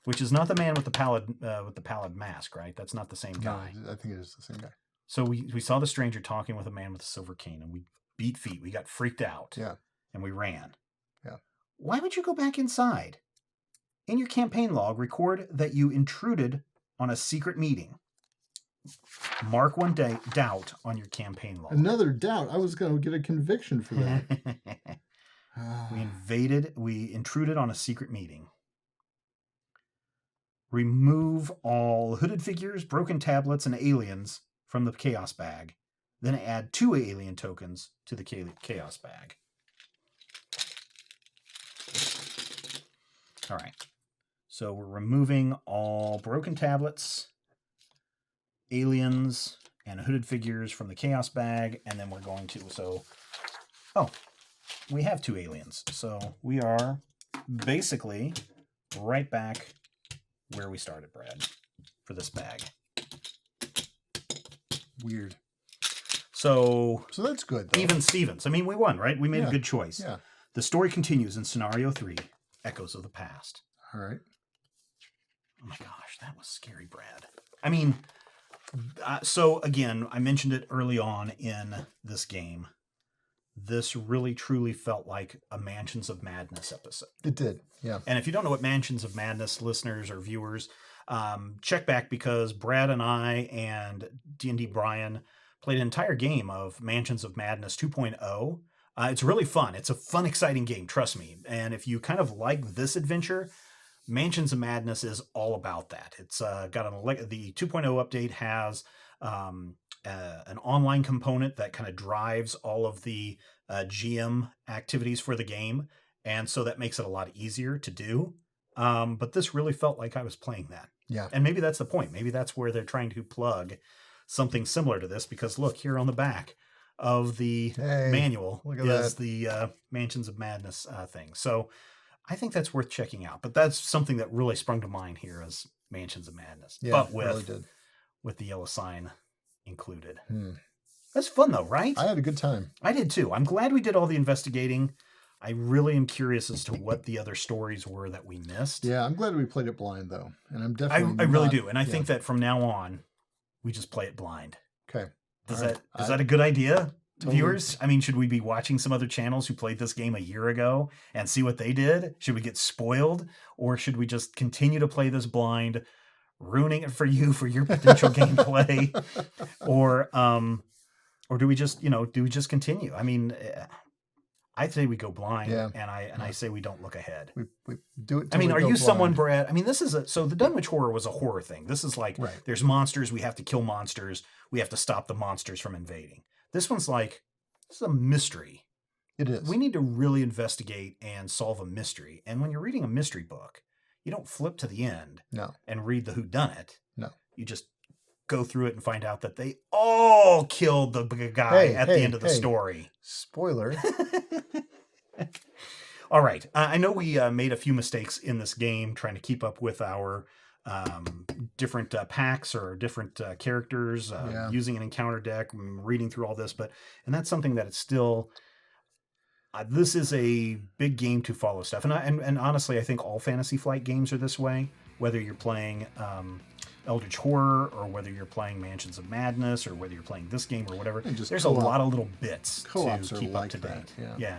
which is not the man with the pallid mask, right? That's not the same guy. No, I think it is the same guy. So we saw the stranger talking with a man with a silver cane, and we beat feet. We got freaked out. Yeah. And we ran. Yeah. Why would you go back inside? In your campaign log, record that you intruded on a secret meeting. Mark one doubt on your campaign log. Another doubt? I was going to get a conviction for that. We intruded on a secret meeting. Remove all hooded figures, broken tablets, and aliens from the chaos bag. Then add 2 alien tokens to the chaos bag. All right. So we're removing all broken tablets, aliens, and hooded figures from the chaos bag. And then we're going to, we have 2 aliens. So we are basically right back where we started, Brad, for this bag. Weird. So that's good, though. Even Stevens. I mean, we won, right? We made a good choice. Yeah. The story continues in Scenario 3, Echoes of the Past. All right. Oh my gosh, that was scary, Brad. I mean, so again, I mentioned it early on in this game. This really, truly felt like a Mansions of Madness episode. It did, yeah. And if you don't know what Mansions of Madness, listeners or viewers, check back, because Brad and I and D&D Brian played an entire game of Mansions of Madness 2.0. It's really fun. It's a fun, exciting game, trust me. And if you kind of like this adventure, Mansions of Madness is all about that. It's got the 2.0 update has an online component that kind of drives all of the GM activities for the game. And so that makes it a lot easier to do. But this really felt like I was playing that. Yeah. And maybe that's the point. Maybe that's where they're trying to plug something similar to this, because look, here on the back of the manual is the Mansions of Madness thing. So I think that's worth checking out. But that's something that really sprung to mind here as Mansions of Madness. Yeah, but it really did. With the yellow sign included. Hmm. That's fun though, right? I had a good time. I did too. I'm glad we did all the investigating. I really am curious as to what the other stories were that we missed. Yeah, I'm glad we played it blind though. And I'm definitely I really do. And I think that from now on, we just play it blind. Okay. Is that a good idea, viewers? I mean, should we be watching some other channels who played this game a year ago and see what they did? Should we get spoiled? Or should we just continue to play this blind, ruining it for you for your potential gameplay? Or do we just continue? I mean, I'd say we go blind, and I say we don't look ahead. We do it. I mean, are you someone, Brad? I mean, this is so the Dunwich Horror was a horror thing. This is like there's monsters, we have to kill monsters, we have to stop the monsters from invading. This one's like, this is a mystery. It is. We need to really investigate and solve a mystery. And when you're reading a mystery book, you don't flip to the end and read the whodunit. No. You just go through it and find out that they all killed the guy at the end of the story. Spoiler. All right. I know we made a few mistakes in this game trying to keep up with our different packs or different characters, using an encounter deck, reading through all this. And that's something that it's still... this is a big game to follow stuff. And honestly, I think all Fantasy Flight games are this way, whether you're playing Eldritch Horror or whether you're playing Mansions of Madness or whether you're playing this game or whatever. There's a lot of little bits to keep up to date. Yeah.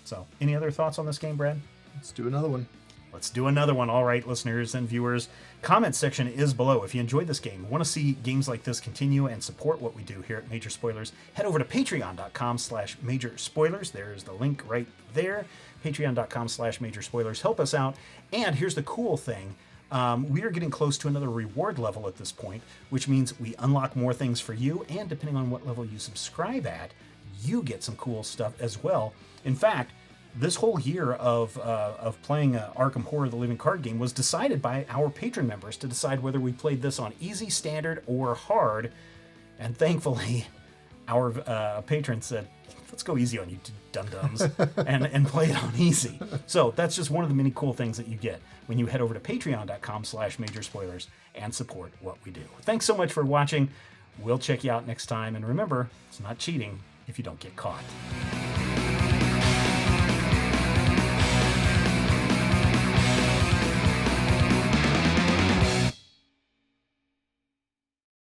So any other thoughts on this game, Brad? Let's do another one. Let's do another one. All right, listeners and viewers, comment section is below. If you enjoyed this game, want to see games like this continue and support what we do here at Major Spoilers, head over to patreon.com/Major Spoilers. There's the link right there. Patreon.com/Major Spoilers. Help us out. And here's the cool thing. We are getting close to another reward level at this point, which means we unlock more things for you. And depending on what level you subscribe at, you get some cool stuff as well. In fact, this whole year of playing Arkham Horror, the Living Card Game, was decided by our patron members to decide whether we played this on easy, standard, or hard. And thankfully, our patron said, let's go easy on you dum-dums and play it on easy. So that's just one of the many cool things that you get when you head over to patreon.com/majorspoilers and support what we do. Thanks so much for watching. We'll check you out next time. And remember, it's not cheating if you don't get caught.